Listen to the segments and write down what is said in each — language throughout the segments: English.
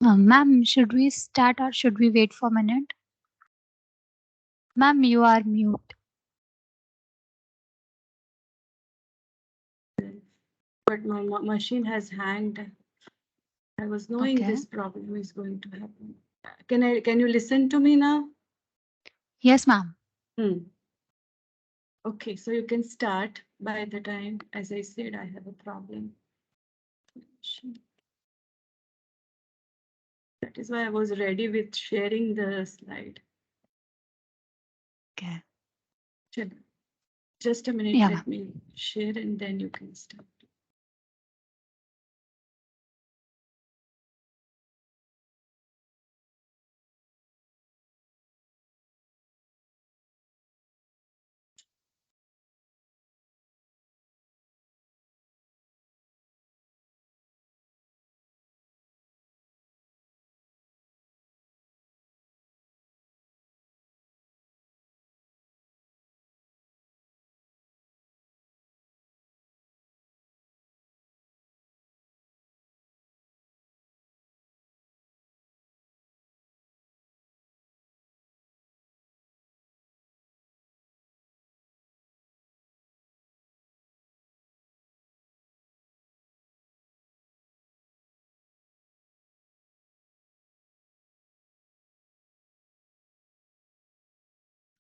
Ma'am, should we start or should we wait for a minute? Ma'am, you are mute. But my machine has hanged. I was knowing Okay. this problem is going to happen. Can you listen to me now? Yes, ma'am. Okay, so you can start by the time, as I said, I have a problem. That is why I was ready with sharing the slide. Okay. Just a minute, Yeah, let me share and then you can start.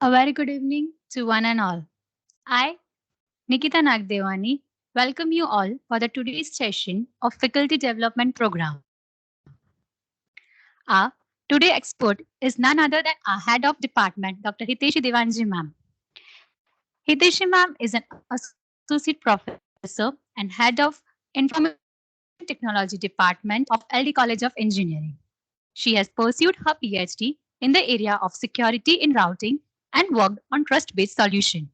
a very good evening to one and all. I, Nikita Nagdevani, welcome you all for the today's session of Faculty Development Program. Our today expert is none other than our head of department, Dr. Hiteshi Devanji ma'am. Hiteshi ma'am is an associate professor and head of Information Technology Department of LD College of Engineering. She has pursued her PhD in the area of security in routing and worked on trust-based solution.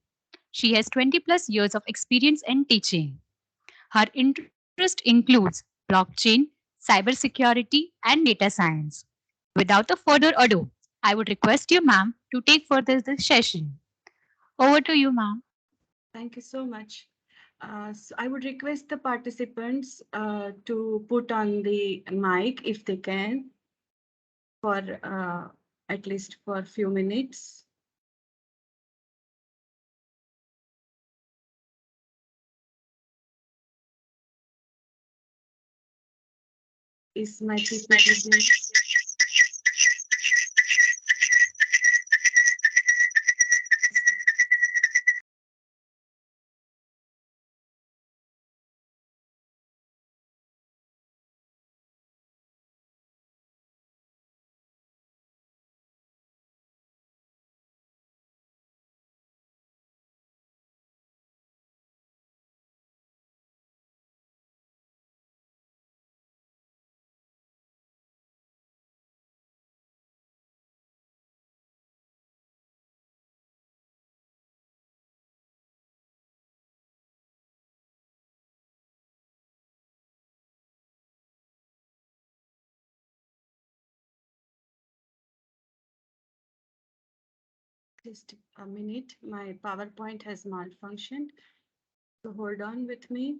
She has 20 plus years of experience in teaching. Her interest includes blockchain, cybersecurity, and data science. Without a further ado, I would request you, ma'am, to take further this session. Over to you, ma'am. Thank you so much. So I would request the participants to put on the mic if they can for at least for a few minutes. Is my PPT? Just a minute. My PowerPoint has malfunctioned. So hold on with me.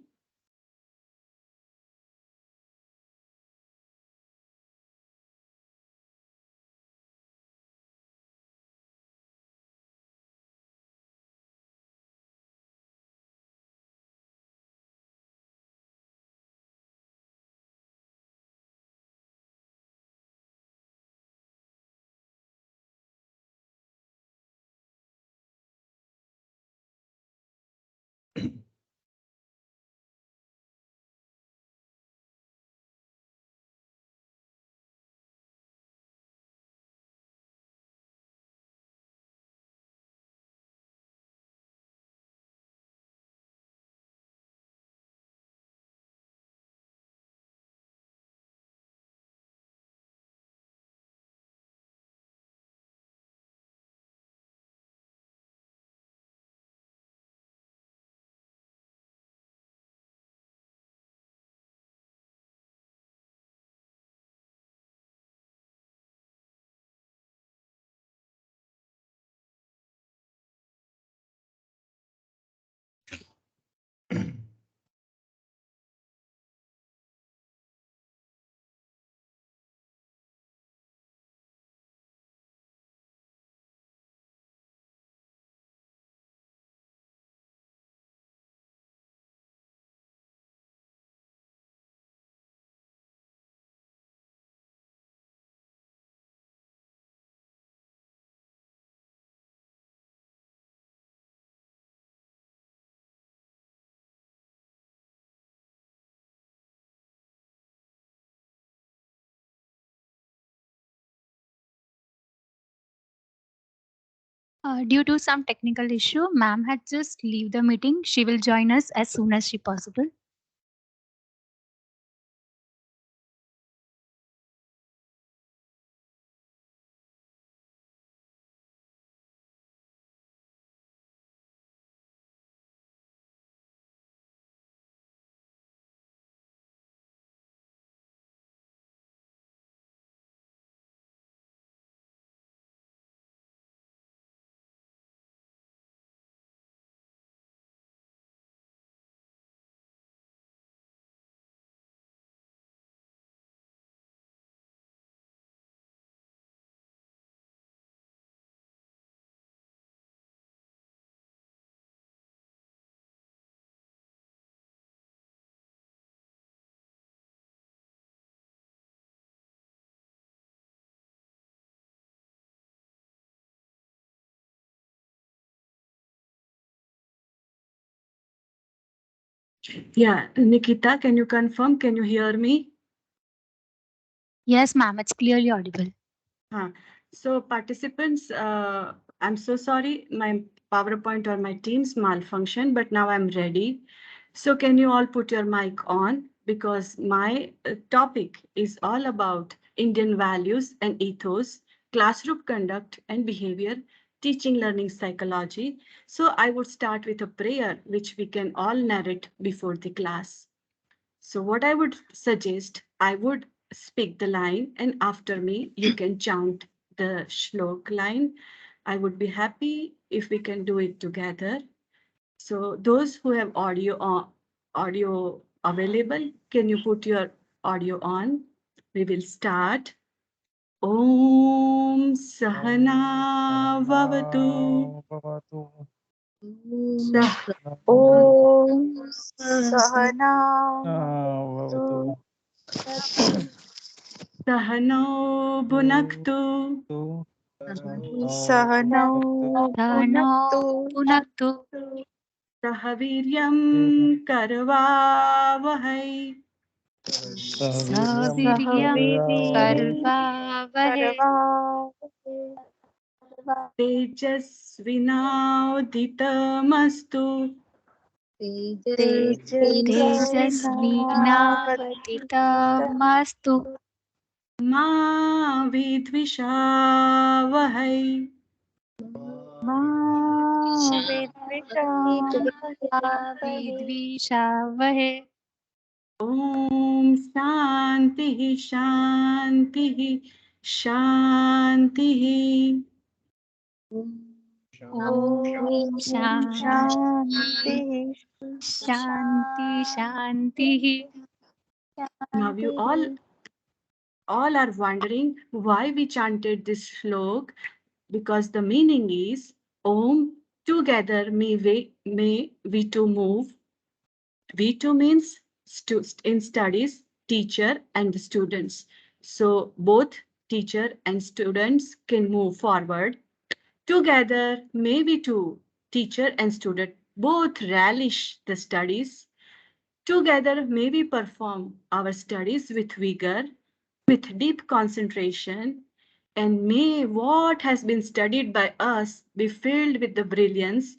Due to some technical issue, ma'am had just leave the meeting. She will join us as soon as she possible. Yeah, Nikita, can you confirm? Can you hear me? Yes, ma'am, it's clearly audible. Huh. So participants, I'm so sorry, my PowerPoint or my Teams malfunction, but now I'm ready. So can you all put your mic on? Because my topic is all about Indian values and ethos, classroom conduct and behavior, teaching learning psychology. So I would start with a prayer which we can all narrate before the class. So what I would suggest, I would speak the line and after me, you can chant the shlok line. I would be happy if we can do it together. So those who have audio available, can you put your audio on? We will start. Om Sahana Vavatu. सह ॐ सहनावतु सहनावतु Sahano Bhunaktu. सहनौ Sahano भुनक्तु punaktu Sahaviryam Karvavahai. saviryam सवीर्यं karvavahe करवावहै तेजस्विनावधितमस्तु tejasvinavaditamastu तेजस्विनावतीतमस्तु मा विद्विषावहै मा विद्विषावहै vidvishavahe. ॐ शान्तिः शान्तिः शान्तिः Om ॐ shanti शान्तिः shanti shanti. Now you शान्तिः all are wondering why we chanted this shlok, because the meaning is Om, together may we two move. We two means in studies, teacher and the students. So both teacher and students can move forward. Together, may we two, teacher and student, both relish the studies. Together, may we perform our studies with vigor, with deep concentration, and may what has been studied by us be filled with the brilliance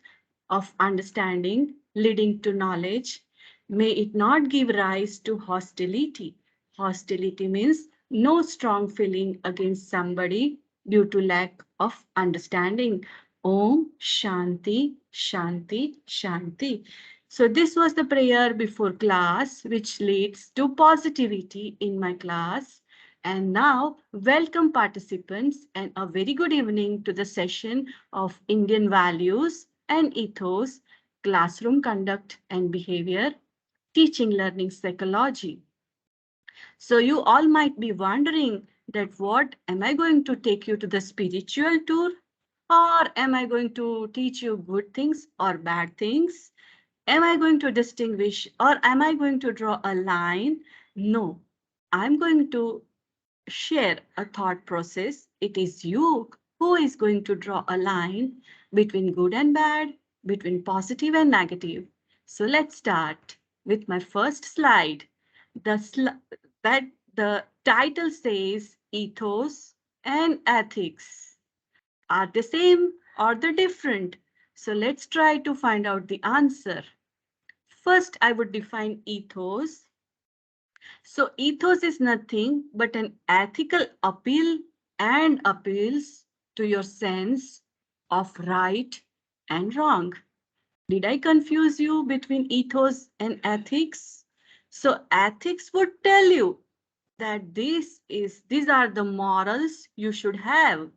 of understanding, leading to knowledge. May it not give rise to hostility. Hostility means no strong feeling against somebody due to lack of understanding. Om Shanti, Shanti, Shanti. So this was the prayer before class, which leads to positivity in my class. And now, welcome participants and a very good evening to the session of Indian values and ethos, classroom conduct and behavior, teaching learning psychology. So you all might be wondering that what am I going to take you to the spiritual tour, or am I going to teach you good things or bad things? Am I going to distinguish or am I going to draw a line? No, I'm going to share a thought process. It is you who is going to draw a line between good and bad, between positive and negative. So let's start with my first slide. The that the title says ethos and ethics are the same. or the different? So let's try to find out the answer. First, I would define ethos. So ethos is nothing but an ethical appeal and appeals to your sense of right and wrong. Did I confuse you between ethos and ethics? So ethics would tell you that these are the morals you should have.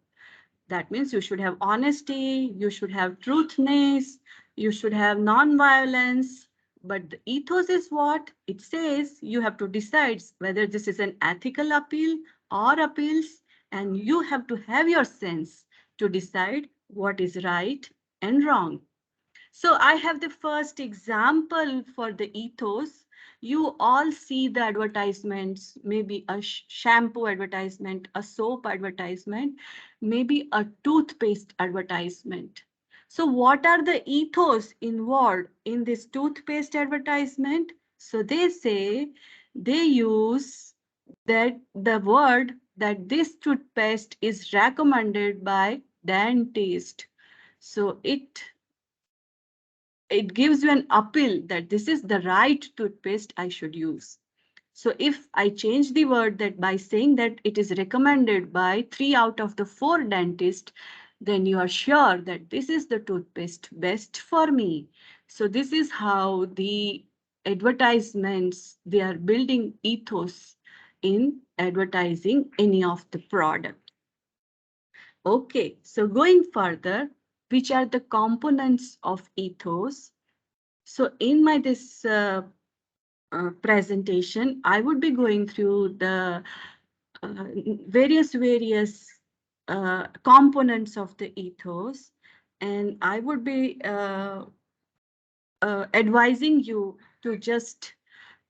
That means you should have honesty, you should have truthness, you should have non-violence. But the ethos is what? It says you have to decide whether this is an ethical appeal or appeals, and you have to have your sense to decide what is right and wrong. So I have the first example for the ethos. You all see the advertisements, maybe a shampoo advertisement, a soap advertisement, maybe a toothpaste advertisement. So what are the ethos involved in this toothpaste advertisement? So they say they use that the word that this toothpaste is recommended by dentist. So it gives you an appeal that this is the right toothpaste I should use. So if I change the word that by saying that it is recommended by 3 out of the 4 dentists, then you are sure that this is the toothpaste best for me. So this is how the advertisements, they are building ethos in advertising any of the product. Okay, so going further, which are the components of ethos? So in my this presentation, I would be going through the various components of the ethos, and I would be advising you to just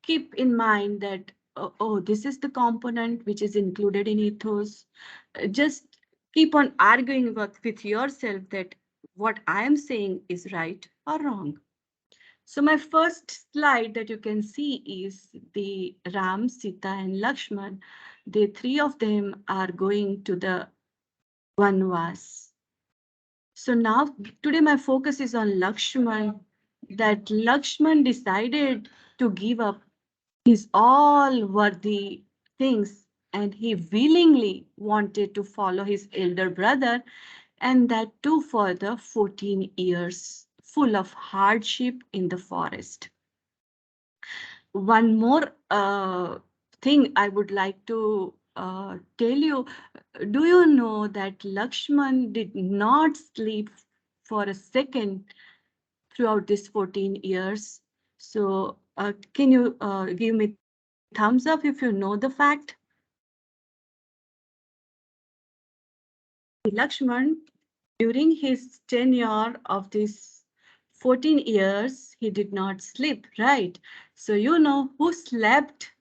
keep in mind that, oh, this is the component which is included in ethos. Just keep on arguing with yourself that what I am saying is right or wrong. So my first slide that you can see is the Ram, Sita and Lakshman. The 3 of them are going to the Vanvas. So now today my focus is on Lakshman, that Lakshman decided to give up his all worthy things and he willingly wanted to follow his elder brother, and that too for the 14 years full of hardship in the forest. One more thing I would like to tell you. Do you know that Lakshman did not sleep for a second throughout these 14 years? So can you give me thumbs up if you know the fact? Lakshman, during his tenure of this 14 years, he did not sleep, right? So you know who slept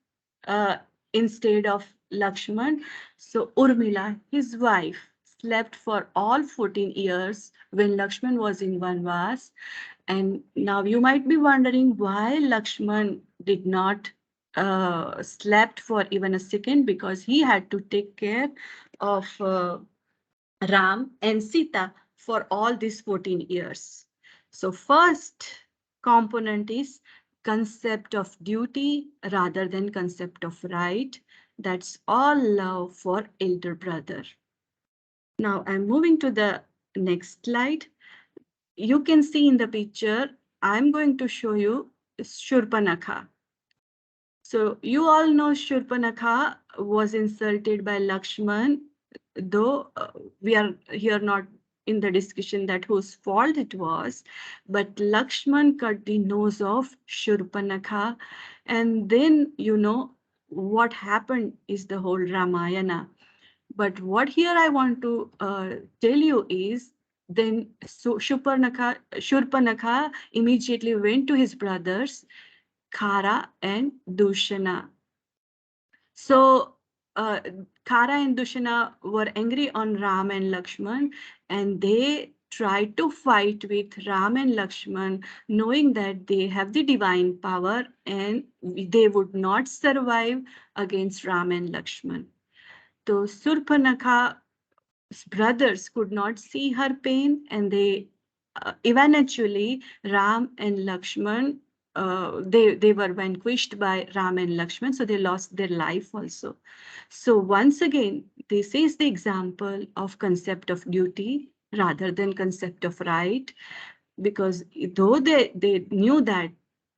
uh, instead of Lakshman? So Urmila, his wife, slept for all 14 years when Lakshman was in Vanvas. And now you might be wondering why Lakshman did not slept for even a second, because he had to take care of Ram and Sita for all these 14 years. So first component is concept of duty rather than concept of right. That's all love for elder brother. Now I'm moving to the next slide. You can see in the picture, I'm going to show you Shurpanakha. So you all know Shurpanakha was insulted by Lakshman, though we are here not in the discussion that whose fault it was, but Lakshman cut the nose of Shurpanakha, and then you know what happened is the whole Ramayana. But what here I want to tell you is then so Shurpanakha immediately went to his brothers Khara and Dushana. So Khara and Dushana were angry on Ram and Lakshman, and they tried to fight with Ram and Lakshman, knowing that they have the divine power and they would not survive against Ram and Lakshman. So Surpanakha brothers could not see her pain, and they eventually Ram and Lakshman, they were vanquished by Ram and Lakshman, so they lost their life also. So once again, this is the example of concept of duty rather than concept of right, because though they knew that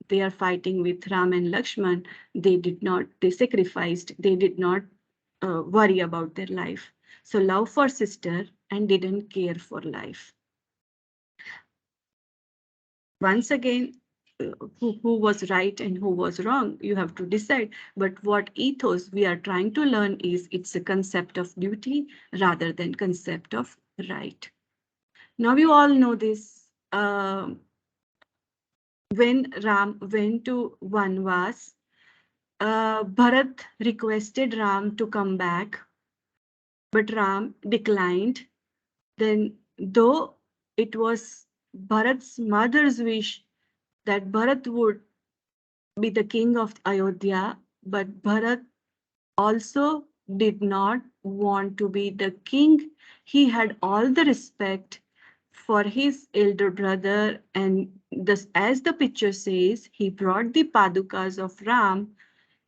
they are fighting with Ram and Lakshman, they sacrificed, they did not worry about their life. So love for sister and didn't care for life. Once again, who was right and who was wrong, you have to decide. But what ethos we are trying to learn is it's a concept of duty rather than concept of right. Now you all know this. When Ram went to Vanvas, Bharat requested Ram to come back, but Ram declined. Then, though it was Bharat's mother's wish that Bharat would be the king of Ayodhya, but Bharat also did not want to be the king. He had all the respect for his elder brother, and thus, as the picture says, he brought the padukas of Ram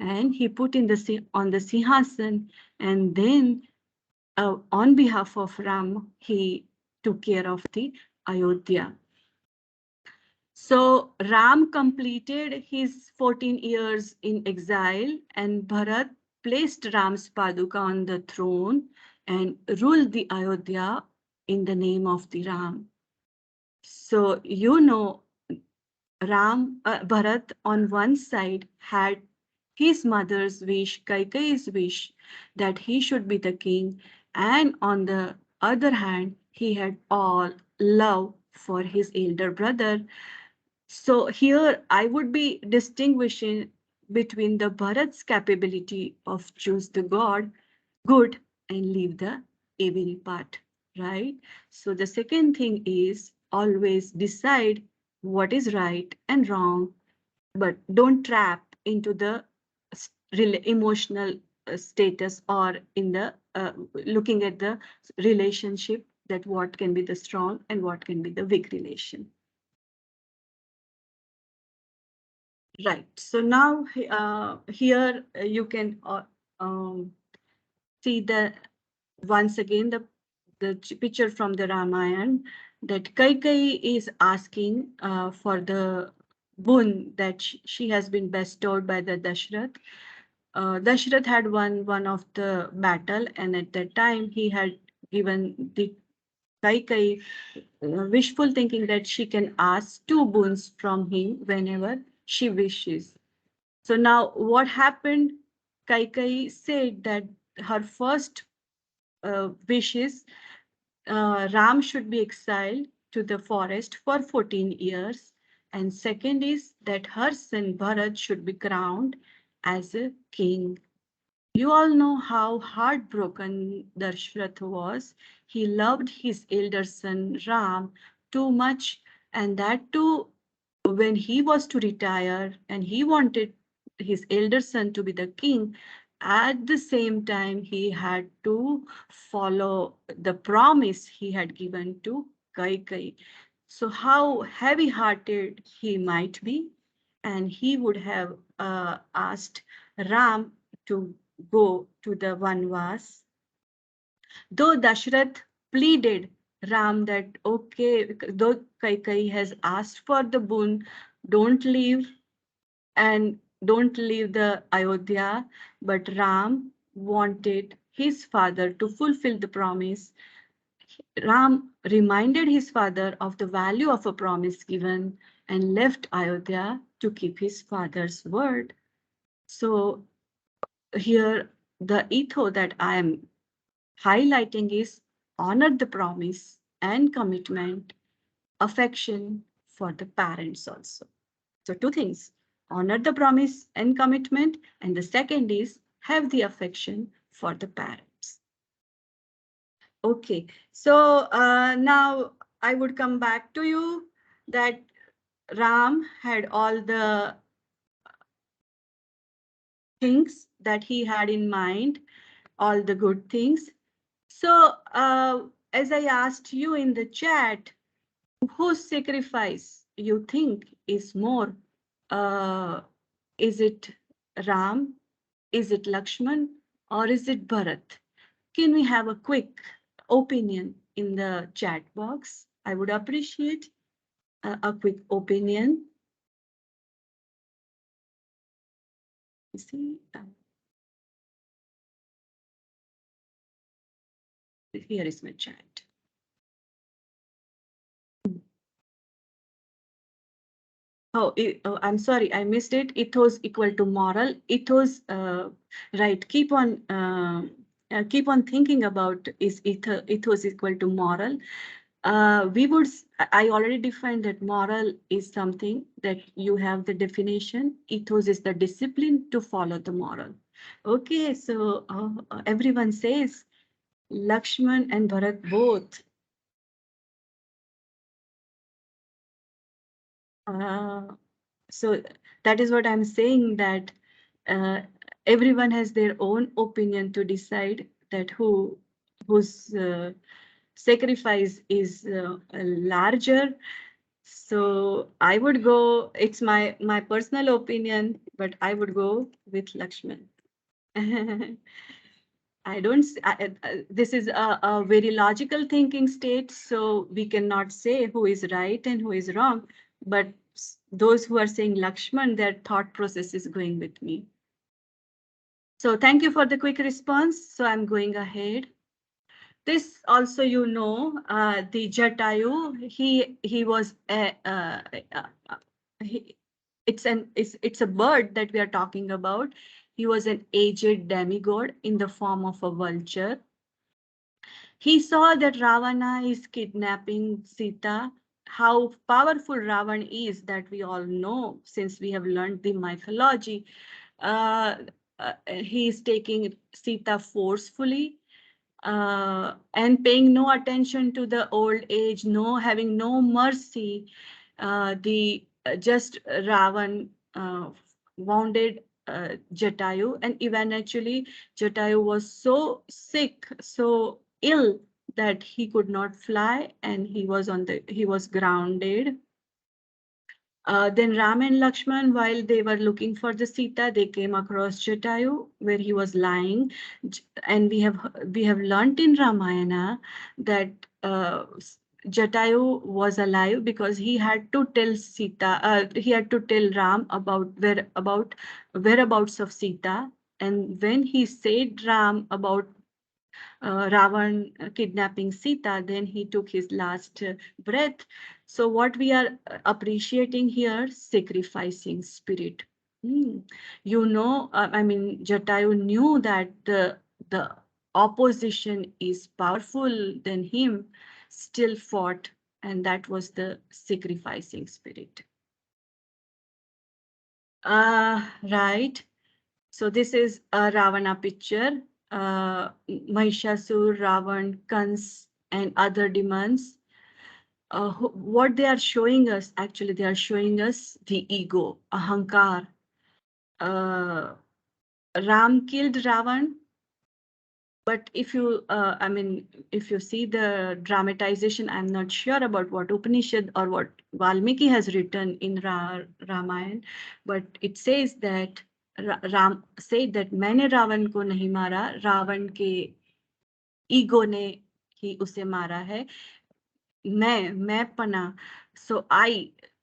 and he put in on the Sinhasan, and then on behalf of Ram, he took care of the Ayodhya. So Ram completed his 14 years in exile, and Bharat placed Ram's Paduka on the throne and ruled the Ayodhya in the name of the Ram. So you know, Bharat on one side had his mother's wish, Kaikeyi's wish, that he should be the king, and on the other hand, he had all love for his elder brother. So here I would be distinguishing between the Bharat's capability of choose the God, good, and leave the evil part, right? So the second thing is always decide what is right and wrong, but don't trap into the emotional status or in the looking at the relationship, that what can be the strong and what can be the weak relation. Right. So now here you can see the once again the picture from the Ramayana, that Kaikeyi is asking for the boon that she has been bestowed by the Dashrath. Dashrath had won one of the battle, and at that time he had given the Kaikeyi wishful thinking that she can ask two boons from him whenever she wishes. So now what happened? Kaikeyi said that her first wish is Ram should be exiled to the forest for 14 years. And second is that her son Bharat should be crowned as a king. You all know how heartbroken Dashrath was. He loved his elder son Ram too much, and that too, when he was to retire and he wanted his elder son to be the king, at the same time he had to follow the promise he had given to Kaikeyi. So how heavy-hearted he might be, and he would have asked Ram to go to the Vanvas. Though Dashrath pleaded Ram that, okay, though Kaikeyi has asked for the boon, don't leave and don't leave the Ayodhya, but Ram wanted his father to fulfill the promise. Ram reminded his father of the value of a promise given and left Ayodhya to keep his father's word. So here the ethos that I am highlighting is honor the promise and commitment, affection for the parents also. So two things, honor the promise and commitment, and the second is have the affection for the parents. Okay, so now I would come back to you that Ram had all the things that he had in mind, all the good things. So, as I asked you in the chat, whose sacrifice you think is more? Uh, is it Ram? Is it Lakshman? Or is it Bharat? Can we have a quick opinion in the chat box? I would appreciate a quick opinion. You see, here is my chat. Oh, I'm sorry, I missed it. Ethos equal to moral. Ethos, right. Keep on thinking about is ethos equal to moral. I already defined that moral is something that you have the definition. Ethos is the discipline to follow the moral. Okay, so everyone says Lakshman and Bharat both. So that is what I'm saying, that everyone has their own opinion to decide that whose sacrifice is larger. So I would go, it's my personal opinion, but I would go with Lakshman. I don't, this is a very logical thinking state, so we cannot say who is right and who is wrong, but those who are saying Lakshman, their thought process is going with me. So thank you for the quick response. So I'm going ahead. This also, the Jatayu, he was it's a bird that we are talking about. He was an aged demigod in the form of a vulture. He saw that Ravana is kidnapping Sita. How powerful Ravan is, that we all know since we have learned the mythology. Uh, he is taking Sita forcefully and paying no attention to the old age, having no mercy. The just Ravan wounded Jatayu, and eventually Jatayu was so sick, so ill, that he could not fly, and he was grounded. Then Ram and Lakshman, while they were looking for the Sita, they came across Jatayu where he was lying, and we have learnt in Ramayana that Jatayu was alive because he had to tell he had to tell Ram about whereabouts of Sita, and when he said Ram about Ravan kidnapping Sita, then he took his last breath. So what we are appreciating here, sacrificing spirit. Jatayu knew that the opposition is powerful than him, still fought, and that was the sacrificing spirit. Right. So this is a Ravana picture. Mahishasur, Ravan, Kans, and other demons. What they are showing us, actually, they are showing us the ego, ahankar. Ram killed Ravan, but if you see the dramatization, I'm not sure about what Upanishad or what Valmiki has written in Ramayana, but it says that Ram said that मैंने रावण को नहीं मारा, रावण के ego ने ही उसे मारा है. मैं पना. So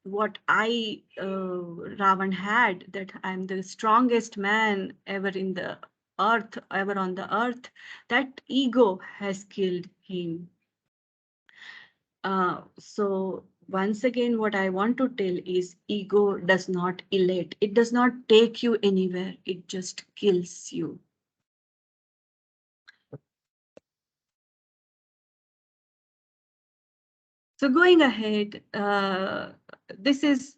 what Ravan had, that I'm the strongest man ever in the earth, ever on the earth, that ego has killed him. So once again, what I want to tell is ego does not elate. It does not take you anywhere. It just kills you. So going ahead, this is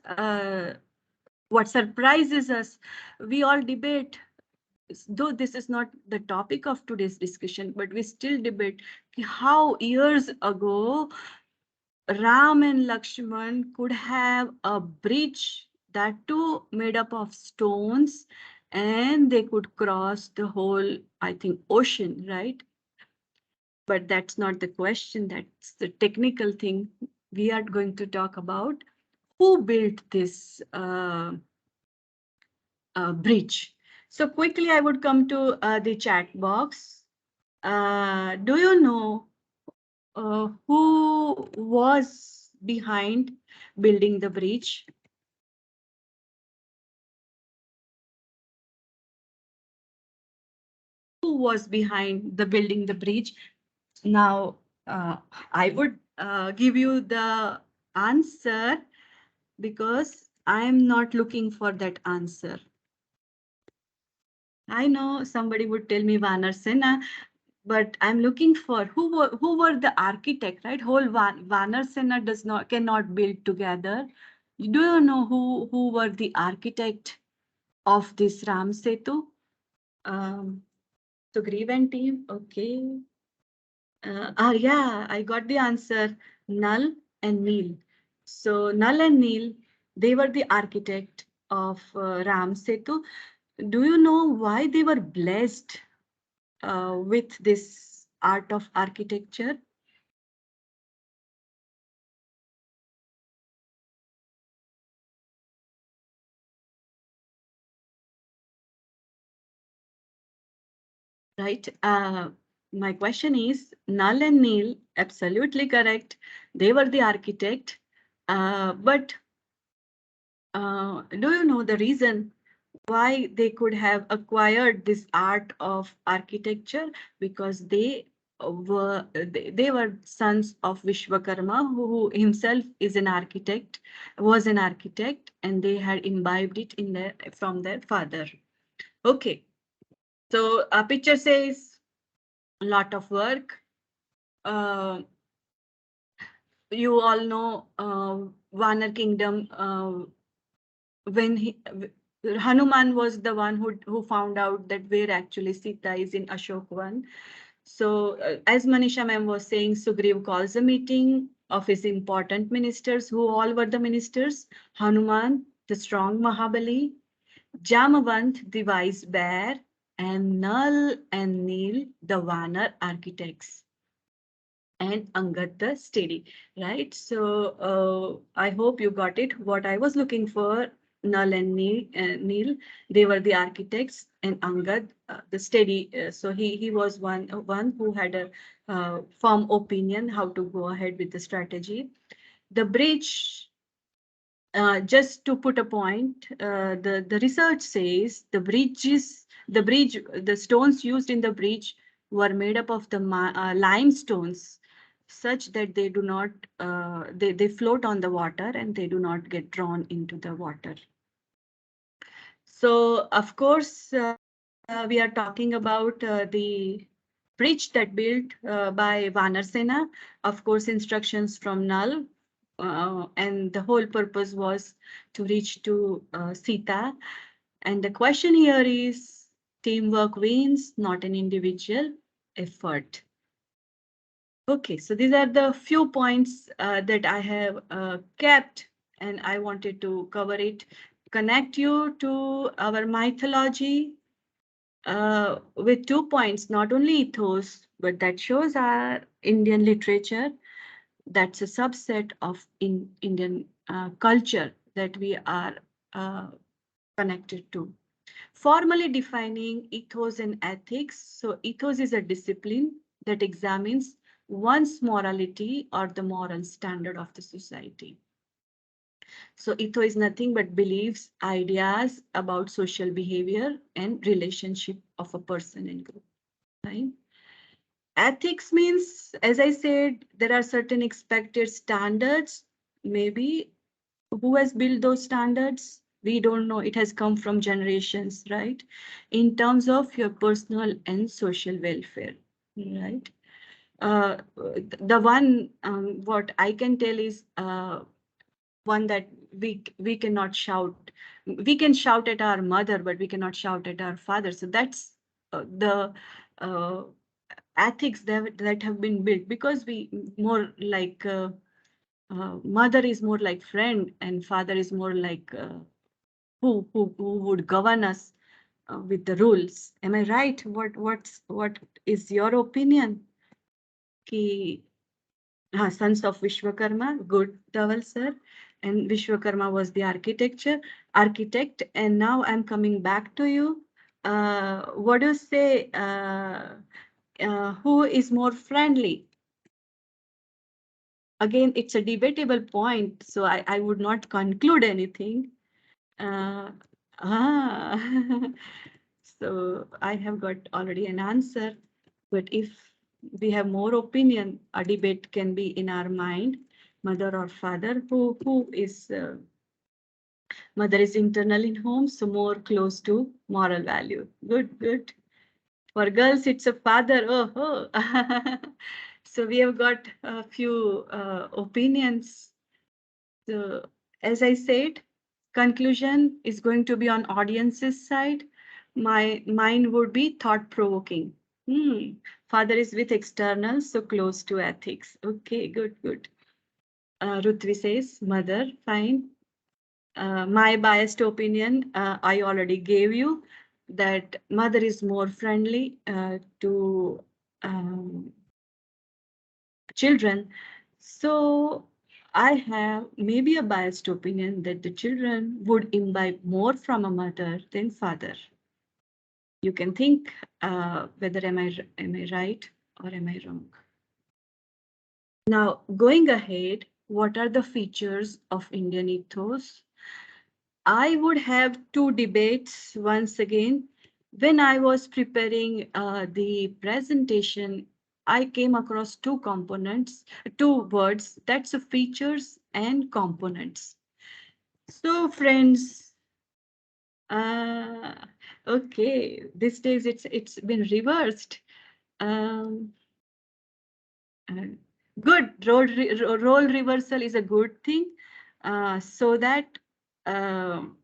what surprises us. We all debate, though this is not the topic of today's discussion, but we still debate how years ago Ram and Lakshman could have a bridge, that too made up of stones, and they could cross the whole, I think, ocean, right? but that's not the question. That's the technical thing. We are going to talk about who built this bridge. So quickly, I would come to the chat box. Do you know who was behind building the bridge? Who was behind the building the bridge? Now, I would give you the answer because I am not looking for that answer. I know somebody would tell me Vanar Sena, but I'm looking for who were the architect, right? Whole Vanar Sena cannot build together. Do you know who were the architect of this Ram Setu? Sugriv and team. Okay. Yeah, I got the answer. Nal and Neil. So Nal and Neil, they were the architect of Ram Setu. Do you know why they were blessed with this art of architecture? Right. My question is, Nal and Neil, absolutely correct. They were the architect. But do you know the reason why they could have acquired this art of architecture? Because they were sons of Vishwakarma, who himself is an architect, was an architect, and they had imbibed it from their father. Okay, so a picture says a lot of work. Uh, you all know Vanar Kingdom. When Hanuman was the one who found out that where actually Sita is in Ashokvan. So as Manisha ma'am was saying, Sugriv calls a meeting of his important ministers. Who all were the ministers? Hanuman, the strong Mahabali, Jamavant, the wise bear, and Nal and Neel, the Vanar architects, and Angad the steady, right? So I hope you got it. What I was looking for, Nal and Neil, they were the architects, and Angad the steady. So he was one who had a firm opinion how to go ahead with the strategy. The bridge, just to put a point, the research says the stones used in the bridge were made up of the limestones, such that they do not they float on the water and they do not get drawn into the water. So of course we are talking about the bridge that built by Vanarsena. Of course, instructions from Nal, and the whole purpose was to reach to Sita. And the question here is, teamwork wins, not an individual effort. Okay, so these are the few points that I have kept, and I wanted to cover it, connect you to our mythology with 2 points, not only ethos, but that shows our Indian literature. That's a subset of Indian culture that we are uh, connected to. Formally defining ethos and ethics. So ethos is a discipline that examines one's morality or the moral standard of the society. So ethos is nothing but beliefs, ideas about social behavior and relationship of a person and group. Right? Ethics means, as I said, there are certain expected standards. Maybe who has built those standards? We don't know. It has come from generations, right? In terms of your personal and social welfare, right? The one what I can tell is one that we cannot shout. We can shout at our mother, but we cannot shout at our father. So that's the ethics that have been built, because we more like mother is more like friend and father is more like who would govern us with the rules. Am I right? What is your opinion? कि sons of Vishwakarma, good Dhaval sir. And Vishwakarma was the architect. And now I'm coming back to you. What do you say? Who is more friendly? Again, it's a debatable point, so I would not conclude anything. Uh, ah, so I have got already an answer. But if we have more opinion, a debate can be in our mind, mother or father, who is mother is internal in home, so more close to moral value. Good, good. For girls, it's a father. Oh, oh. So we have got a few opinions. So as I said, conclusion is going to be on audience's side. Mine would be thought provoking. Father is with external, so close to ethics. Okay, good, good. Ruthvi says, mother, fine. My biased opinion, I already gave you that mother is more friendly to children. So I have maybe a biased opinion that the children would imbibe more from a mother than father. You can think whether am I right or am I wrong? Now, going ahead, what are the features of Indian ethos? I would have two debates once again. When I was preparing the presentation, I came across two components, two words, that's features and components. So friends, uh, okay, these days it's been reversed. Um, uh, Good, role reversal is a good thing, so that the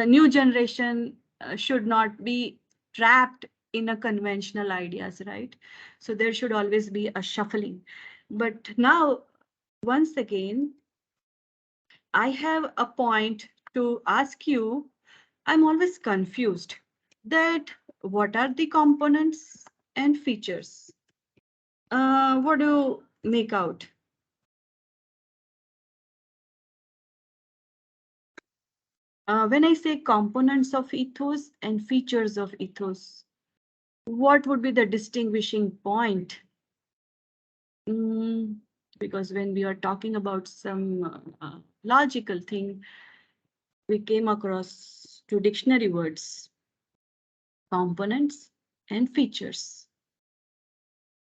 new generation should not be trapped in a conventional ideas, right? So there should always be a shuffling. But now, once again, I have a point to ask you. I'm always confused that what are the components and features? What do you make out? When I say components of ethos and features of ethos, what would be the distinguishing point? Because when we are talking about some logical thing, we came across two dictionary words, components and features.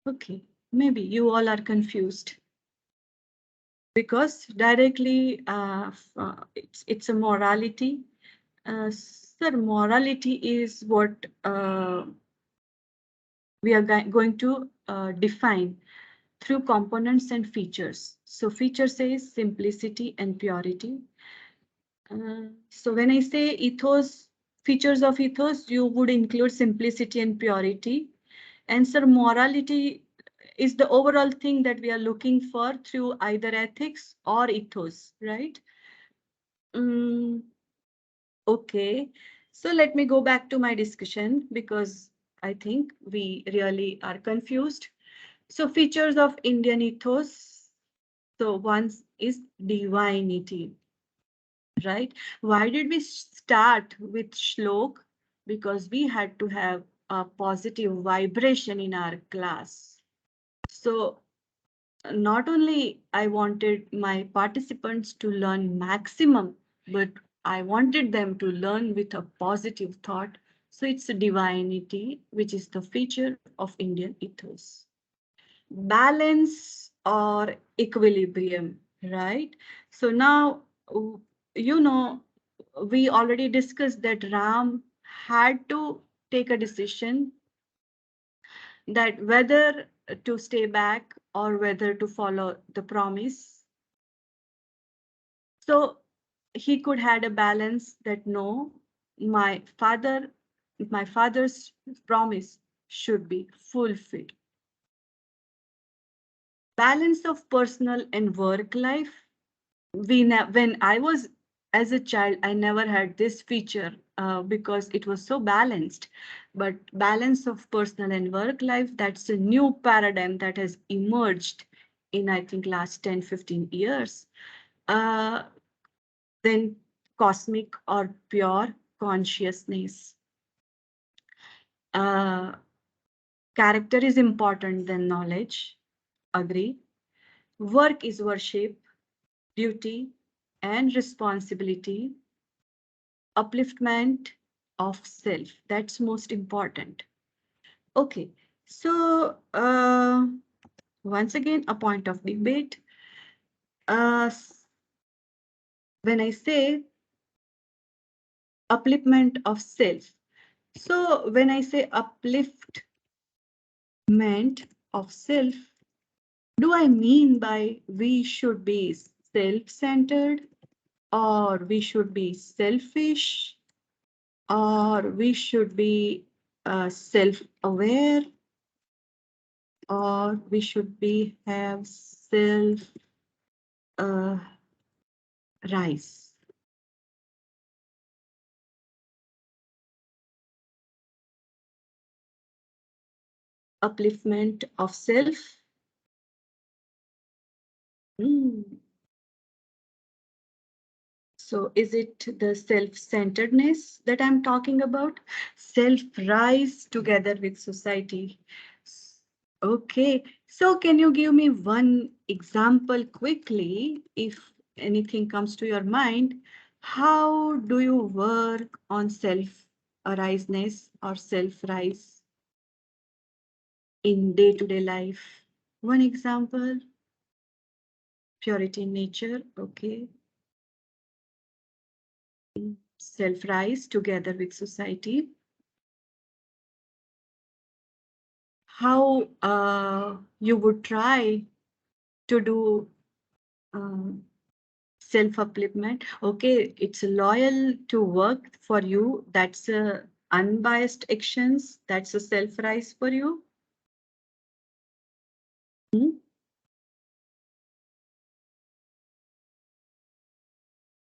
Okay, maybe you all are confused because directly it's a morality. Sir, morality is what we are going to define through components and features. So feature says simplicity and purity. So when I say ethos, features of ethos, you would include simplicity and purity. And sir, morality is the overall thing that we are looking for through either ethics or ethos, right? Okay, so let me go back to my discussion because I think we really are confused. So features of Indian ethos. So one is divinity, right? Why did we start with shlok? Because we had to have a positive vibration in our class. So not only I wanted my participants to learn maximum, but I wanted them to learn with a positive thought. So it's a divinity, which is the feature of Indian ethos. Balance or equilibrium, right? So now, you know, we already discussed that Ram had to take a decision that whether to stay back or whether to follow the promise. So he could had a balance that no, my father's promise should be fulfilled. Balance of personal and work life. When I was as a child, I never had this feature because it was so balanced. But balance of personal and work life, that's a new paradigm that has emerged in, I think, last 10, 15 years. Then cosmic or pure consciousness. Character is important than knowledge. Agree. Work is worship, duty, and responsibility. Upliftment of self. That's most important. Okay. So once again, a point of debate. When I say upliftment of self, so when I say upliftment of self, do I mean by we should be self-centered, or we should be selfish, or we should be self-aware, or we should be have self rise? Upliftment of self. So is it the self-centeredness that I'm talking about? Self-rise together with society. Okay, so can you give me one example quickly, if anything comes to your mind? How do you work on self-ariseness or self-rise in day-to-day life? One example, purity in nature, okay. Self-rise together with society. How you would try to do self-upliftment? Okay, it's loyal to work for you. That's a unbiased actions. That's a self-rise for you.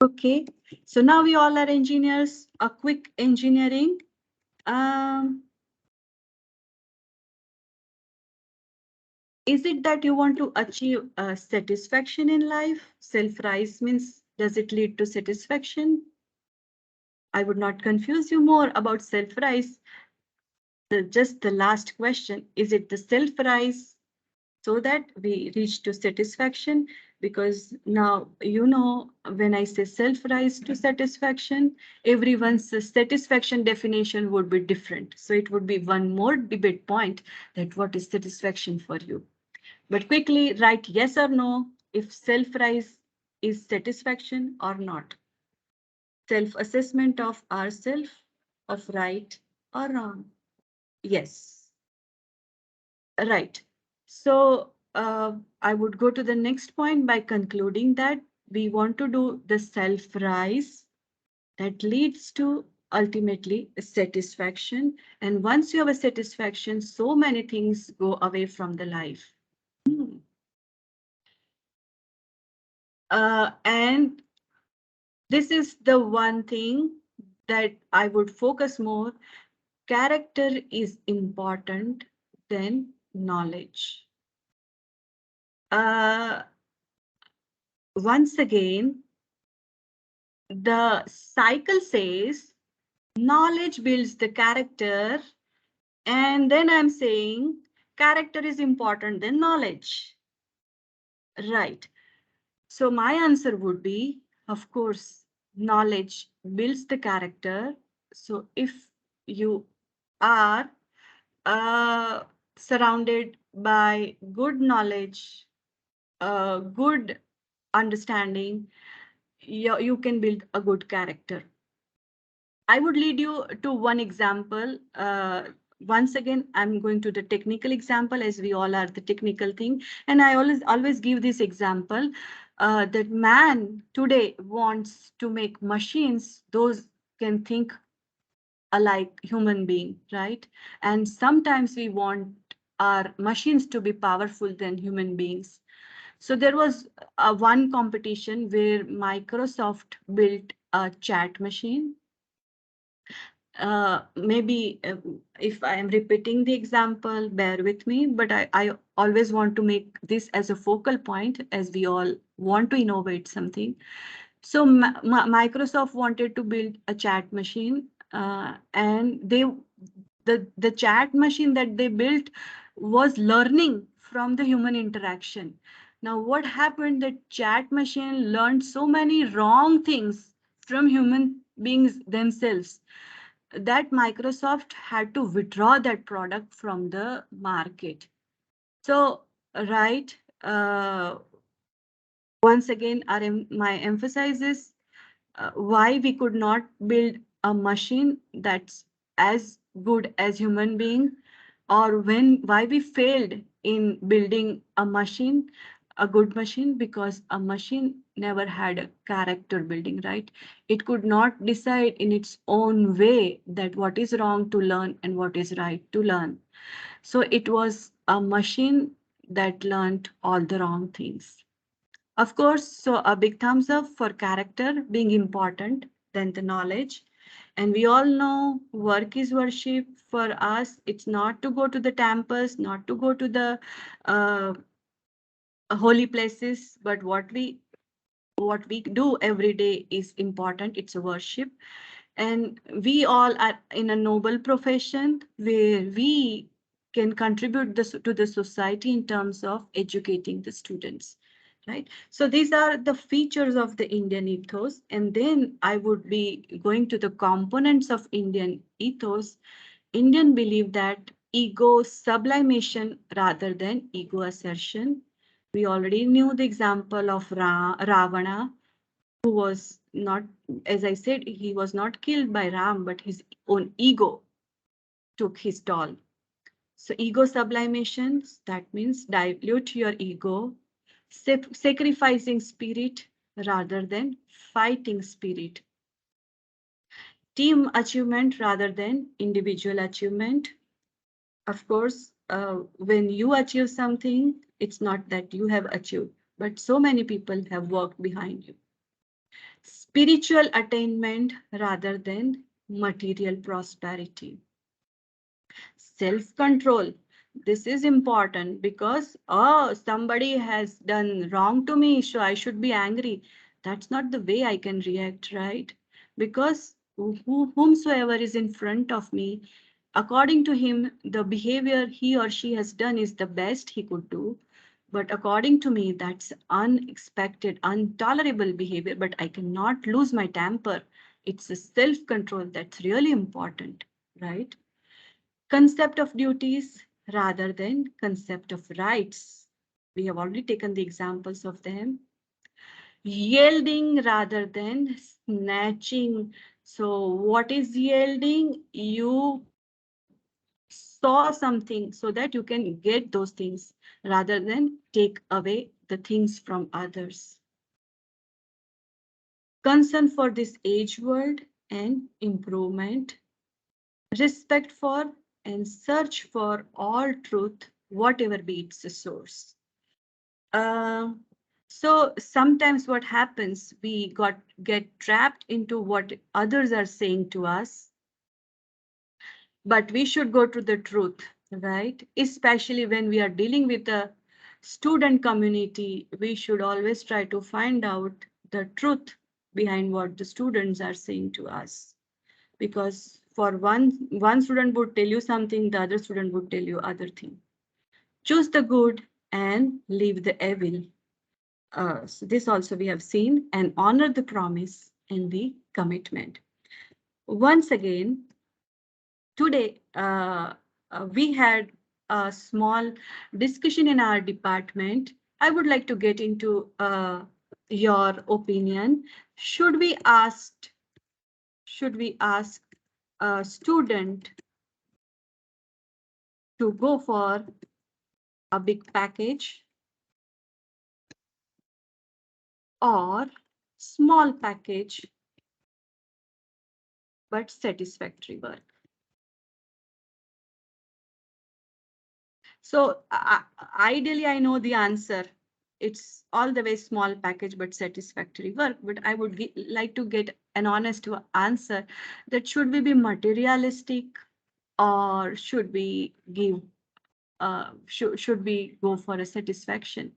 Okay, so now we all are engineers. A quick engineering. Is it that you want to achieve satisfaction in life? Self-rise means, does it lead to satisfaction? I would not confuse you more about self-rise. Just the last question, is it the self-rise so that we reach to satisfaction? Because now, you know, when I say self-rise to satisfaction, everyone's satisfaction definition would be different. So it would be one more debate point, that what is satisfaction for you? But quickly write yes or no if self-rise is satisfaction or not. Self-assessment of ourself, of right or wrong. Yes. Right. So I would go to the next point by concluding that we want to do the self-rise that leads to ultimately a satisfaction. And once you have a satisfaction, so many things go away from the life. And this is the one thing that I would focus more. Character is important than knowledge. Once again, the cycle says knowledge builds the character, and then I'm saying character is important than knowledge. Right. So my answer would be, of course, knowledge builds the character. So if you are surrounded by good knowledge, good understanding, you can build a good character. I would lead you to one example. Once again, I'm going to the technical example, as we all are the technical thing. And I always give this example that man today wants to make machines, those can think alike human being, right? And sometimes we want our machines to be powerful than human beings. So there was one competition where Microsoft built a chat machine. maybe if I am repeating the example, bear with me, but I always want to make this as a focal point as we all want to innovate something. So Microsoft wanted to build a chat machine, and the chat machine that they built was learning from the human interaction. Now, what happened? The chat machine learned so many wrong things from human beings themselves that Microsoft had to withdraw that product from the market. So, right, once again, my emphasis is why we could not build a machine that's as good as human being, or why we failed in building a machine, a good machine, because a machine never had a character building, right? It could not decide in its own way that what is wrong to learn and what is right to learn. So it was a machine that learned all the wrong things. Of course, so a big thumbs up for character being important than the knowledge. And we all know work is worship. For us, it's not to go to the temples, not to go to the uh, holy places, but what we do every day is important. It's a worship. And we all are in a noble profession where we can contribute this to the society in terms of educating the students, right? So these are the features of the Indian ethos. And then I would be going to the components of Indian ethos. Indian believe that ego sublimation rather than ego assertion. We already knew the example of Ravana, who was not, as I said, he was not killed by Ram, but his own ego took his toll. So ego sublimation, that means dilute your ego, sacrificing spirit rather than fighting spirit. Team achievement rather than individual achievement. Of course, when you achieve something, it's not that you have achieved, but so many people have worked behind you. Spiritual attainment rather than material prosperity. Self-control. This is important because, oh, somebody has done wrong to me, so I should be angry. That's not the way I can react, right? Because whomsoever is in front of me, according to him, the behavior he or she has done is the best he could do. But according to me, that's unexpected, intolerable behavior, but I cannot lose my temper. It's a self-control that's really important, right? Concept of duties rather than concept of rights. We have already taken the examples of them. Yielding rather than snatching. So what is yielding? You saw something so that you can get those things rather than take away the things from others. Concern for this age world and improvement. Respect for and search for all truth, whatever be its source. Uh, so sometimes what happens, we get trapped into what others are saying to us, but we should go to the truth, right? Especially when we are dealing with the student community, we should always try to find out the truth behind what the students are saying to us. Because for one student would tell you something, the other student would tell you other thing. Choose the good and leave the evil. So this also we have seen, and honor the promise and the commitment. Once again, today we had a small discussion in our department. I would like to get into your opinion. Should we ask a student to go for a big package or small package but satisfactory work? So ideally, I know the answer. it's all the way small package but satisfactory work. But I would like to get an honest answer, that should we be materialistic, or should we give should we go for a satisfaction?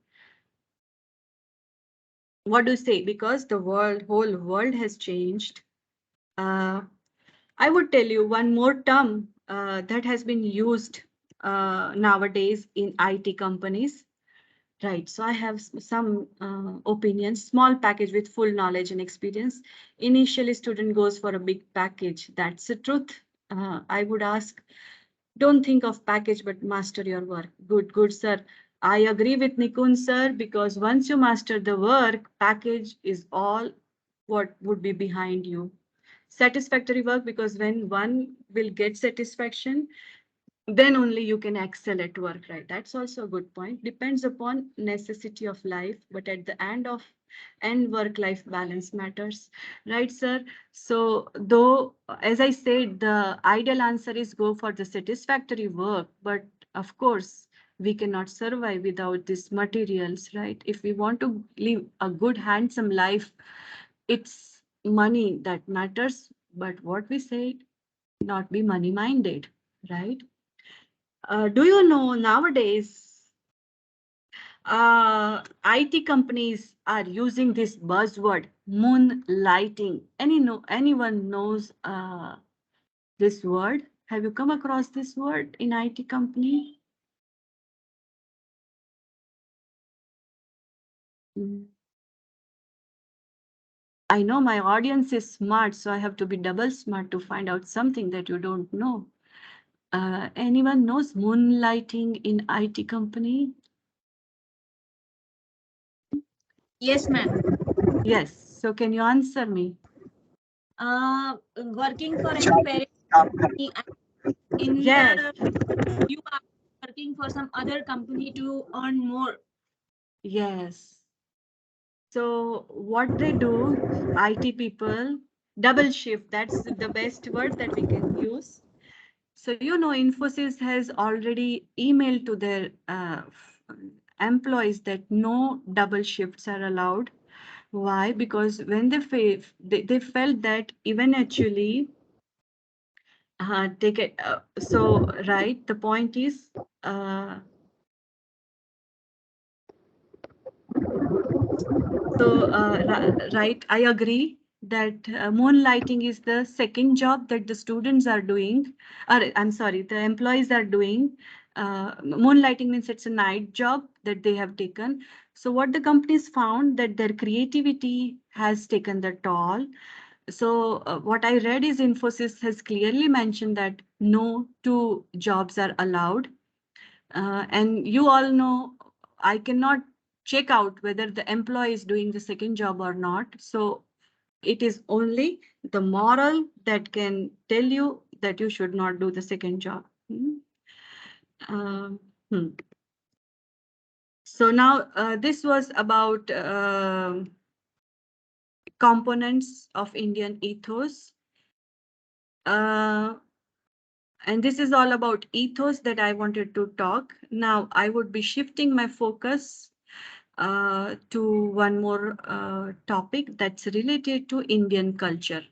What do you say? Because the whole world has changed. uh, I would tell you one more term that has been used nowadays in IT companies. Right. So I have some opinions. Small package with full knowledge and experience. Initially, student goes for a big package. That's the truth. I would ask, don't think of package, but master your work. Good, sir. I agree with Nikun, sir, because once you master the work, package is all what would be behind you. Satisfactory work, because when one will get satisfaction, then only you can excel at work, right? That's also a good point. Depends upon necessity of life, but at the end work life balance matters, right, sir? So though, as I said, the ideal answer is go for the satisfactory work, but of course we cannot survive without these materials, right? If we want to live a good handsome life, it's money that matters, but what we said, not be money minded, right? Do you know nowadays IT companies are using this buzzword moonlighting? Anyone knows this word? Have you come across this word in IT company? Mm. I know my audience is smart, so I have to be double smart to find out something that you don't know. Anyone knows moonlighting in IT company? Yes, ma'am. Yes. So can you answer me? Working for any parent company, and in Yes. the you are working for some other company to earn more. Yes. So what they do, IT people, double shift, that's the best word that we can use. So, Infosys has already emailed to their employees that no double shifts are allowed. Why? Because when they felt that eventually they get, so, right, the point is, right, I agree that moonlighting is the second job that the students are doing, or I'm sorry, the employees are doing. Moonlighting means it's a night job that they have taken. So what the companies found, that their creativity has taken the toll. So what I read is Infosys has clearly mentioned that no two jobs are allowed. And you all know, I cannot check out whether the employee is doing the second job or not. So it is only the moral that can tell you that you should not do the second job. Um, hmm. So now this was about components of Indian ethos. And this is all about ethos that I wanted to talk. Now I would be shifting my focus to one more topic that's related to Indian culture.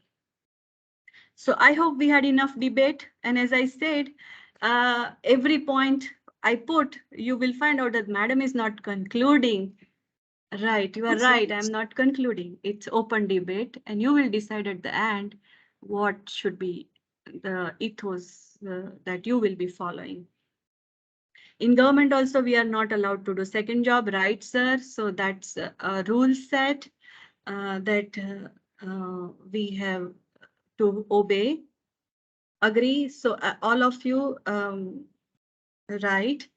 So I hope we had enough debate. And as I said, every point I put, you will find out that madam is not concluding. Right, you are right. I'm not concluding. It's open debate, and you will decide at the end what should be the ethos that you will be following. In government also, we are not allowed to do second job, right, sir? So that's a rule set that we have to obey. Agree? So all of you, right?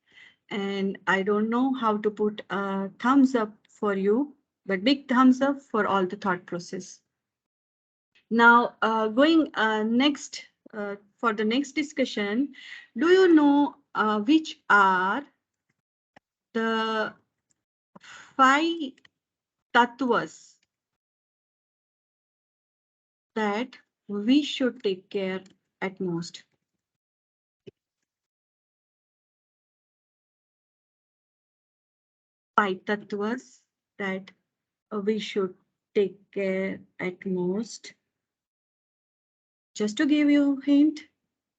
And I don't know how to put a thumbs up for you, but big thumbs up for all the thought process. Now, going next for the next discussion, do you know which are the 5 tattvas that we should take care at most? five tattvas that we should take care at most. Just to give you a hint,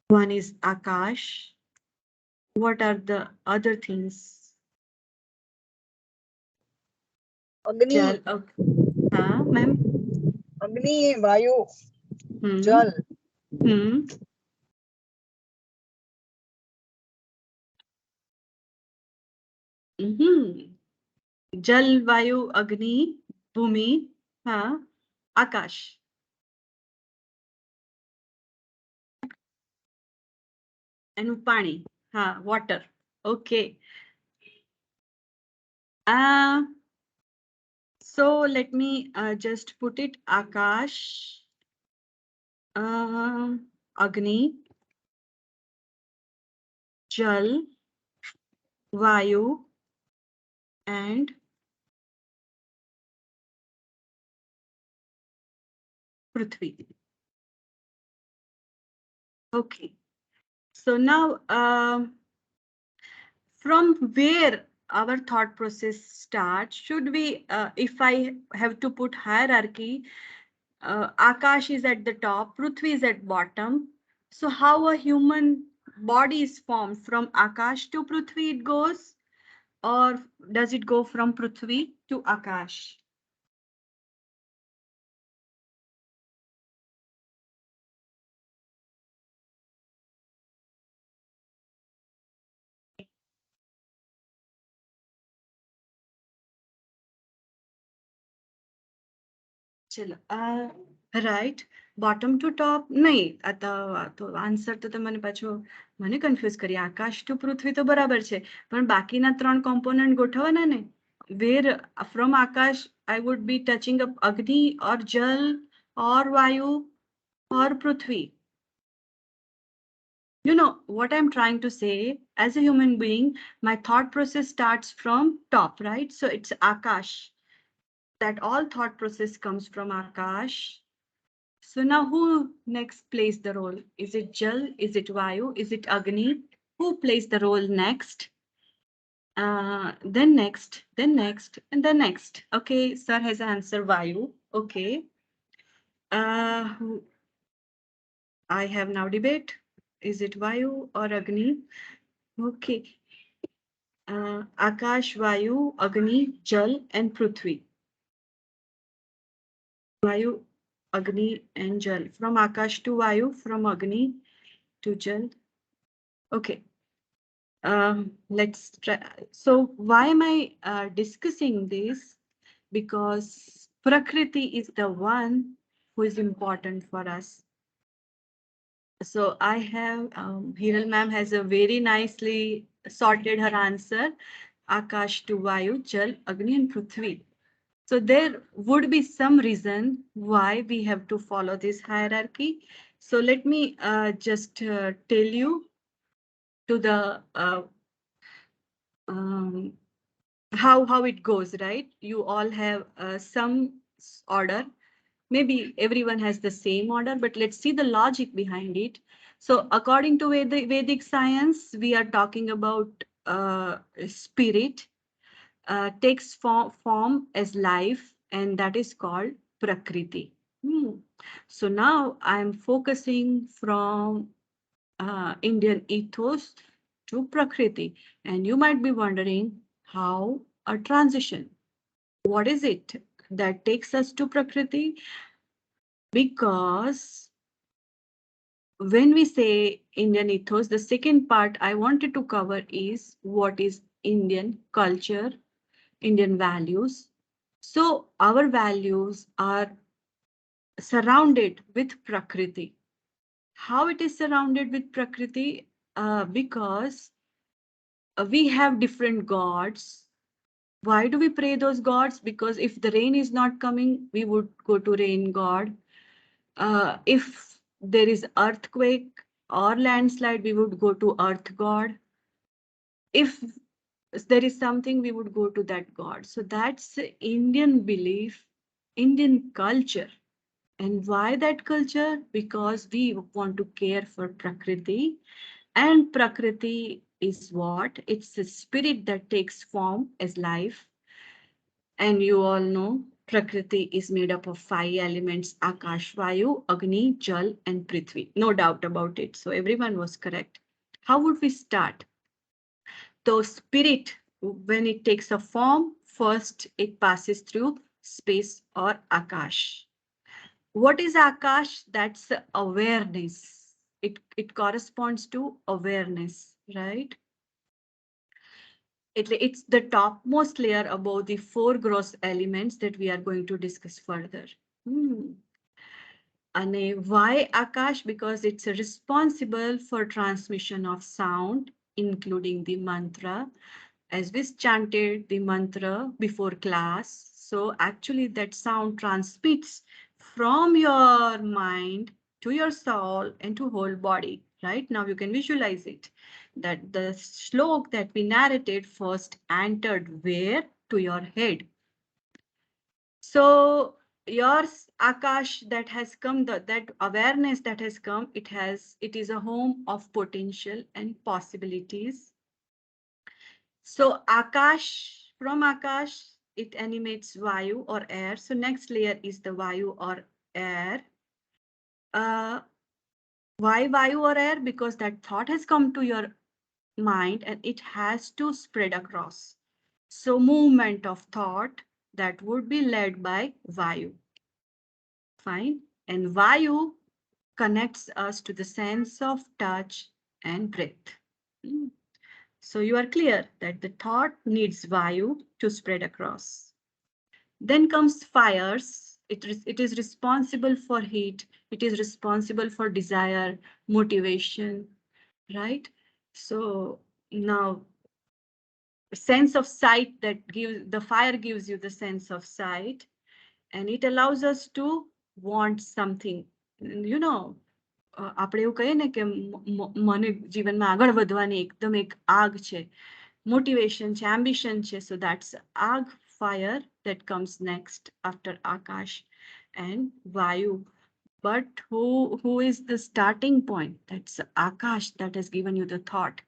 one is Akash. What are the other things? अग्नि Jal. हाँ ma'am. अग्नि वायु Hmm. जल Hmm. जल, वायु, अग्नि, भूमि, हाँ, आकाश. And पानी, हाँ, water. Okay. So let me just put it. Akash, Agni, Jal, Vayu, and Prithvi. Okay. So now, from where our thought process starts, should we, if I have to put hierarchy, Akash is at the top, Prithvi is at bottom. So how a human body is formed, from Akash to Prithvi it goes, or does it go from Prithvi to Akash? चलो, right bottom to top नहीं आता तो answer તો તમને પાછો મને confuse કરી આકાશ two પૃથ્વી તો બરાબર છે પણ બાકીના ત્રણ કોમ્પોનન્ટ ગોઠવવાના ને where from Akash I would be touching up અગ્નિ or jal or vayu or prithvi. You know what I'm trying to say? As a human being, my thought process starts from top, right? So it's Akash. That all thought process comes from Akash. So now who next plays the role? Is it Jal? Is it Vayu? Is it Agni? Who plays the role next? Then next, and then next. Okay, sir has answered Vayu. Okay. I have now debate. Is it Vayu or Agni? Okay. Akash, Vayu, Agni, Jal, and Prithvi. Vayu, Agni, and Jal. From Akash to Vayu, from Agni to Jal. Okay. Let's try. So why am I discussing this? Because Prakriti is the one who is important for us. So I have, Hiral ma'am has a very nicely sorted her answer. Akash to Vayu, Jal, Agni and Prithvi. So there would be some reason why we have to follow this hierarchy. So let me just tell you to the how it goes, right? You all have some order. Maybe everyone has the same order, but let's see the logic behind it. So according to Vedic science, we are talking about spirit takes form as life, and that is called Prakriti. So now I'm focusing from Indian ethos to Prakriti. And you might be wondering how a transition. What is it that takes us to Prakriti? Because when we say Indian ethos, the second part I wanted to cover is what is Indian culture, Indian values. So our values are surrounded with Prakriti. How it is surrounded with Prakriti? Because we have different gods. Why do we pray those gods? Because if the rain is not coming, we would go to rain god. If there is earthquake or landslide, we would go to earth god. If there is something, we would go to that god. So that's Indian belief, Indian culture. And why that culture? Because we want to care for Prakriti. And Prakriti is what? It's a spirit that takes form as life. And you all know Prakriti is made up of 5 elements: Akash, Vayu, Agni, Jal, and Prithvi. No doubt about it. So everyone was correct. How would we start? The spirit, when it takes a form, first it passes through space or Akash. What is Akash? That's awareness. It corresponds to awareness, right? It's the topmost layer above the 4 gross elements that we are going to discuss further. And why Akash? Because it's responsible for transmission of sound, including the mantra, as we chanted the mantra before class. So actually that sound transmits from your mind to your soul and to whole body, right? Now you can visualize it, that the shlok that we narrated first entered where? To your head. So your Akash that has come, that awareness that has come, it is a home of potential and possibilities. So Akash, from Akash, it animates Vayu or air. So next layer is the Vayu or air. Why Vayu or air? Because that thought has come to your mind and it has to spread across. So movement of thought that would be led by Vayu. Fine. And Vayu connects us to the sense of touch and breath. So you are clear that the thought needs Vayu to spread across. Then comes fires. It is responsible for heat. It is responsible for desire, motivation, right? So now sense of sight, that gives the fire gives you the sense of sight, and it allows us to want something. You know, આપણે એવું કહીએ ને કે મને જીવનમાં આગળ વધવાની એકદમ એક આગ છે, motivation છે, ambition છે. So that's ag, fire, that comes next after Akash and Vayu. But who is the starting point? That's Akash that has given you the thought.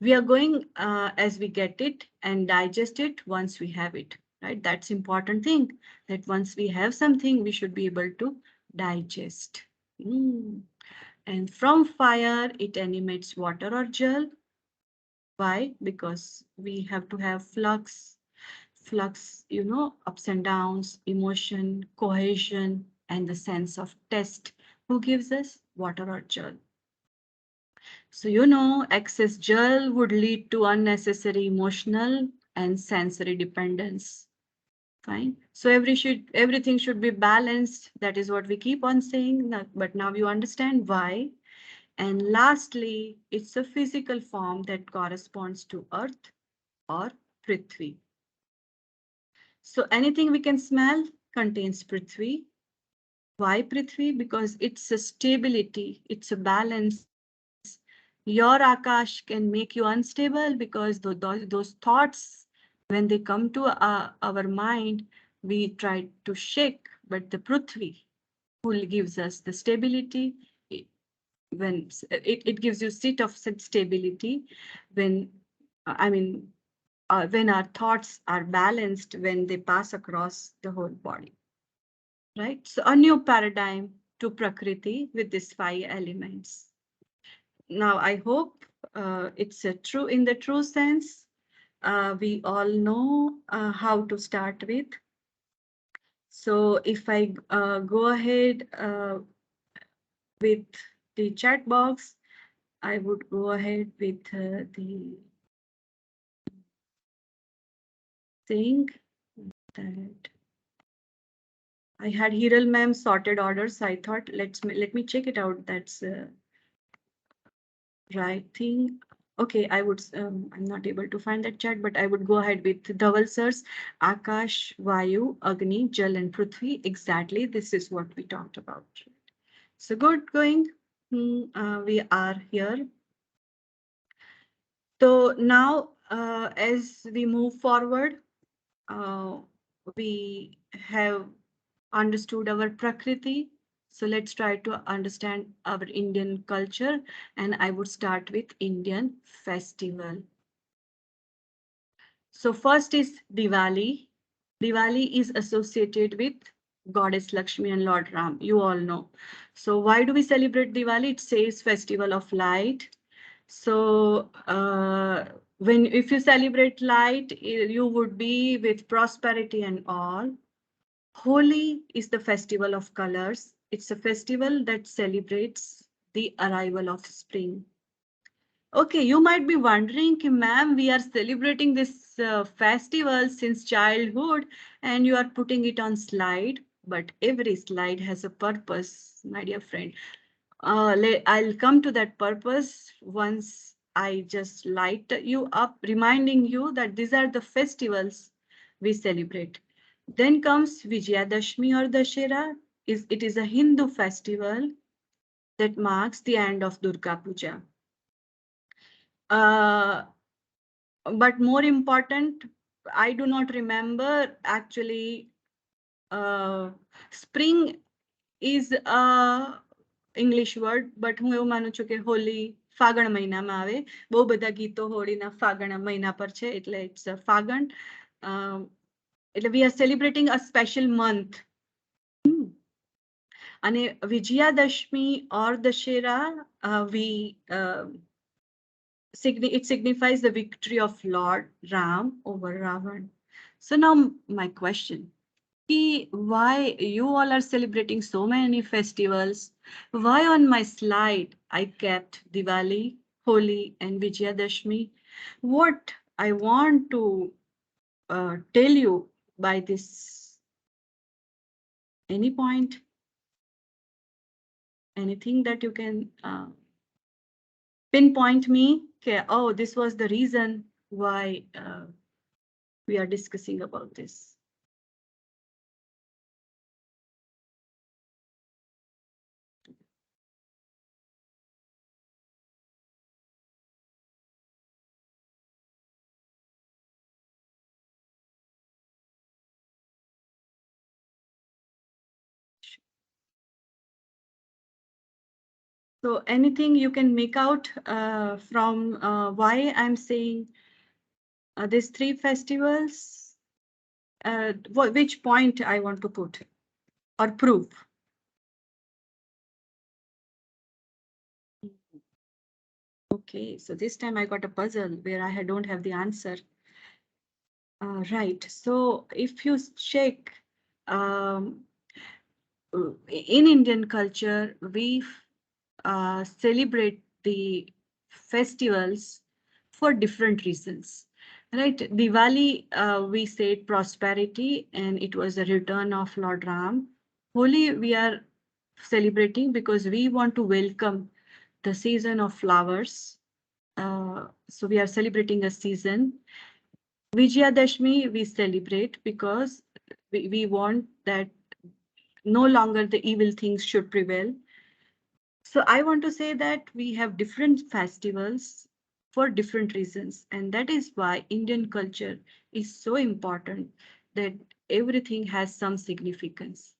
We are going as we get it and digest it once we have it, right? That's important thing, that once we have something, we should be able to digest. And from fire, it animates water or jal. Why? Because we have to have flux, you know, ups and downs, emotion, cohesion, and the sense of taste. Who gives us? Water or jal. So, you know, excess jal would lead to unnecessary emotional and sensory dependence. Fine. So everything should be balanced. That is what we keep on saying. But now you understand why. And lastly, it's a physical form that corresponds to Earth or Prithvi. So anything we can smell contains Prithvi. Why Prithvi? Because it's a stability, it's a balance. Your Akash can make you unstable because those thoughts, when they come to our mind, we try to shake, but the Prithvi who gives us the stability, when it gives you state of stability when when our thoughts are balanced, when they pass across the whole body, right? So a new paradigm to Prakriti with these 5 elements. Now I hope it's true in the true sense. We all know how to start with. So if I go ahead with the chat box, I would go ahead with the thing that I had Hiral ma'am sorted orders. I thought let me check it out. That's right thing. Okay, I would I'm not able to find that chat, but I would go ahead with Dhaval sir's Akash, Vayu, Agni, Jal, and Prithvi. Exactly, this is what we talked about. So good going. We are here. So now, as we move forward, we have understood our Prakriti. So let's try to understand our Indian culture. And I would start with Indian festival. So first is Diwali. Diwali is associated with Goddess Lakshmi and Lord Ram. You all know. So why do we celebrate Diwali? It says festival of light. So if you celebrate light, you would be with prosperity and all. Holi is the festival of colors. It's a festival that celebrates the arrival of spring. Okay, you might be wondering, ma'am, we are celebrating this festival since childhood and you are putting it on slide, but every slide has a purpose, my dear friend. I'll come to that purpose once I just light you up, reminding you that these are the festivals we celebrate. Then comes Vijayadashmi or Dashera. It is a Hindu festival that marks the end of Durga Puja. But more important, I do not remember actually. Spring is a English word, but હું એવું માનું છું કે હોલી ફાગણ મહિનામાં આવે. બહુ બધા ગીતો હોળીના ફાગણ મહિના પર છે, એટલે it's a ફાગણ. એટલે we are celebrating a special month. અને Vijayadashami or Dussehra it signifies the victory of Lord Ram over Ravan. So now my question. Why you all are celebrating so many festivals? Why on my slide I kept Diwali, Holi and Vijayadashmi? What I want to tell you by this, any point, anything that you can pinpoint me? Okay, oh, this was the reason why we are discussing about this. So anything you can make out from why I'm saying these three festivals? Which point I want to put or prove? Okay, so this time I got a puzzle where I don't have the answer. Right, so if you check in Indian culture, we celebrate the festivals for different reasons. Right, Diwali, we said prosperity, and it was the return of Lord Ram. Holi, we are celebrating because we want to welcome the season of flowers. So we are celebrating a season. Vijayadashmi, we celebrate because we want that no longer the evil things should prevail. So I want to say that we have different festivals for different reasons. And that is why Indian culture is so important, that everything has some significance.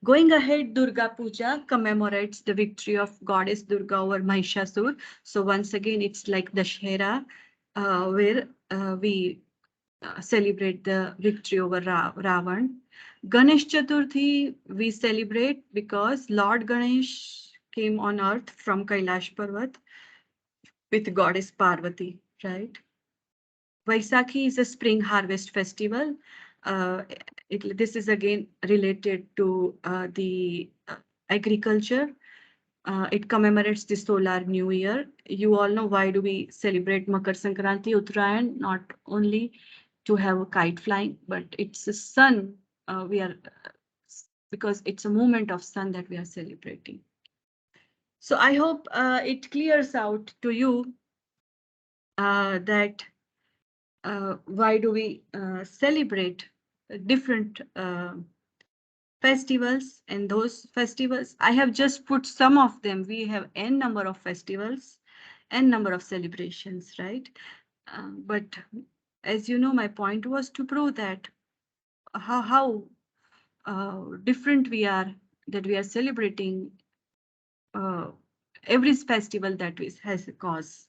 Going ahead, Durga Puja commemorates the victory of Goddess Durga over Mahishasur. So once again, it's like Dashera, where we celebrate the victory over Ravan. Ganesh Chaturthi we celebrate because Lord Ganesh came on earth from Kailash Parvat with Goddess Parvati, right? Vaisakhi is a spring harvest festival. This is again related to the agriculture. It commemorates the solar new year. You all know why do we celebrate Makar Sankranti, Uttarayan, not only to have a kite flying, but it's a sun. Because it's a moment of sun that we are celebrating. So I hope it clears out to you that why do we celebrate different festivals, and those festivals, I have just put some of them. We have n number of festivals, n number of celebrations, right? But as you know, my point was to prove that how different we are, that we are celebrating every festival that has a cause.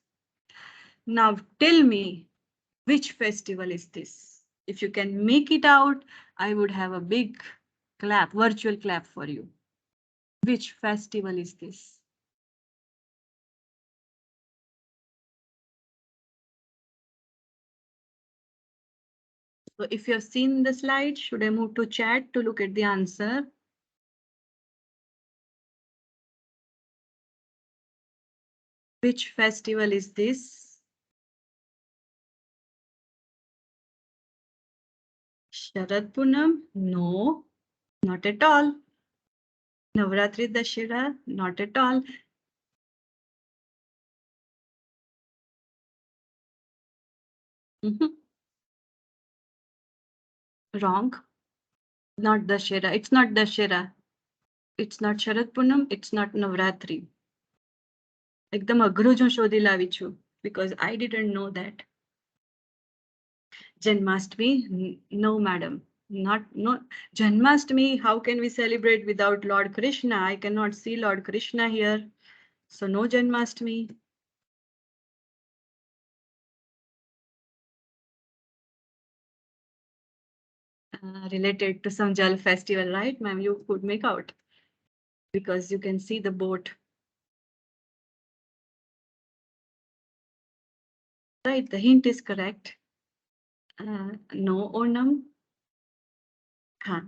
Now tell me, Which festival is this? If you can make it out, I would have a big clap, virtual clap for you. Which festival is this? So if you have seen the slide, should I move to chat to look at the answer? Which festival is this? Sharad Punam? No, not at all. Navratri Dashera? Not at all. Wrong. Not Dashera. It's not Dashera. It's not Sharad Punam. It's not Navratri. એકદમ અઘરું જ હું શોધી લાવી છું because I didn't know that. Janmashtami? No, madam. No. Janmashtami, how can we celebrate without Lord Krishna? I cannot see Lord Krishna here. So no Janmashtami. Related to some Jal festival, right, ma'am? You could make out because you can see the boat. Right, the hint is correct. No Onam. Huh.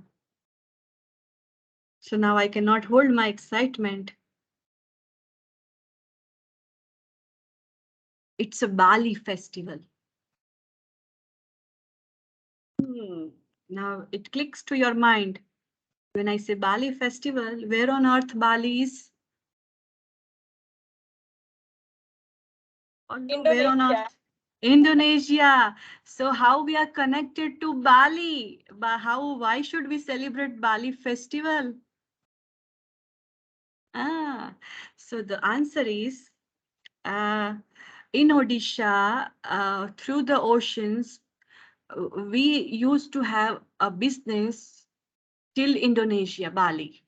So now I cannot hold my excitement. It's a Bali festival. Now it clicks to your mind. When I say Bali festival, where on earth Bali is? Where on earth? Indonesia. So how we are connected to Bali? Why should we celebrate Bali festival? So the answer is in Odisha, through the oceans, we used to have a business till Indonesia, Bali.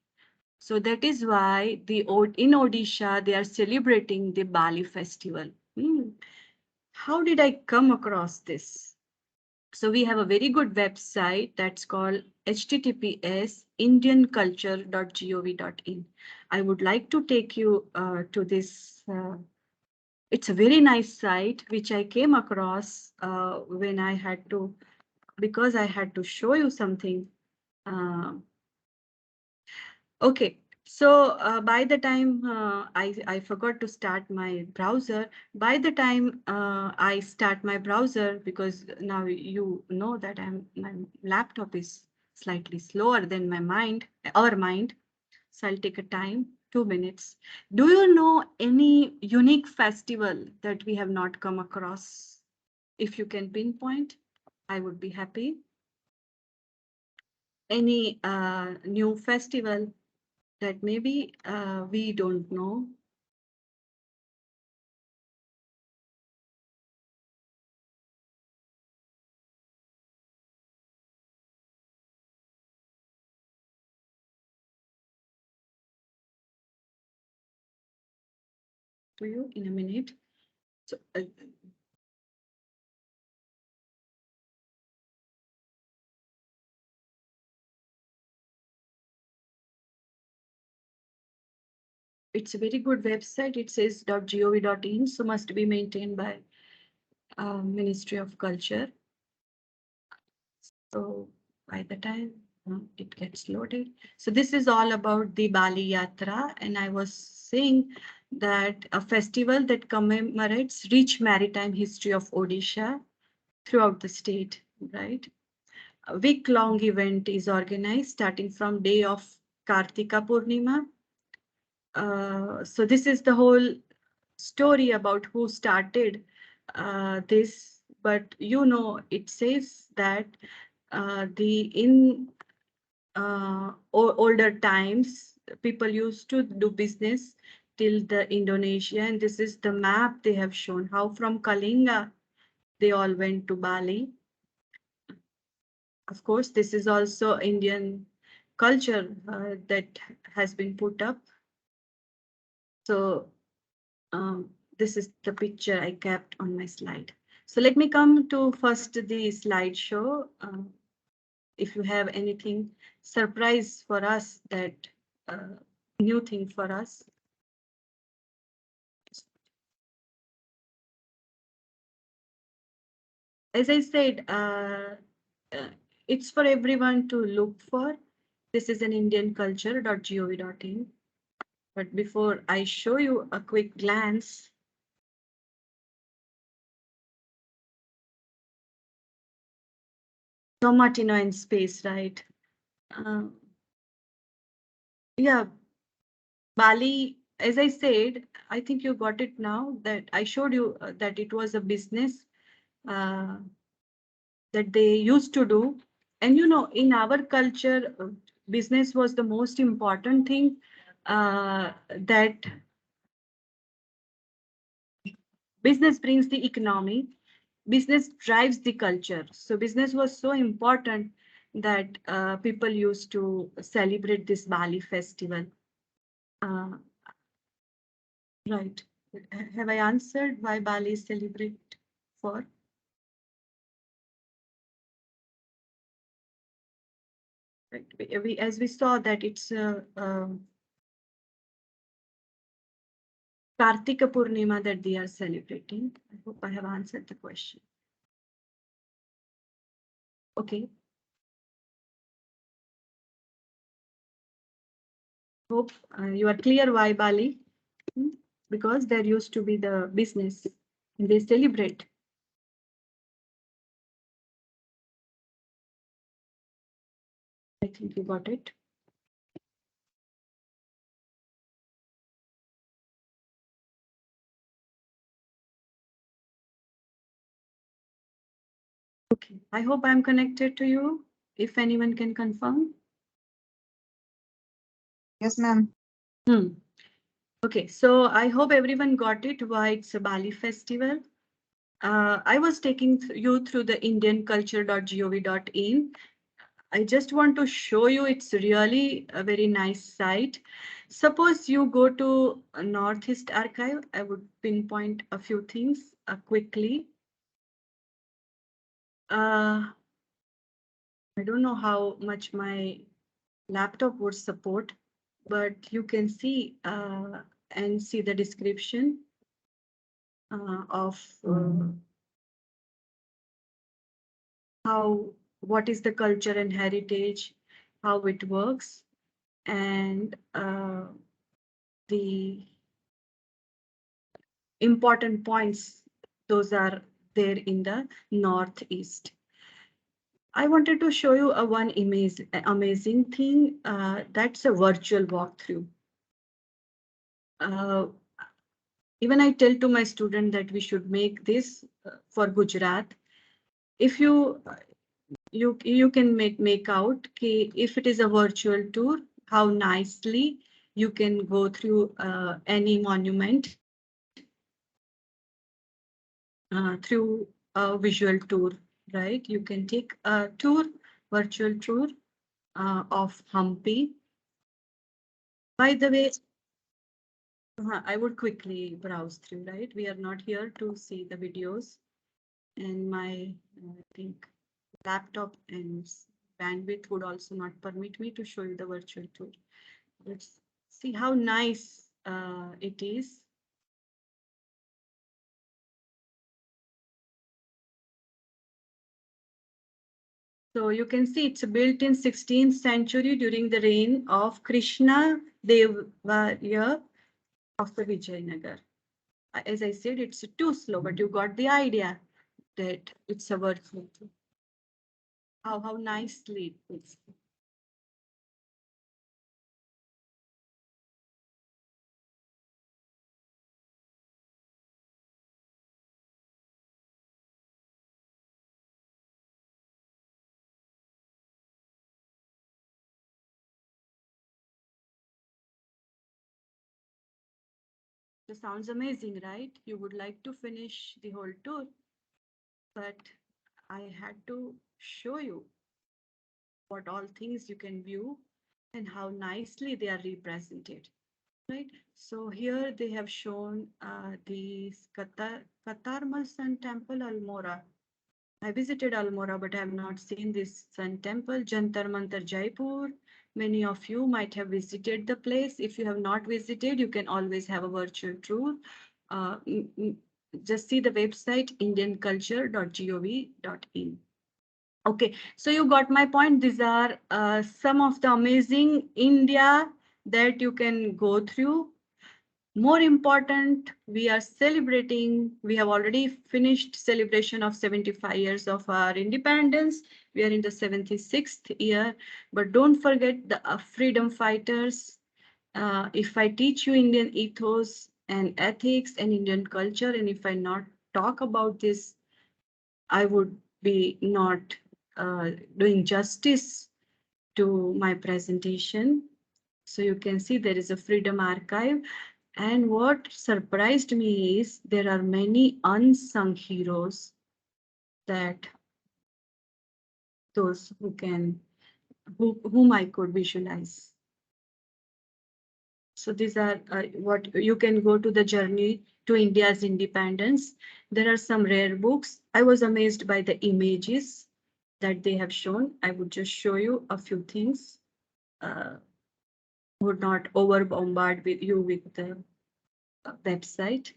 So that is why in Odisha, they are celebrating the Bali festival. How did I come across this? So we have a very good website that's called https://indianculture.gov.in. I would like to take you to this. It's a very nice site, which I came across when I had to, because I had to show you something. Okay, so by the time I forgot to start my browser, by the time I start my browser, because now you know that my laptop is slightly slower than our mind. So I'll take a time, 2 minutes. Do you know any unique festival that we have not come across? If you can pinpoint, I would be happy. Any new festival that maybe we don't know? To you in a minute. So, it's a very good website. It says .gov.in, so must be maintained by Ministry of Culture. So by the time it gets loaded. So this is all about the Bali Yatra, and I was saying that a festival that commemorates rich maritime history of Odisha throughout the state, right? A week-long event is organized starting from day of Kartika Purnima. So this is the whole story about who started this, but you know, it says that in older times, people used to do business till the Indonesia, and this is the map they have shown how from Kalinga they all went to Bali. Of course, this is also Indian culture that has been put up. So this is the picture I kept on my slide. So let me come to first the slideshow. If you have anything surprise for us, that new thing for us. As I said, it's for everyone to look for. This is an indianculture.gov.in. But before I show you a quick glance, Martino in space, right? Yeah, Bali, as I said, I think you got it now that I showed you that it was a business uh, that they used to do. And you know, in our culture, business was the most important thing that business brings the economy, business drives the culture. So business was so important that people used to celebrate this Bali festival. Uh, right. Have I answered why Bali is celebrated for? Right. As we saw that it's Kartika Purnima that they are celebrating. I hope I have answered the question. Okay. Hope you are clear why Bali. Because there used to be the business and they celebrate. I think you got it. Okay, I hope I'm connected to you. If anyone can confirm. Yes, ma'am. Okay, so I hope everyone got it why it's a Bali festival. I was taking you through the indianculture.gov.in. I just want to show you it's really a very nice site. Suppose you go to Northeast Archive, I would pinpoint a few things quickly. I don't know how much my laptop would support, but you can see and see the description of what is the culture and heritage, how it works, and the important points. Those are there in the Northeast. I wanted to show you a one amazing thing. That's a virtual walkthrough. Even I tell to my student that we should make this for Gujarat. If you can make out if it is a virtual tour, how nicely you can go through any monument through a visual tour, right? You can take a virtual tour of Hampi. By the way, I would quickly browse through, right? We are not here to see the videos, and my, I think, laptop and bandwidth would also not permit me to show you the virtual tour. Let's see how nice it is. So you can see it's built in 16th century during the reign of Krishna Devarya of the Vijayanagar. As I said, it's too slow, but you got the idea that it's a virtual tour. How nicely it is. It sounds amazing, right? You would like to finish the whole tour, but I had to show you what all things you can view and how nicely they are represented. right? So here they have shown the Qatar Sun Temple, Almora. I visited Almora, but I have not seen this Sun Temple. Jantar Mantar, Jaipur. Many of you might have visited the place. If you have not visited, you can always have a virtual tour. Uh, mm, mm, just see the website indianculture.gov.in. Okay, so you got my point. These are some of the amazing India that you can go through. More important, we are celebrating, we have already finished celebration of 75 years of our independence. We are in the 76th year, but don't forget the freedom fighters. If I teach you Indian ethos and ethics and Indian culture, and if I not talk about this, I would be not doing justice to my presentation. So you can see there is a freedom archive. And what surprised me is there are many unsung heroes that those who can, whom I could visualize. So these are what you can go to the journey to India's independence. There are some rare books. I was amazed by the images that they have shown. I would just show you a few things. Would not over bombard with you with the website.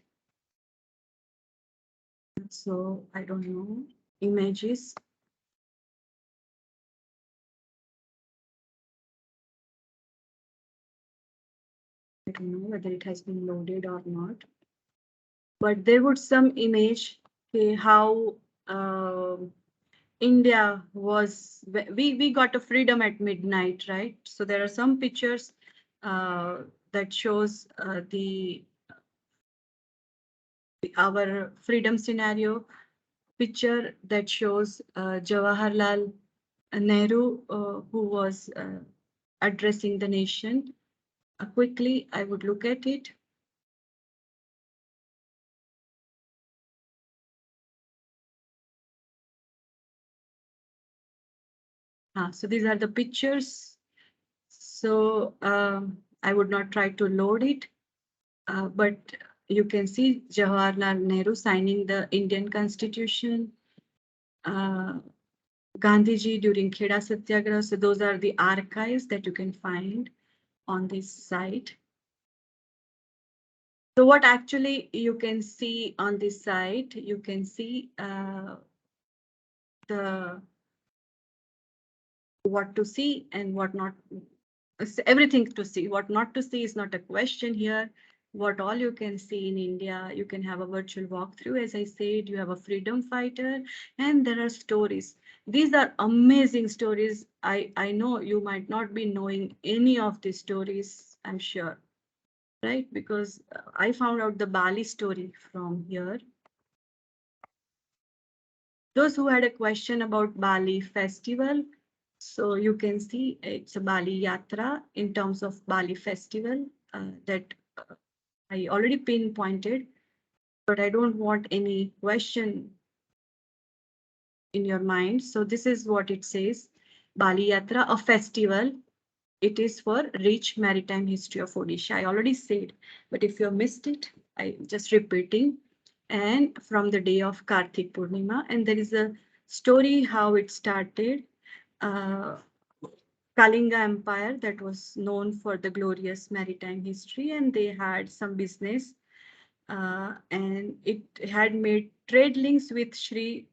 So I don't know, images. I don't know whether it has been loaded or not. But there was some image, okay, how India was, we got a freedom at midnight, right? So there are some pictures that shows our freedom scenario, picture that shows Jawaharlal Nehru, who was addressing the nation. Quickly, I would look at it. So these are the pictures. So I would not try to load it, but you can see Jawaharlal Nehru signing the Indian Constitution. Gandhiji during Kheda Satyagraha. So those are the archives that you can find on this site. So what actually you can see on this site, you can see the what to see and what not, everything to see. What not to see is not a question here. What all you can see in India, you can have a virtual walkthrough. As I said, you have a freedom fighter and there are stories. These are amazing stories. I know you might not be knowing any of these stories, I'm sure, right? Because I found out the Bali story from here. Those who had a question about Bali festival, so you can see it's a Bali Yatra in terms of Bali festival that I already pinpointed, but I don't want any question in your mind. So this is what it says. Bali Yatra, a festival. It is for rich maritime history of Odisha. I already said, but if you missed it, I'm just repeating. And from the day of Kartik Purnima, and there is a story how it started. Kalinga Empire that was known for the glorious maritime history, and they had some business, and it had made trade links with Sri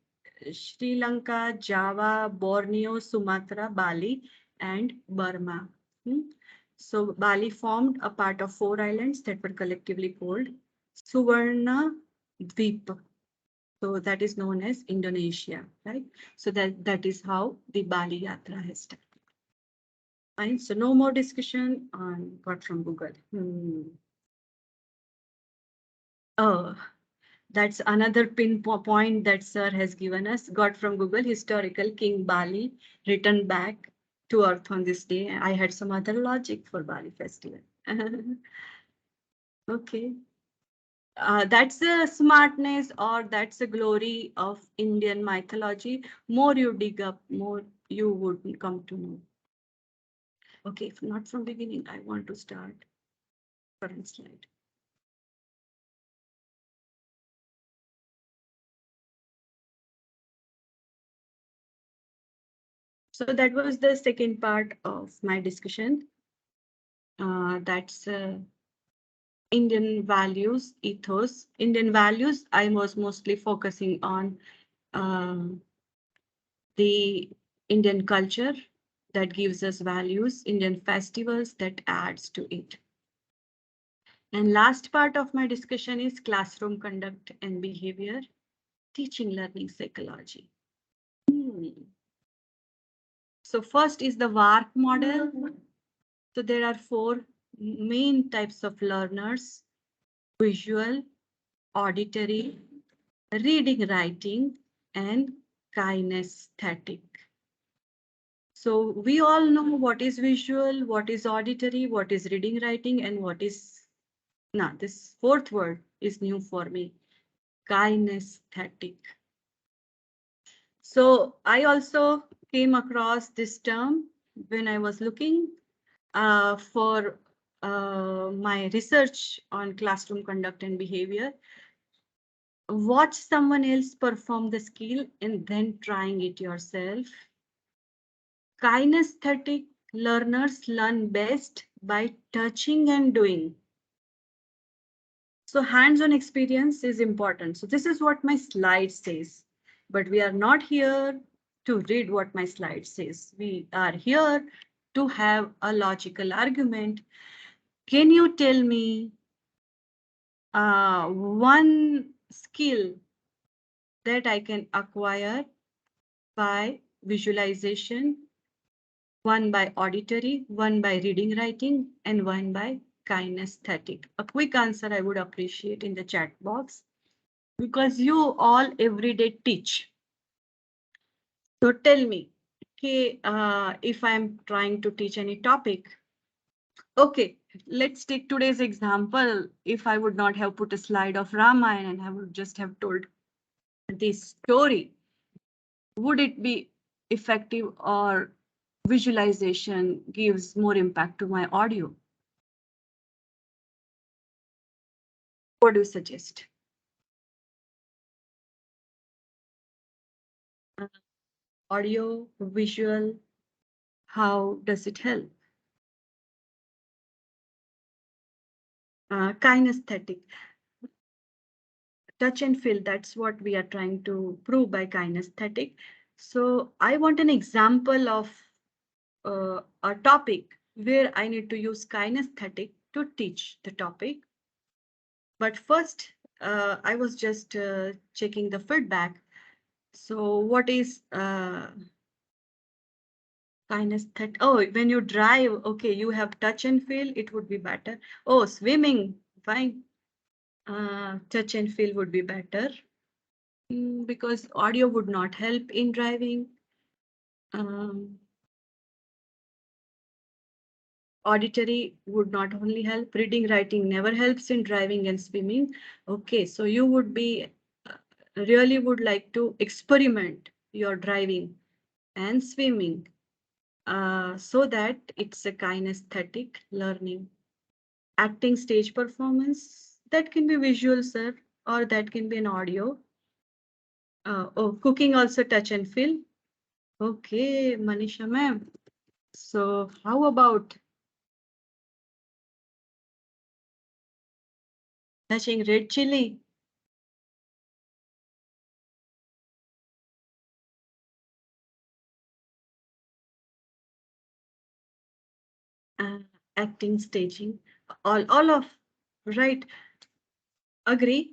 Lanka, Java, Borneo, Sumatra, Bali, and Burma. So Bali formed a part of 4 islands that were collectively called Suvarna Dweep. So that is known as Indonesia, right? So that is how the Bali Yatra has started. Fine, so no more discussion on got from Google. Oh, that's another point that sir has given us. Got from Google, historical King Bali written back to earth on this day. I had some other logic for Bali festival. Okay. That's the smartness or that's the glory of Indian mythology. More you dig up, more you would come to know. Okay, if not from beginning, I want to start. Current slide. So that was the second part of my discussion. That's Indian values, ethos. Indian values, I was mostly focusing on the Indian culture that gives us values, Indian festivals that adds to it. And last part of my discussion is classroom conduct and behavior, teaching learning psychology. So first is the WARC model. So there are four main types of learners: visual, auditory, reading, writing, and kinesthetic. So we all know what is visual, what is auditory, what is reading, writing, and what is, nah, this fourth word is new for me, kinesthetic. So I also came across this term when I was looking for my research on classroom conduct and behavior. Watch someone else perform the skill and then trying it yourself. Kinesthetic learners learn best by touching and doing. So hands-on experience is important. So this is what my slide says, but we are not here to read what my slide says. We are here to have a logical argument. Can you tell me one skill that I can acquire by visualization, one by auditory, one by reading, writing, and one by kinesthetic? A quick answer I would appreciate in the chat box, because you all every day teach. So tell me, okay, if I'm trying to teach any topic, okay, let's take today's example. If I would not have put a slide of Ramayana and I would just have told this story, would it be effective, or visualization gives more impact to my audio? What do you suggest? Audio, visual, how does it help? Kinesthetic. Touch and feel, that's what we are trying to prove by kinesthetic. So I want an example of a topic where I need to use kinesthetic to teach the topic. But first, I was just checking the feedback. So what is kinesthetic? Oh, when you drive, okay, you have touch and feel, it would be better. Oh, swimming, fine. Touch and feel would be better. Because audio would not help in driving. Auditory would not only help, reading, writing never helps in driving and swimming. Okay, so you would be really would like to experiment your driving and swimming so that it's a kinesthetic learning. Acting, stage performance, that can be visual, sir, or that can be an audio. Oh, cooking also touch and feel. Okay, Manisha ma'am. So how about touching red chili? Acting, staging, all of, right? Agree.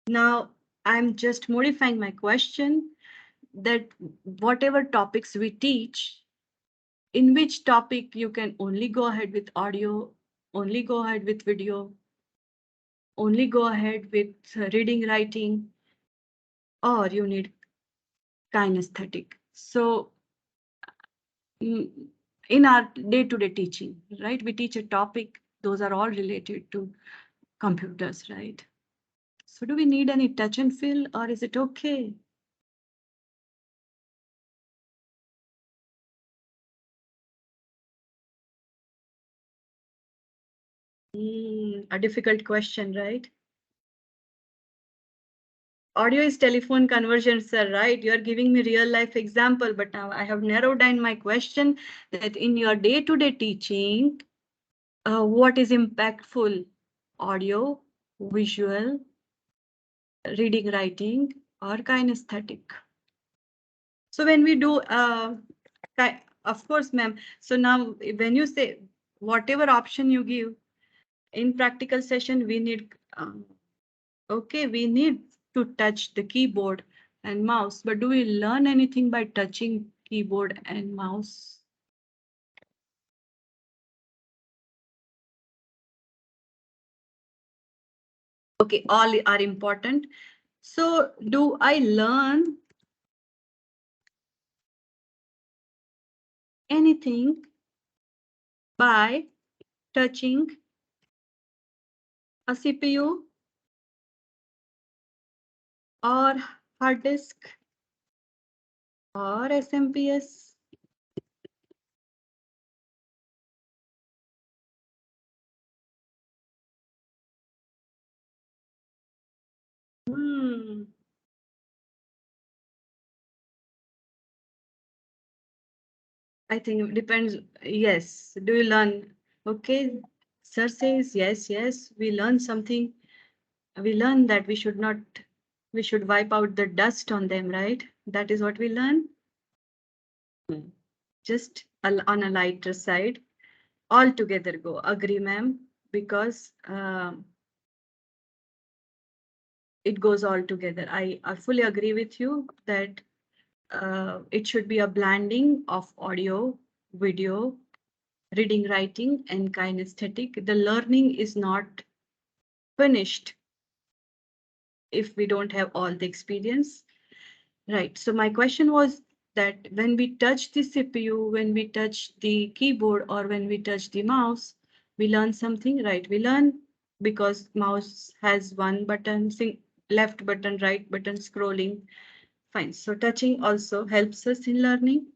Now I'm just modifying my question that whatever topics we teach, in which topic you can only go ahead with audio, only go ahead with video, only go ahead with reading, writing, or you need kinesthetic. So in our day-to-day teaching, right, we teach a topic, those are all related to computers, right? So do we need any touch and feel, or is it okay? A difficult question, right? Audio is telephone conversion, sir, right? You are giving me real life example, but now I have narrowed down my question that in your day-to-day teaching, what is impactful? Audio, visual, reading, writing, or kinesthetic? So when we do, of course, ma'am. So now when you say whatever option you give in practical session, we need, okay, we need to touch the keyboard and mouse, but do we learn anything by touching keyboard and mouse? Okay, all are important. So do I learn anything by touching a CPU or hard disk or SMPS? I think it depends. Yes. Do you learn? Okay. Sir says yes, yes. We learn something. We learn that we should not, we should wipe out the dust on them, right? That is what we learn. Just on a lighter side. All together go. Agree, ma'am, because it goes all together. I fully agree with you that it should be a blending of audio, video, reading, writing, and kinesthetic. The learning is not finished if we don't have all the experience. Right. So my question was that when we touch the CPU, when we touch the keyboard, or when we touch the mouse, we learn something, right? We learn because mouse has one button, left button, right button, scrolling. Fine. So touching also helps us in learning.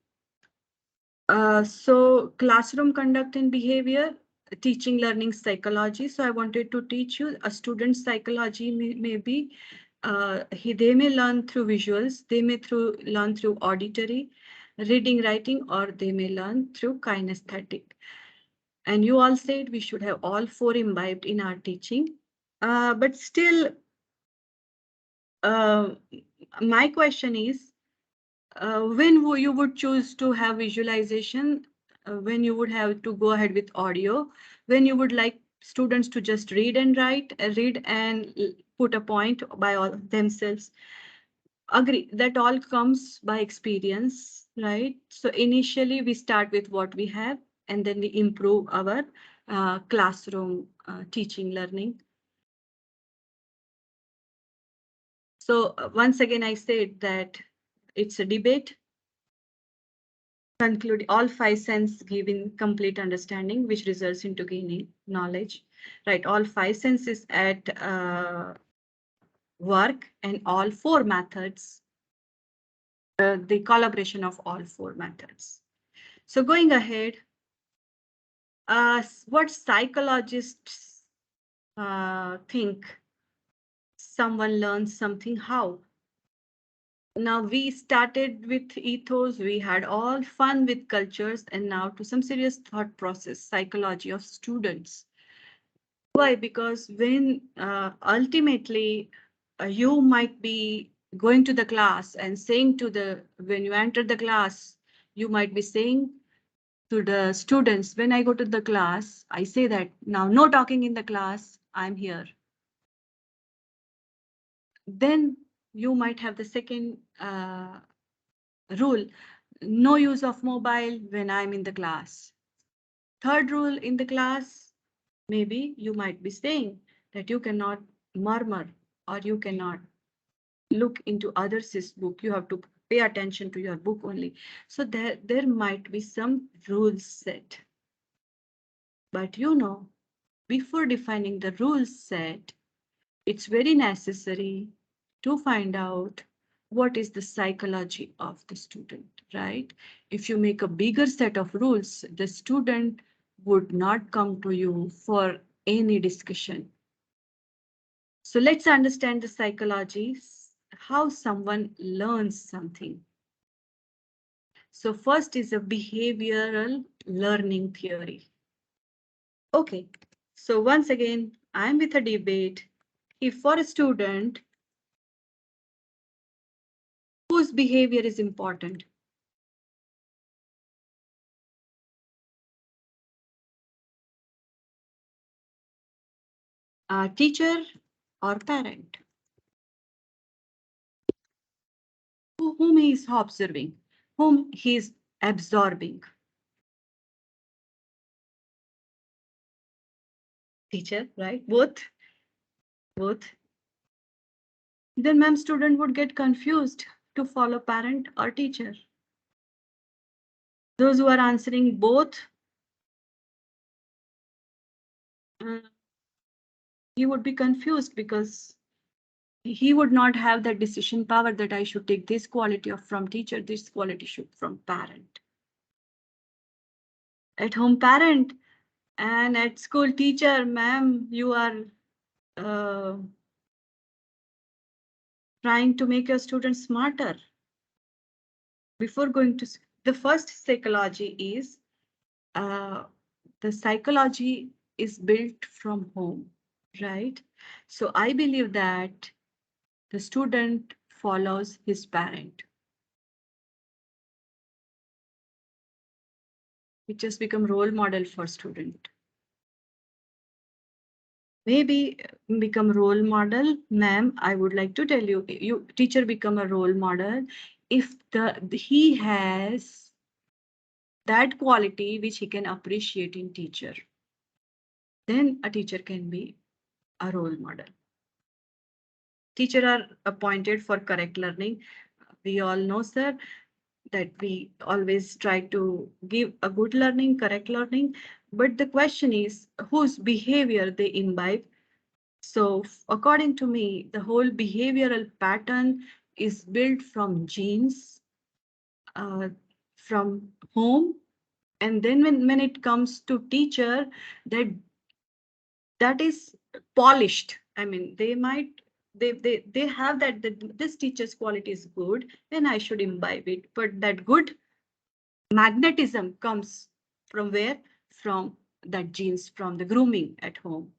So classroom conduct and behavior, teaching learning psychology. So I wanted to teach you a student's psychology maybe. They may learn through visuals, they may learn through auditory, reading, writing, or they may learn through kinesthetic. And you all said we should have all four imbibed in our teaching. But still, my question is, when you would choose to have visualization, when you would have to go ahead with audio, when you would like students to just read and write, read and put a point by all themselves. Agree, that all comes by experience, right? So initially we start with what we have, and then we improve our classroom teaching learning. So once again, I said that it's a debate. Conclude all five senses giving complete understanding, which results into gaining knowledge. Right, all five senses at work, and all four methods, the collaboration of all four methods. So going ahead, what psychologists think someone learns something how? Now we started with ethos, we had all fun with cultures, and now to some serious thought process, psychology of students. Why? Because when ultimately you might be going to the class and saying when you enter the class, you might be saying to the students, when I go to the class, I say that now no talking in the class, I'm here. Then you might have the second rule, no use of mobile when I'm in the class. Third rule in the class, maybe you might be saying that you cannot murmur, or you cannot look into others' book. You have to pay attention to your book only. So there might be some rules set. But before defining the rules set, it's very necessary to find out what is the psychology of the student, right? If you make a bigger set of rules, the student would not come to you for any discussion. So let's understand the psychology, how someone learns something. So first is a behavioral learning theory. Okay, so once again, I'm with a debate. If for a student whose behavior is important, a teacher or parent, whom he is observing, whom he is absorbing. Teacher, right? Both. Then ma'am, student would get confused to follow parent or teacher. Those who are answering both, he would be confused because he would not have that decision power that I should take this quality of from teacher, this quality should from parent. At home parent and at school teacher, ma'am, you are trying to make your students smarter. Before going to the first psychology is the psychology is built from home, right? So I believe that the student follows his parent. It just become role model for student. Maybe become role model, ma'am. I would like to tell you, you teacher become a role model if he has that quality which he can appreciate in teacher. Then a teacher can be a role model. Teacher are appointed for correct learning. We all know, sir, that we always try to give a good learning, correct learning. But the question is whose behavior they imbibe. So according to me, the whole behavioral pattern is built from genes, from home. And then when it comes to teacher, that is polished. I mean, they have that this teacher's quality is good, then I should imbibe it. But that good magnetism comes from where? From that genes, from the grooming at home.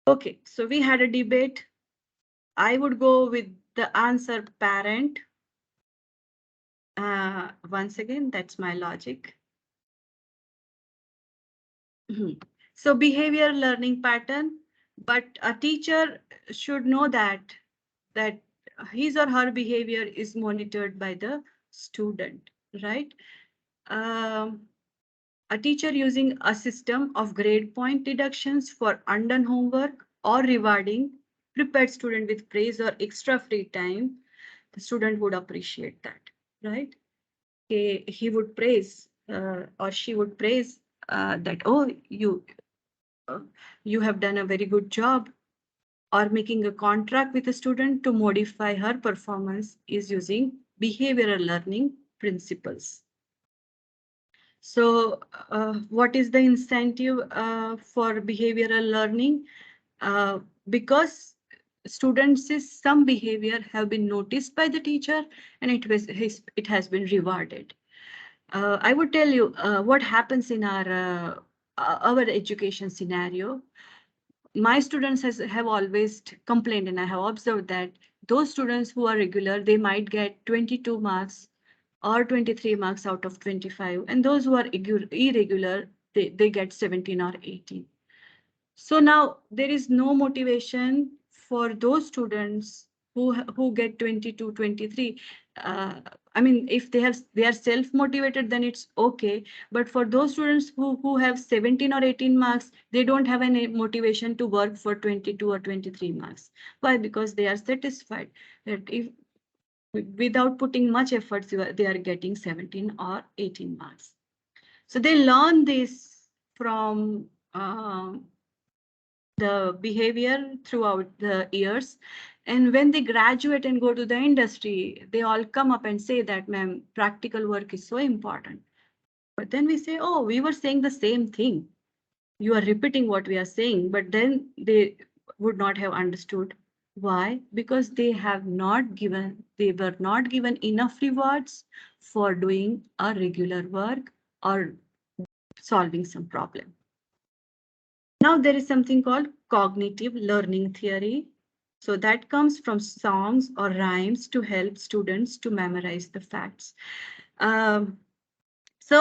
Okay, so we had a debate. I would go with the answer parent. Once again, that's my logic. So behavior learning pattern, but a teacher should know that his or her behavior is monitored by the student, right? A teacher using a system of grade point deductions for undone homework or rewarding prepared student with praise or extra free time, the student would appreciate that, right? He would praise or she would praise that, oh, you have done a very good job, or making a contract with a student to modify her performance is using behavioral learning principles. So what is the incentive for behavioral learning? Because students' some behavior have been noticed by the teacher and it has been rewarded. I would tell you what happens in our education scenario. My students have always complained, and I have observed that those students who are regular, they might get 22 marks or 23 marks out of 25. And those who are irregular, they get 17 or 18. So now there is no motivation for those students who get 22, 23. I mean, if they are self-motivated, then it's okay. But for those students who have 17 or 18 marks, they don't have any motivation to work for 22 or 23 marks. Why? Because they are satisfied that if without putting much efforts, they are getting 17 or 18 marks. So they learn this from the behavior throughout the years. And when they graduate and go to the industry, they all come up and say that, ma'am, practical work is so important. But then we say, oh, we were saying the same thing. you are repeating what we are saying, but then they would not have understood. Why? Because they were not given enough rewards for doing a regular work or solving some problem. Now there is something called cognitive learning theory. So that comes from songs or rhymes to help students to memorize the facts. Um, so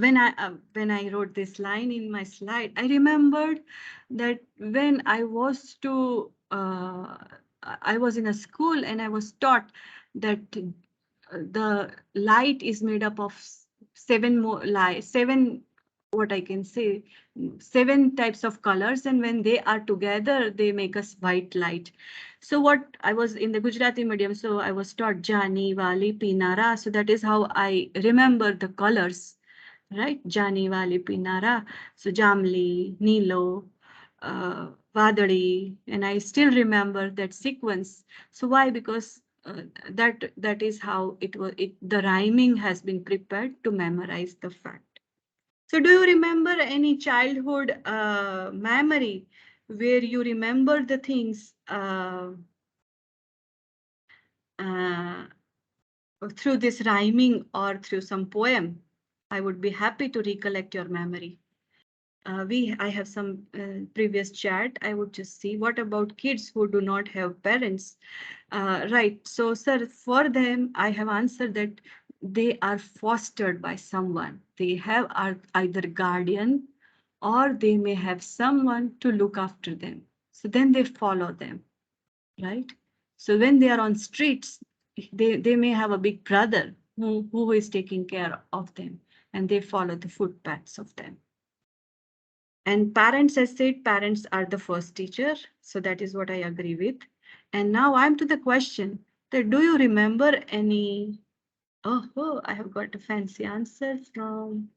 when I wrote this line in my slide, I remembered that when I was in a school and I was taught that the light is made up of seven, what I can say, 7 types of colors, and when they are together, they make us white light. So what I was in the Gujarati medium, so I was taught Jani, Wali, Pinara. So that is how I remember the colors, right? Jani, Wali, Pinara. So Jamli, Nilo, Vadadi, and I still remember that sequence. So why? Because that is how the rhyming has been prepared to memorize the fact. So do you remember any childhood memory where you remember the things through this rhyming or through some poem? I would be happy to recollect your memory. I have some previous chat. I would just see what about kids who do not have parents? Right. So, sir, for them, I have answered that they are fostered by someone. They have either guardian or they may have someone to look after them. So then they follow them, right? So when they are on streets, they may have a big brother who is taking care of them, and they follow the footpaths of them. And parents, as said, parents are the first teacher. So that is what I agree with. And now I'm to the question that do you remember any? Oh, I have got a fancy answer from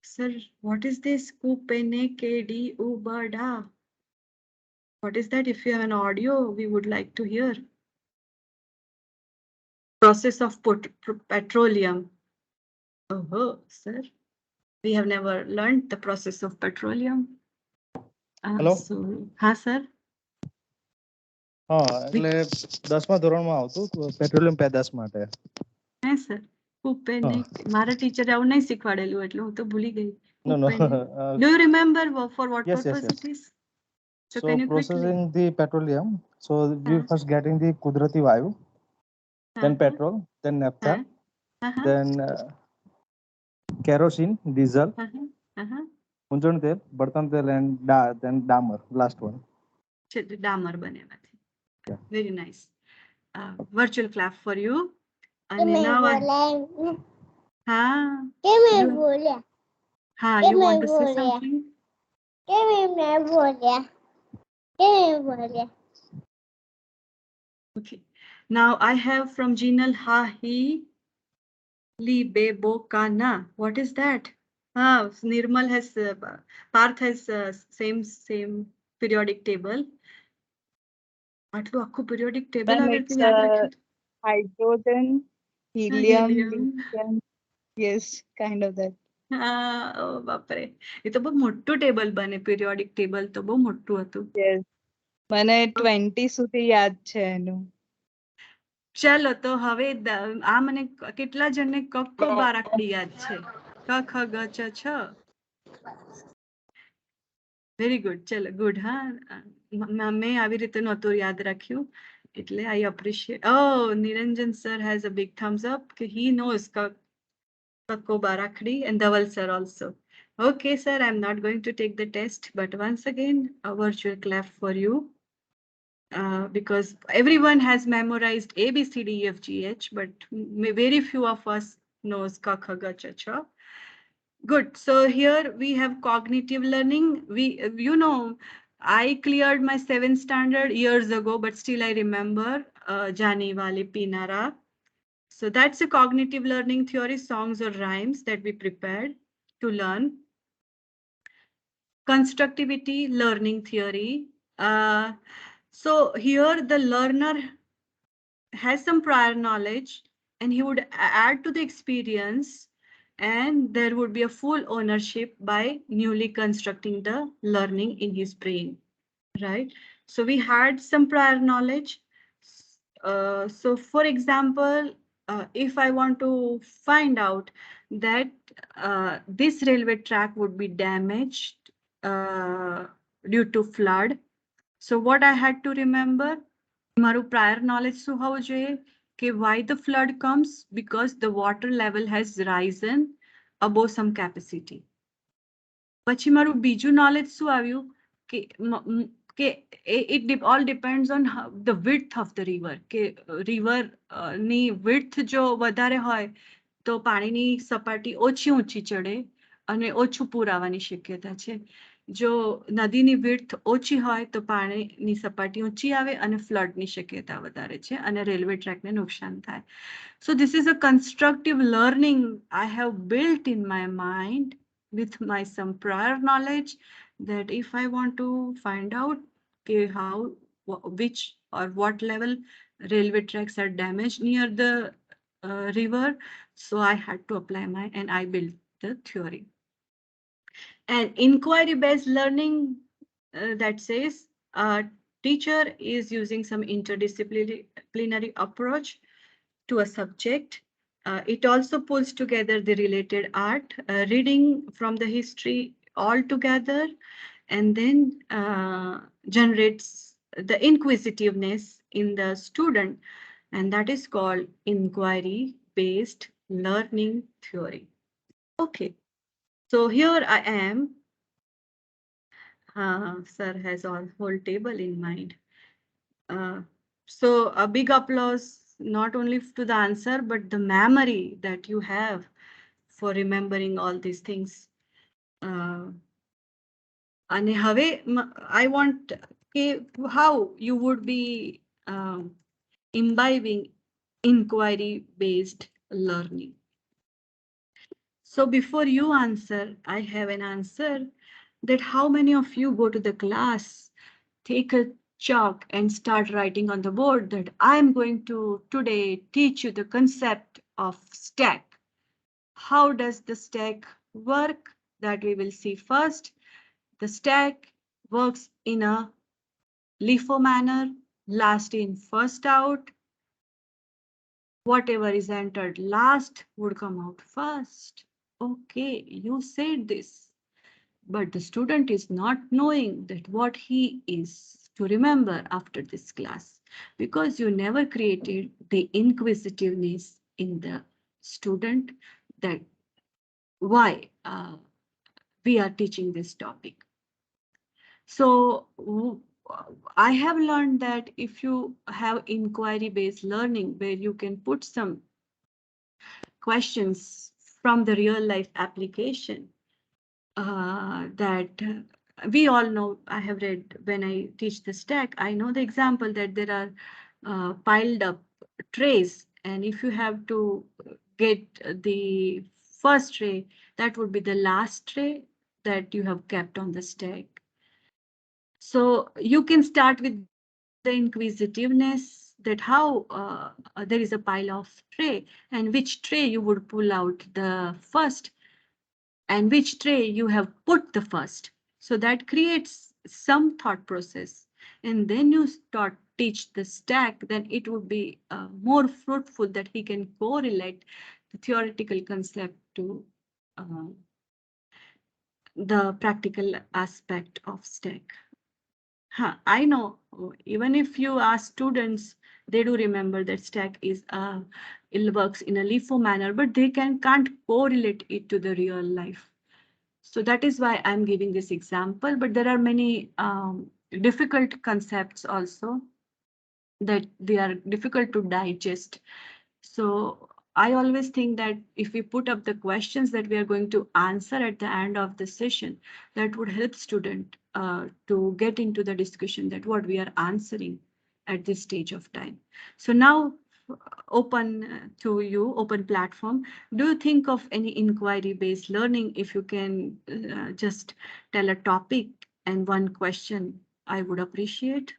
sir. What is this? Kupene kd ubada. What is that? If you have an audio, we would like to hear. Process of petroleum. Oh, sir. We have never learned the process of petroleum. Hello? So, sir. હા એટલે 10મા ધોરણમાં આવતું petroleum પેદાશ માટે. હે sir કૂપેને મારા ટીચરે આવું નહીં શીખવાડેલું એટલે હું તો ભૂલી ગઈ. No, no. Do you remember for what Yes, purpose yes. it is? So So can you quickly? processing the petroleum. So we Huh. first getting the kudrati vayu, then petrol, then naphtha, then kerosene, diesel, ઊંજણ તેલ, બળતણ તેલ, and then damer, last one. Damer બને એમાંથી. Very nice. Virtual clap for you. And now you want to say something? Okay. Now I have from Jinal Hahi Li Bebo Kana. What is that? Nirmal has Parth has same periodic table. આટલું આખું periodic table Ma'am, આવે it's તો યાદ રાખ્યું. hydrogen, helium, lithium. Yes, kind of that. ઓ બાપરે એ તો બહુ મોટું ટેબલ બને periodic table તો બહુ મોટું હતું. Yes. મને 20 સુધી યાદ છે એનું. ચાલો તો હવે આ મને કેટલા જણને કક્કો બારાકડી યાદ છે? ક ખ ગ ચ છ. Very good. ચલો ગુડ. મેં આવી રીતે નહોતું યાદ રાખ્યું એટલે I appreciate. Oh, Niranjan sir has a big thumbs up. He knows kakko barakdi, and Dhaval sir also. Okay, sir, I'm not going to take the test, but once again, a virtual clap for you. Because everyone has memorized A, B, C, D, E, F, G, H, but very few of us knows ka, kha, ga, cha, cha. Good. So here we have cognitive learning. I cleared my 7th standard years ago, but still I remember Jani Wali Pinara. So that's a cognitive learning theory, songs or rhymes that we prepared to learn. Constructivity learning theory. So here the learner has some prior knowledge and he would add to the experience and there would be a full ownership by newly constructing the learning in his brain, right? So we had some prior knowledge. So for example, if I want to find out that this railway track would be damaged due to flood, so what I had to remember, મારું prior knowledge શું હોવું જોઈએ કે why the flood comes, because the water level has risen above some capacity. પછી મારું બીજું knowledge શું આવ્યું કે it all depends on the width of the river, કે river ની width જો વધારે હોય તો પાણીની સપાટી ઓછી ઊંચી ચડે અને ઓછું પૂર આવવાની શક્યતા છે. જો નદીની width ઓછી હોય તો પાણીની સપાટી ઊંચી આવે અને floodની શક્યતા વધારે છે અને રેલવે ટ્રેકને નુકસાન થાય. So this is a constructive learning I have built in my mind with my some prior knowledge, that if I want to find out how, which or what level railway tracks are damaged near the river, so I had to apply and I built the theory. And inquiry based learning, that says a teacher is using some interdisciplinary approach to a subject. It also pulls together the related art, reading from the history all together, and then generates the inquisitiveness in the student, and that is called inquiry-based learning theory. Okay, so here I am. Sir has all whole table in mind. So a big applause not only to the answer, but the memory that you have for remembering all these things. And I want how you would be imbibing inquiry-based learning. So before you answer, I have an answer that how many of you go to the class, take a chalk and start writing on the board that I'm going to today teach you the concept of stack. How does the stack work? That we will see first. The stack works in a LIFO manner, last in, first out. Whatever is entered last would come out first. Okay, you said this, but the student is not knowing that what he is to remember after this class, because you never created the inquisitiveness in the student, that why we are teaching this topic. So I have learned that if you have inquiry-based learning where you can put some questions from the real life application, that we all know, I have read when I teach the stack, I know the example that there are piled up trays, and if you have to get the first tray, that would be the last tray that you have kept on the stack. So you can start with the inquisitiveness, that how there is a pile of tray, and which tray you would pull out the first, and which tray you have put the first. So that creates some thought process. And then you start teach the stack, then it would be more fruitful that he can correlate the theoretical concept to the practical aspect of stack. I know, even if you ask students, they do remember that stack is it works in a LIFO manner, but they can't correlate it to the real life. So that is why I'm giving this example, but there are many difficult concepts also that they are difficult to digest. So I always think that if we put up the questions that we are going to answer at the end of the session, that would help student to get into the discussion that what we are answering at this stage of time. So now open to you, open platform. Do you think of any inquiry-based learning? If you can just tell a topic and one question, I would appreciate.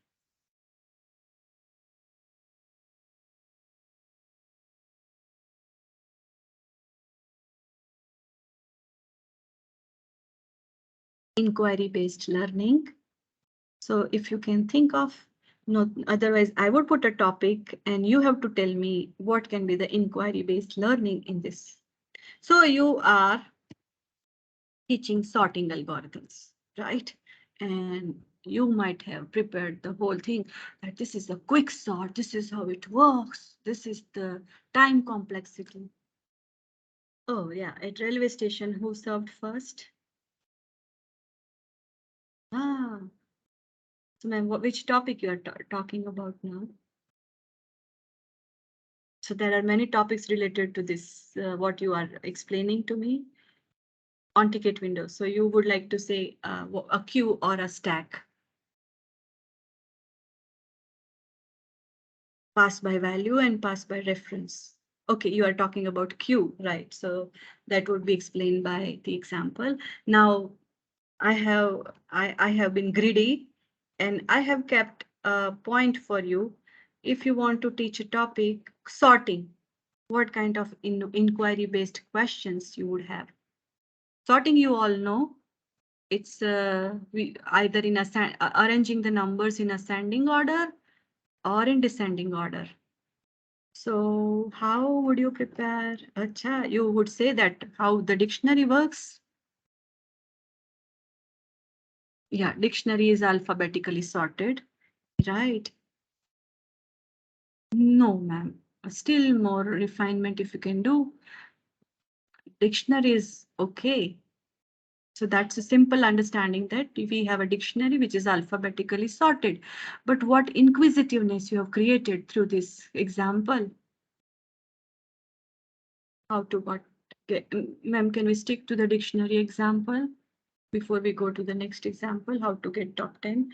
inquiry-based learning. So if you can think of, no, otherwise I would put a topic and you have to tell me what can be the inquiry-based learning in this. So you are teaching sorting algorithms, right? And you might have prepared the whole thing that this is a quick sort, this is how it works, this is the time complexity. Oh yeah, at railway station, who served first? Ah, so ma'am, which topic you are talking about now? So there are many topics related to this, what you are explaining to me on ticket window. So you would like to say a queue or a stack. Pass by value and pass by reference. Okay, you are talking about queue, right? So that would be explained by the example. Now I have been greedy and I have kept a point for you. If you want to teach a topic, sorting, what kind of inquiry based questions you would have. Sorting, you all know, it's we either in arranging the numbers in ascending order or in descending order. So how would you prepare? Acha, you would say that how the dictionary works. Yeah, dictionary is alphabetically sorted, right? No, ma'am. Still more refinement if you can do. Dictionary is okay. So that's a simple understanding that we have a dictionary which is alphabetically sorted. But what inquisitiveness you have created through this example? How to what? Ma'am, can we stick to the dictionary example before we go to the next example? How to get top 10?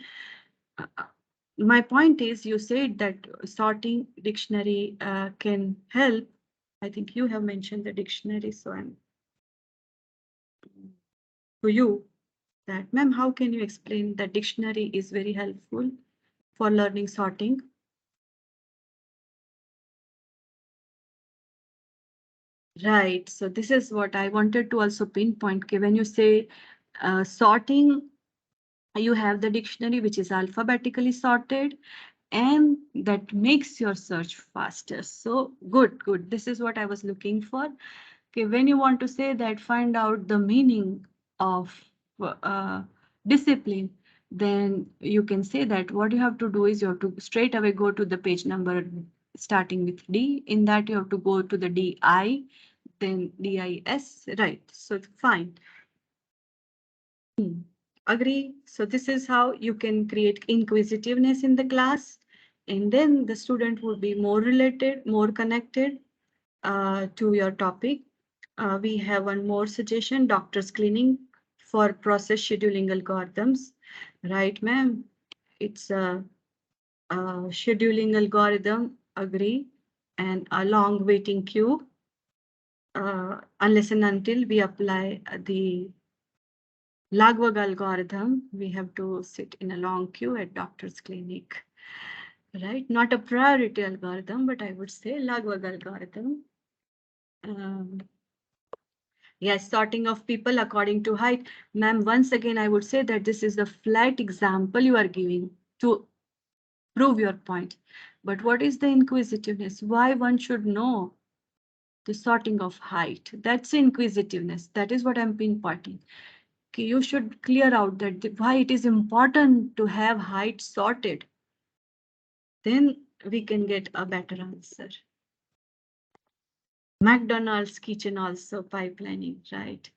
My point is, you said that sorting dictionary can help. I think you have mentioned the dictionary, so I'm to you that, ma'am, how can you explain that dictionary is very helpful for learning sorting? Right, so this is what I wanted to also pinpoint. Okay, when you say sorting, you have the dictionary which is alphabetically sorted and that makes your search faster. So good. This is what I was looking for. Okay, when you want to say that, find out the meaning of discipline, then you can say that what you have to do is you have to straight away go to the page number starting with D. In that you have to go to the DI, then DIS, right? So fine. Agree. So this is how you can create inquisitiveness in the class, and then the student would be more related, more connected to your topic. We have one more suggestion, doctor's cleaning for process scheduling algorithms. Right, ma'am? It's a scheduling algorithm, agree, and a long waiting queue. Unless and until we apply the Lagwag algorithm, we have to sit in a long queue at doctor's clinic, right? Not a priority algorithm, but I would say Lagwag algorithm. Yes, sorting of people according to height. Ma'am, once again, I would say that this is a flat example you are giving to prove your point. But what is the inquisitiveness? Why one should know the sorting of height? That's inquisitiveness. That is what I'm pinpointing. Okay, you should clear out that why it is important to have height sorted. Then we can get a better answer. McDonald's kitchen also pipelining, right?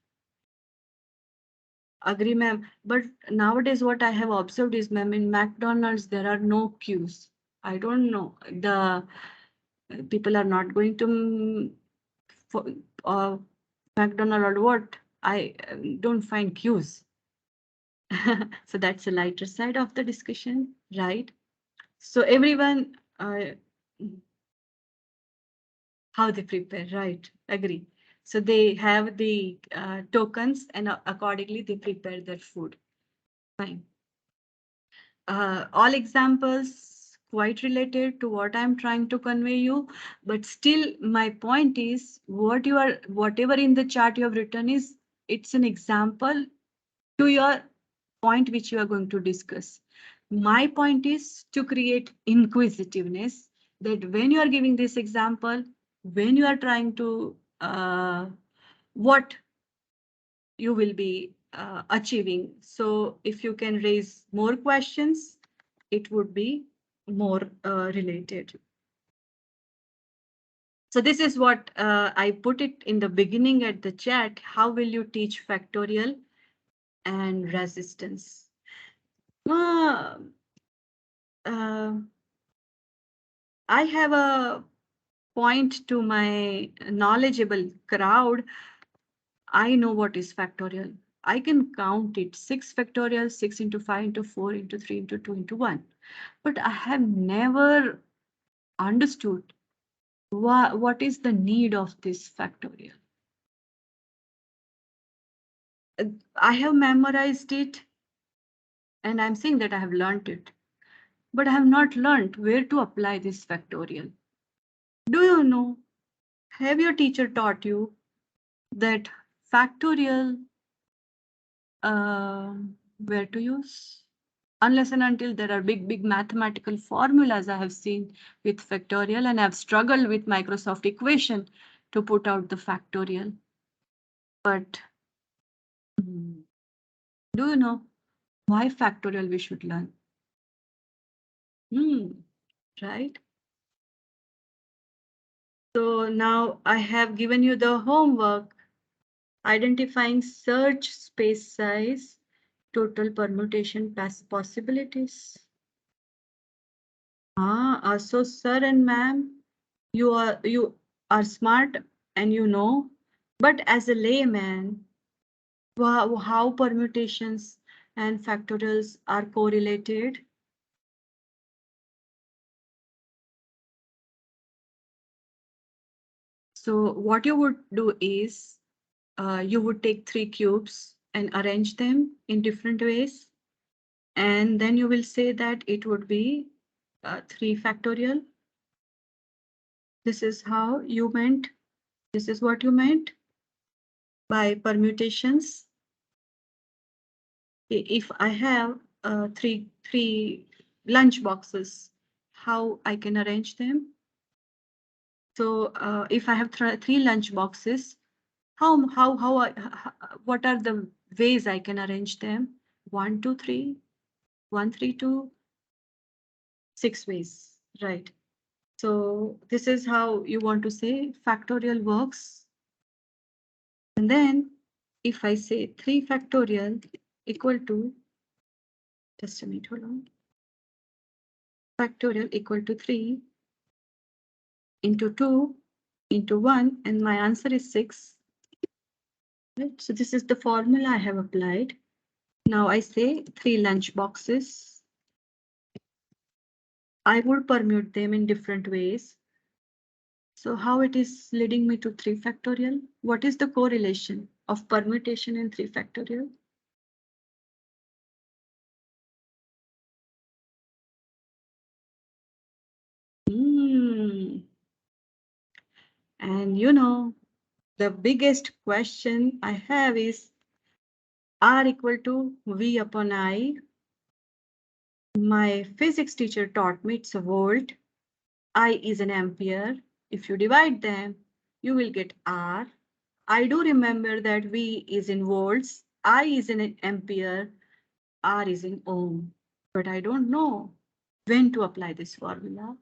Agree, ma'am. But nowadays what I have observed is, ma'am, in McDonald's there are no queues. I don't know. The people are not going to for, McDonald's or what. I don't find queues. So that's the lighter side of the discussion, right? So everyone, how they prepare, right? Agree. So they have the tokens and accordingly they prepare their food. Fine. All examples quite related to what I'm trying to convey you, but still my point is whatever in the chart you have written is, it's an example to your point which you are going to discuss. My point is to create inquisitiveness, that when you are giving this example, when you are trying to what you will be achieving. So if you can raise more questions, it would be more related. So this is what I put it in the beginning at the chat. How will you teach factorial and resistance? Uh, I have a point to my knowledgeable crowd. I know what is factorial. I can count it 6 factorial, 6 into 5 into 4 into 3 into 2 into 1. But I have never understood what is the need of this factorial. I have memorized it and I'm saying that I have learned it, but I have not learned where to apply this factorial. Do you know? Have your teacher taught you that factorial where to use? Unless and until there are big mathematical formulas I have seen with factorial, and I've struggled with Microsoft equation to put out the factorial. But do you know why factorial we should learn? Right? So now I have given you the homework, identifying search space size, total permutation possibilities. So sir and ma'am, you are smart and you know, but as a layman, how permutations and factorials are correlated? So what you would do is you would take 3 cubes and arrange them in different ways. And then you will say that it would be 3 factorial. This is how you meant. This is what you meant by permutations. If I have three lunch boxes, how I can arrange them? So if I have 3 lunch boxes, what are the ways I can arrange them? 1, 2, 3, 1, 3, 2, 6 ways, right? So this is how you want to say factorial works. And then if I say 3 factorial equal to, just a minute, hold on. Factorial equal to 3 into 2 into 1, and my answer is 6. Right? So this is the formula I have applied. Now I say 3 lunch boxes. I would permute them in different ways. So how it is leading me to 3 factorial? What is the correlation of permutation and 3 factorial? And you know, the biggest question I have is R equal to V upon I. My physics teacher taught me it's a volt. I is an ampere. If you divide them, you will get R. I do remember that V is in volts, I is in ampere, R is in ohm. But I don't know when to apply this formula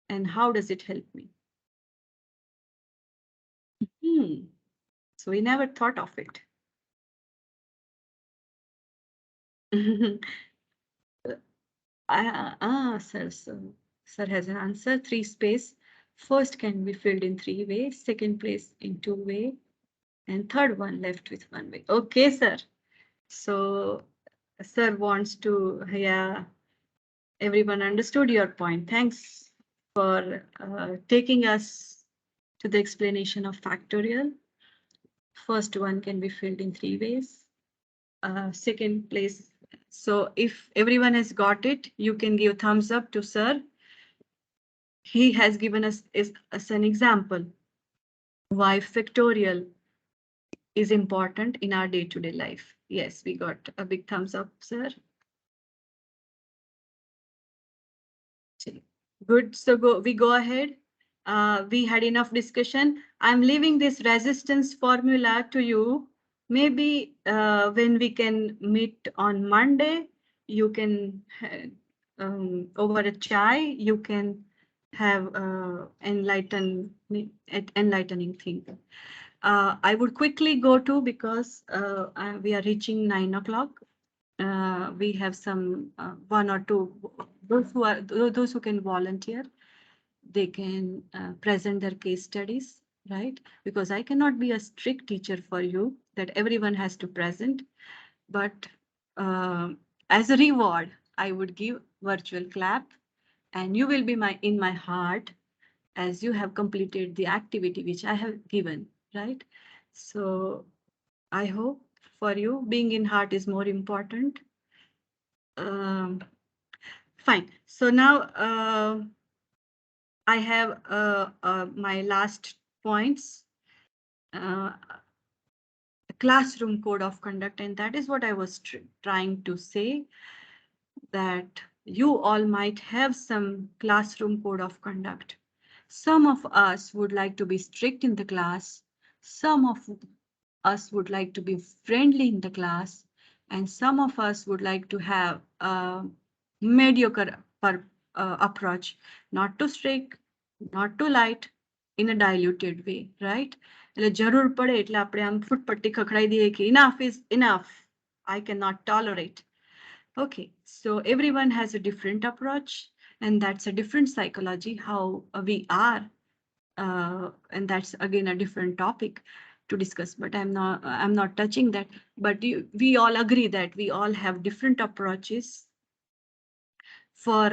and how does it help me. So we never thought of it. Sir has an answer. 3 space. First can be filled in 3 ways. Second place in 2 way. And third one left with 1 way. Okay, sir. So sir wants to, yeah, everyone understood your point. Thanks for taking us to the explanation of factorial. First one can be filled in 3 ways. Second place. So if everyone has got it, you can give thumbs up to sir. He has given us as an example why factorial is important in our day-to-day life. Yes, we got a big thumbs up, sir. Good, so we go ahead. We had enough discussion. I'm leaving this resistance formula to you. Maybe when we can meet on Monday, you can over a chai, you can have enlightening thing. I would quickly go to, because we are reaching 9 o'clock. We have some one or two, those who can volunteer, they can present their case studies, right? Because I cannot be a strict teacher for you that everyone has to present, but as a reward, I would give virtual clap, and you will be in my heart as you have completed the activity which I have given, right? So I hope for you, being in heart is more important. Fine. So now I have my last points. Classroom code of conduct, and that is what I was trying to say, that you all might have some classroom code of conduct. Some of us would like to be strict in the class. Some of us would like to be friendly in the class, and some of us would like to have a mediocre approach, not too strict, not too light, in a diluted way, right? એટલે જરૂર પડે એટલે આપણે આમ ફૂટપટ્ટી ખખડાઈ દઈએ કે enough is enough, I cannot tolerate. Okay, so everyone has a different approach, and that's a different psychology, how we are. And that's again a different topic to discuss, but I'm not touching that. But we all agree that we all have different approaches for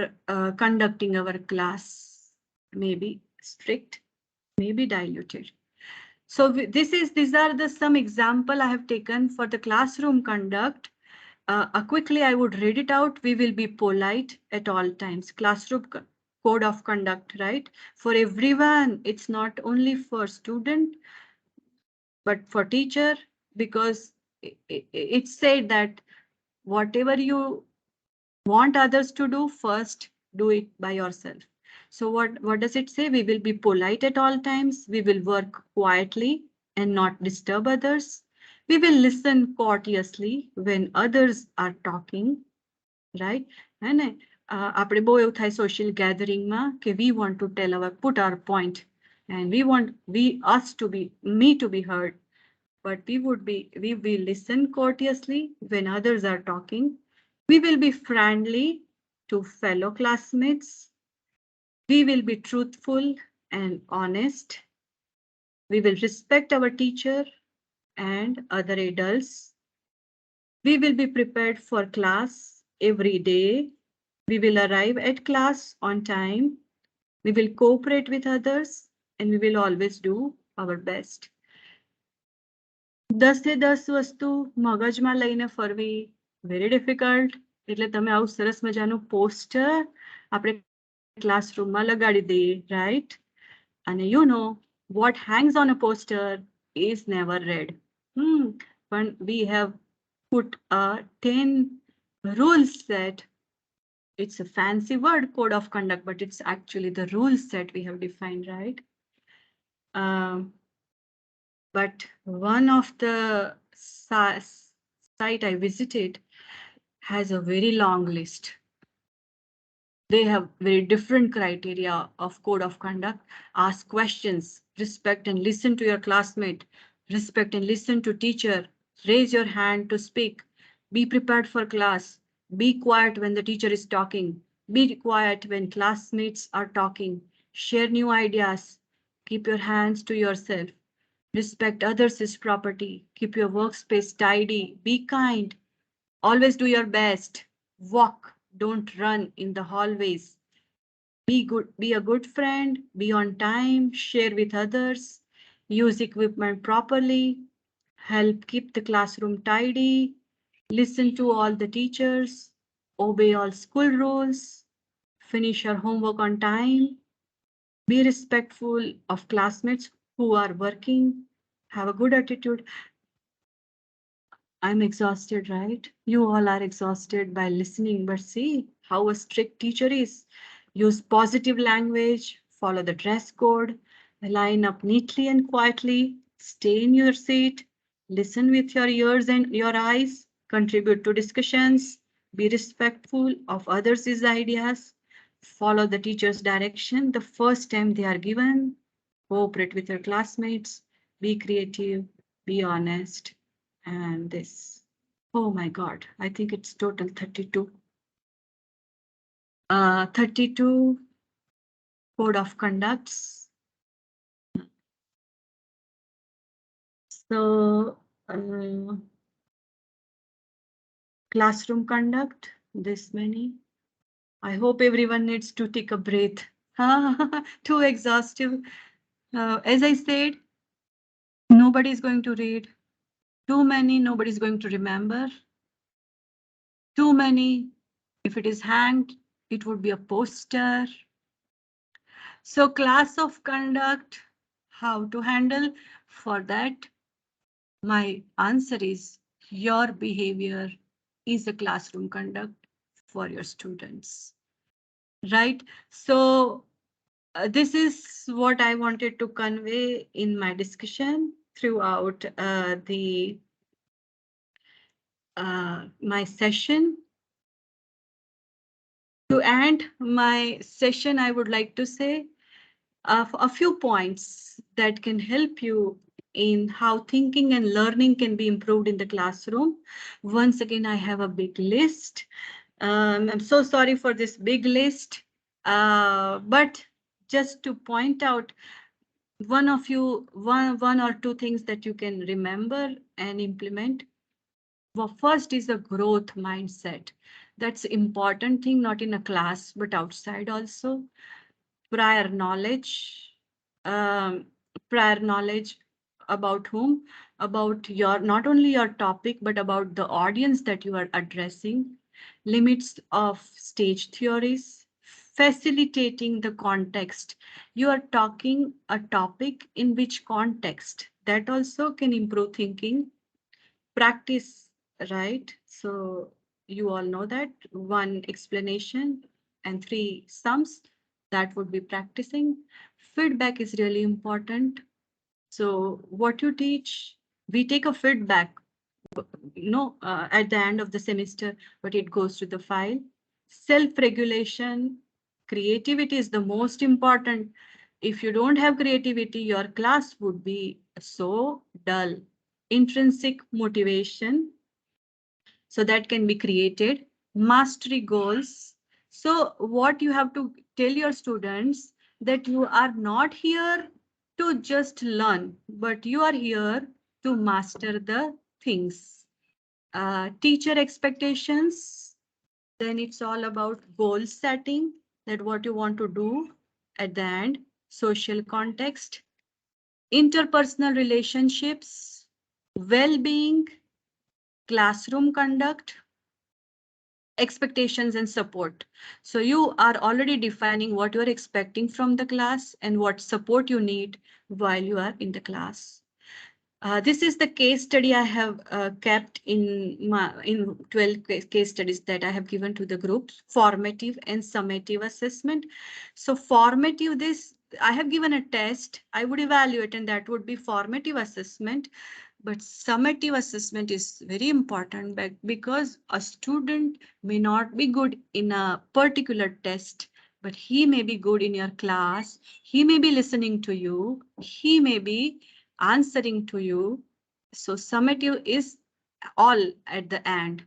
conducting our class, maybe strict, maybe diluted. So these are the some example I have taken for the classroom conduct. Quickly, I would read it out. We will be polite at all times. Classroom code of conduct, right? For everyone, it's not only for student, but for teacher, because it's said that whatever you want others to do, first do it by yourself. So what does it say? We will be polite at all times. We will work quietly and not disturb others. We will listen courteously when others are talking, right? And આપણે બહુ એવું થાય social gathering માં કે we want to put our point, and we want us to be heard. But we will listen courteously when others are talking. We will be friendly to fellow classmates. We will be truthful and honest. We will respect our teacher and other adults. We will be prepared for class every day. We will arrive at class on time. We will cooperate with others, and we will always do our best. 10 વસ્તુ મગજમાં લઈને ફરવી very difficult. એટલે તમે આવું સરસ મજાનું poster આપણે ક્લાસરૂમમાં લગાડી દઈએ, right? અને you know what hangs on a poster is never read. But we have put a 10 rule set. It's a fancy word, code of conduct, but it's actually the rule set we have defined, right? But one of the site I visited has a very long list. They have very different criteria of code of conduct. Ask questions, respect and listen to your classmate, respect and listen to teacher, raise your hand to speak, be prepared for class, be quiet when the teacher is talking, be quiet when classmates are talking, share new ideas, keep your hands to yourself, respect others' property, keep your workspace tidy, be kind, always do your best, walk, don't run in the hallways, be a good friend, be on time, share with others, use equipment properly, help keep the classroom tidy, listen to all the teachers, obey all school rules, finish your homework on time, be respectful of classmates who are working, have a good attitude. I'm exhausted, right? You all are exhausted by listening, but see how a strict teacher is. Use positive language, follow the dress code, line up neatly and quietly, stay in your seat, listen with your ears and your eyes, contribute to discussions, be respectful of others' ideas, follow the teacher's direction the first time they are given, cooperate with your classmates, be creative, be honest, and this. Oh my God, I think it's total 32. 32 code of conducts. So classroom conduct, this many. I hope everyone needs to take a breath. Too exhaustive. As I said, nobody is going to read. Too many, nobody is going to remember. Too many, if it is hanged, it would be a poster. So class of conduct, how to handle for that? My answer is your behavior is a classroom conduct for your students, right? So this is what I wanted to convey in my discussion throughout my session. To end my session, I would like to say a few points that can help you in how thinking and learning can be improved in the classroom. Once again, I have a big list. I'm so sorry for this big list, but just to point out one or two things that you can remember and implement. Well, first is a growth mindset. That's important thing, not in a class, but outside also. Prior knowledge, um, prior knowledge about whom? About your, not only your topic, but about the audience that you are addressing. Limits of stage theories, facilitating the context. You are talking a topic in which context. That also can improve thinking. Practice, right? So you all know that one explanation and three sums, that would be practicing. Feedback is really important. So what you teach, we take a feedback, at the end of the semester, but it goes to the file. Self-regulation, creativity is the most important. If you don't have creativity, your class would be so dull. Intrinsic motivation, so that can be created. Mastery goals. So what you have to tell your students that you are not here to just learn, but you are here to master the things. Teacher expectations, then it's all about goal setting, that what you want to do at the end. Social context, interpersonal relationships, well-being, classroom conduct, expectations and support. So you are already defining what you're expecting from the class and what support you need while you are in the class. This is the case study I have kept in 12 case studies that I have given to the groups, formative and summative assessment. So formative, this I have given a test, I would evaluate, and that would be formative assessment. But summative assessment is very important because a student may not be good in a particular test, but he may be good in your class. He may be listening to you. He may be answering to you. So summative is all at the end.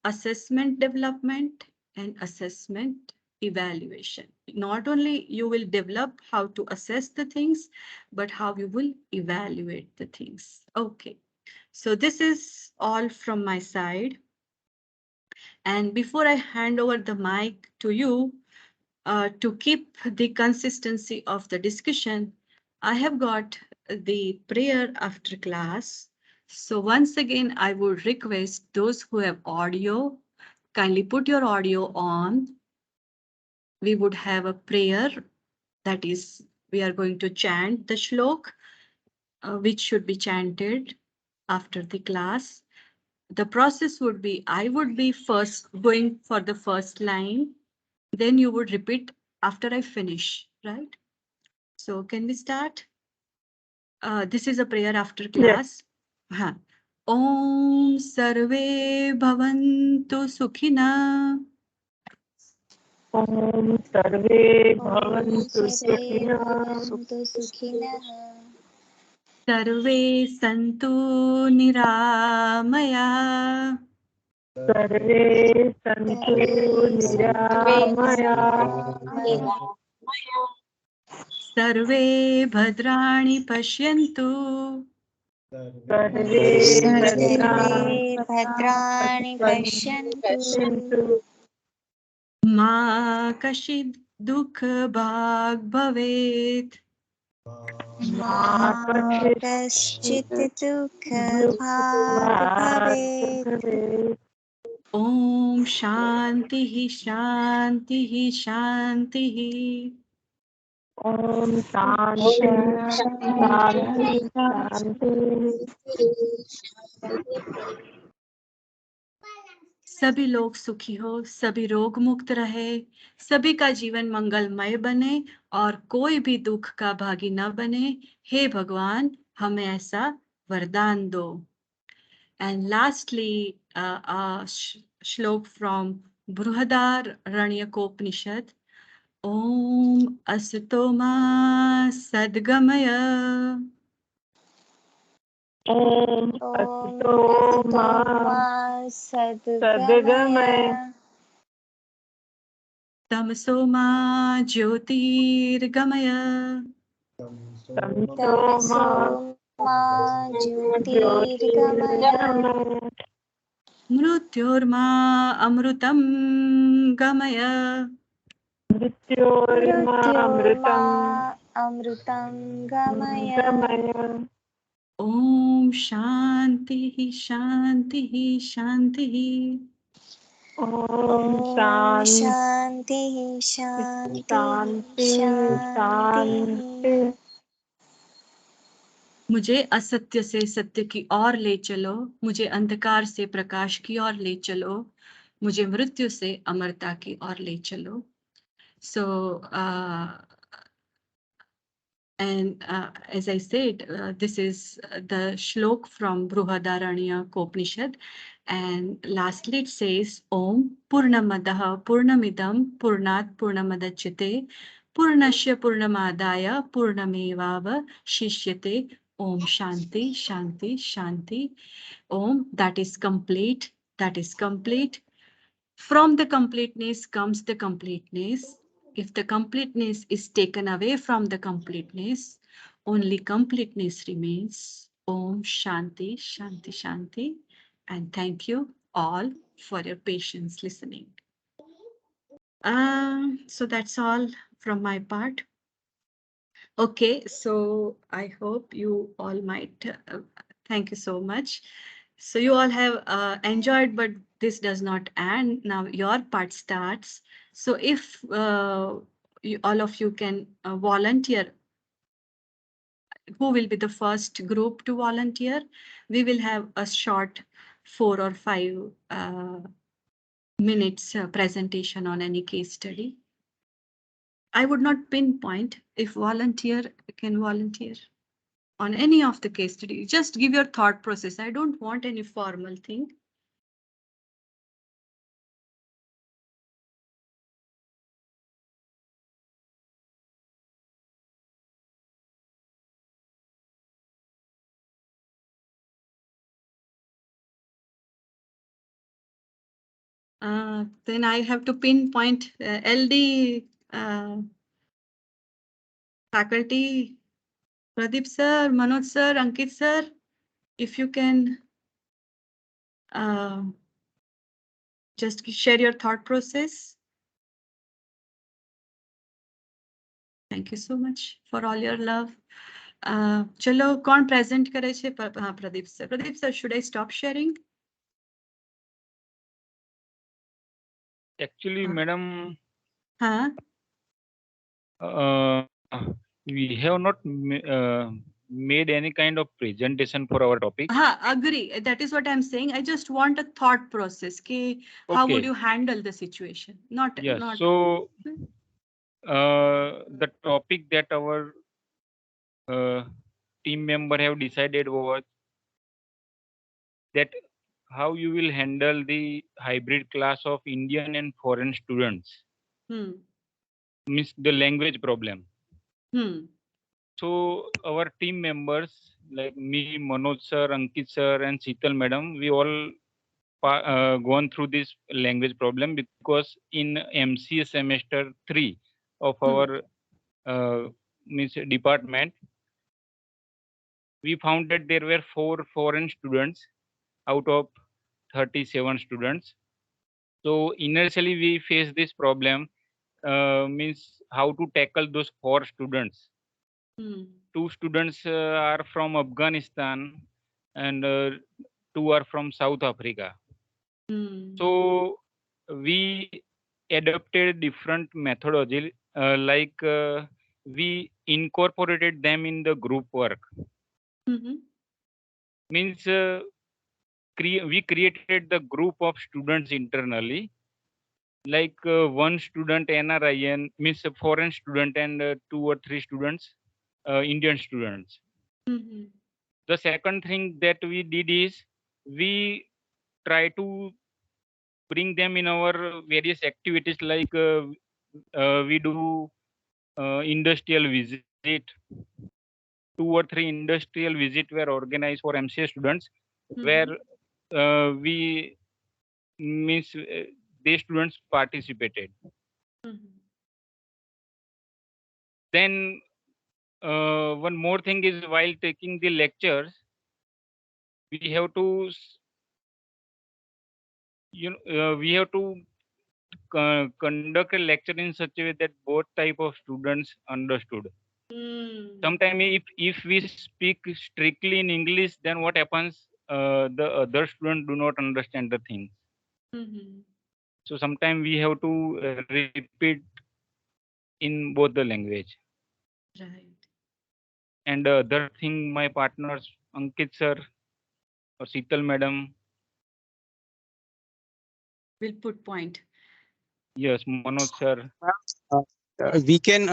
Assessment development and assessment evaluation. Not only you will develop how to assess the things, but how you will evaluate the things. Okay, so this is all from my side. And before I hand over the mic to you, to keep the consistency of the discussion, I have got the prayer after class. So once again, I would request those who have audio, kindly put your audio on. We would have a prayer, that is, we are going to chant the shlok, which should be chanted after the class. the process would be, I would be first going for the first line, then you would repeat after I finish, right? So can we start? This is a prayer after class. Huh. Om Sarve Bhavantu Sukhina. Om Sarve Om Bhavantu survey Sukhina. भवन्तु सुखिनः Sarve Santu Niramaya. Sarve Santu सर्वे सन्तु Niramaya. निरामया Sarve Bhadrani Pashyantu. Sarve सर्वे Bhadrani भद्राणि पश्यन्तु Ma Kashid Dukh Bhag Bhavet. मा कश्चित् दुःखभाग् भवेत् Om Shanti Shanti Shanti. Om Shanti Shanti Shanti. सभी लोग सुखी हो, सभी रोग मुक्त रहे, सभी का जीवन मंगलमय बने और कोई भी दुख का भागी न बने। हे भगवान, हमें ऐसा वरदान दो। And lastly, a shlok from Brihadaranyakopnishad. Om Asatoma Sadgamaya. Om Om Asito असतो Ma मा सद्गमय Sadgamaya. Tamasoma Jyotirgamaya. Tamso तमसो Ma मा ज्योतिर्गमय Jyotirgamaya. Mrutyorma Amrutam Gamaya. Mrityorma मृत्योर्मा Amritam अमृतं गमय Gamaya. Om Shanti Shanti Shanti. Om ॐ Shanti शान्तिः शान्तिः Shanti शान्तिः Shanti. मुझे असत्य से सत्य की ओर ले चलो, मुझे अंधकार से प्रकाश की ओर ले चलो, मुझे मृत्यु से अमरता की ओर ले चलो. So, as I said, this is the shlok from Brihadaranya Upanishad, and lastly it says Om Purnamadaha Purnamidam Purnat Purnamadachyate Purnasya Purnamadaya Purnamevava Shishyate. Om Shanti Shanti Shanti. Om, that is complete, that is complete. From the completeness comes the completeness. If the completeness is taken away from the completeness, only completeness remains. Om Shanti, Shanti, Shanti. And thank you all for your patience listening. So that's all from my part. Okay, so I hope you all might, thank you so much. So you all have enjoyed, but this does not end. Now your part starts. So if all of you can volunteer, who will be the first group to volunteer? We will have a short 4 or 5 minutes presentation on any case study. I would not pinpoint. If volunteer can volunteer on any of the case study, just give your thought process. I don't want any formal thing. Then I have to pinpoint LD faculty, Pradeep sir, Manoj sir, Ankit sir, if you can just share your thought process. Thank you so much for all your love. Chalo, kaun present करे छे? Pradeep sir. Pradeep sir, should I stop sharing? Actually, madam, Huh? we have not made any kind of presentation for our topic. Agree. That is what I'm saying. I just want a thought process. How would Okay. you handle the situation? Yes. Not. So the topic that our team member have decided was that how you will handle the hybrid class of Indian and foreign students. Means the language problem. So our team members like me, Manoj sir, Ankit sir, and Sheetal madam, we all gone through this language problem because in MCA semester 3 of our means department, we found that there were 4 foreign students out of 37 students. So initially we faced this problem, means how to tackle those 4 students. 2 students are from Afghanistan and 2 are from South Africa. So we adopted different methodology, we incorporated them in the group work. Means we created the group of students internally, like one student NRIN, means a foreign student, and 2 or 3 students Indian students. The second thing that we did is we try to bring them in our various activities, like we do industrial visit. 2 or 3 industrial visit were organized for MCA students, where we means the students participated. Then one more thing is, while taking the lectures, we have to we have to conduct a lecture in such a way that both type of students understood. Sometimes if we speak strictly in English, then what happens, the other students do not understand the things. So sometimes we have to repeat in both the language. Right. And the other thing, my partners Ankit sir or Sheetal madam will put point. Yes, Manoj sir. We can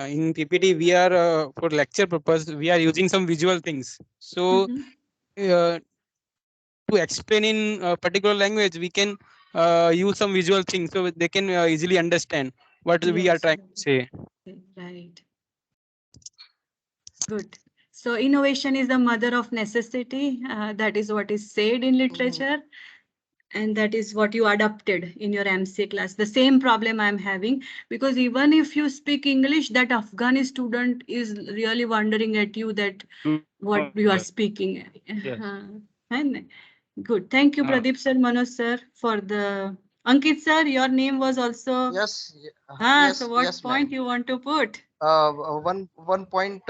in PPT we are for lecture purpose we are using some visual things. So to explain in a particular language, we can use some visual things so they can easily understand what we are trying to say. Right. Good. So innovation is the mother of necessity. That is what is said in literature. And that is what you adopted in your MCA class. The same problem I'm having, because even if you speak English, that Afghani student is really wondering at you that what you are speaking. Yes. And good. Thank you, Pradeep sir, Manoj sir, for the Ankit sir. Your name was also. Yes. Yes. So what yes, point you want to put? One point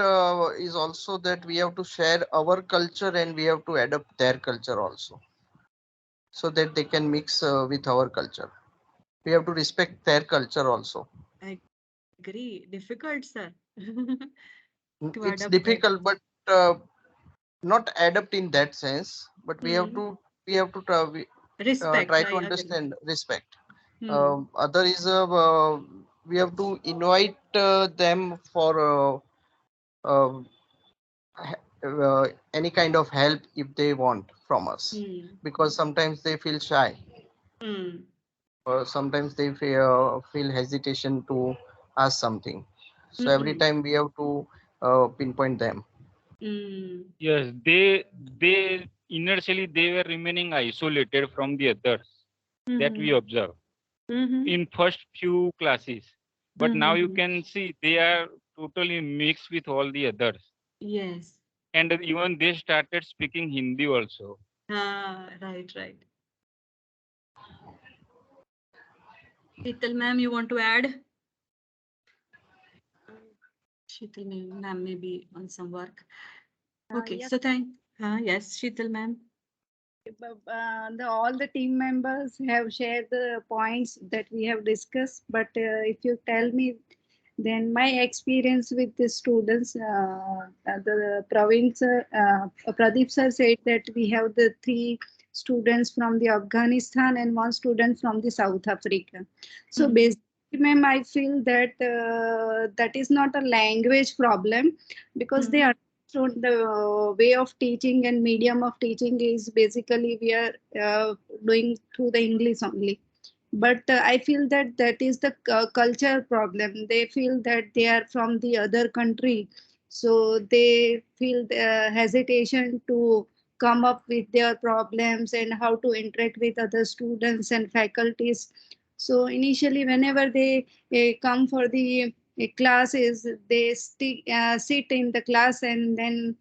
is also that we have to share our culture and we have to adopt their culture also, so that they can mix with our culture. We have to respect their culture also. I agree. Difficult, sir. It's difficult, but not adapt in that sense. But we have to respect. try to understand, respect. Other is we have to invite them for any kind of help if they want from us, because sometimes they feel shy, or sometimes they feel hesitation to ask something. So every time we have to pinpoint them. Yes, they initially they were remaining isolated from the others that we observe in first few classes. But now you can see they are totally mixed with all the others. Yes. And even they started speaking Hindi also. Right. Sheetal ma'am, you want to add? Sheetal ma'am may be on some work. Okay, Yes. so yes, Sheetal ma'am. All the team members have shared the points that we have discussed, but if you tell me Then my experience with the students, the province, Pradeep sir said that we have the 3 students from the Afghanistan and 1 student from the South Africa. So basically, ma'am, I feel that that is not a language problem, because they understood the way of teaching and medium of teaching is basically we are doing through the English only. But I feel that that is the culture problem. They feel that they are from the other country, so they feel the hesitation to come up with their problems and how to interact with other students and faculties. So initially, whenever they come for the classes, they sit in the class and then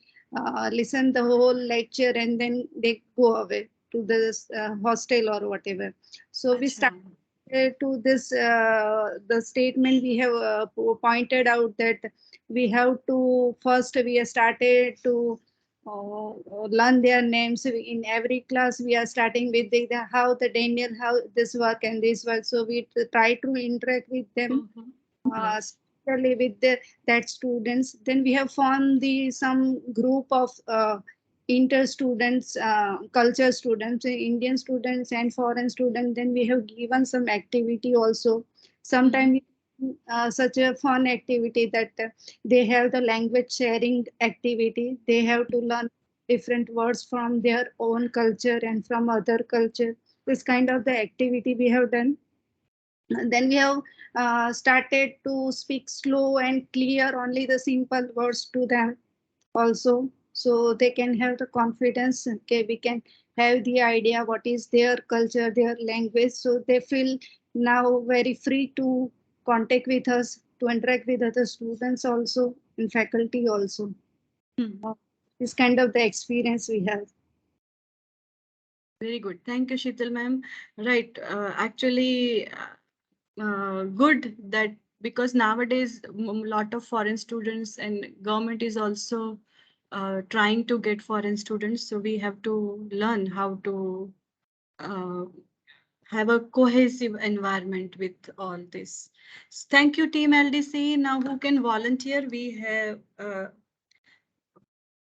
listen the whole lecture, and then they go away to the hostel or whatever. So we start to this the statement we have pointed out, that we have to first we have started to learn their names in every class. We are starting with how the Daniel, how this work and this work. So we try to interact with them, especially with that students. Then we have formed the some group of inter students, culture students, Indian students and foreign students. Then we have given some activity also. Sometimes such a fun activity that they have the language sharing activity. They have to learn different words from their own culture and from other culture. This kind of the activity we have done. Then we have started to speak slow and clear only the simple words to them also, so they can have the confidence. Okay, we can have the idea what is their culture, their language, so they feel now very free to contact with us, to interact with other students also and faculty also. This kind of the experience we have. Very good. Thank you, Sheetal ma'am. Right. Actually, good that, because nowadays a lot of foreign students and government is also trying to get foreign students. So we have to learn how to uh, have a cohesive environment with all this. Thank you, Team LDC. Now who can volunteer? We have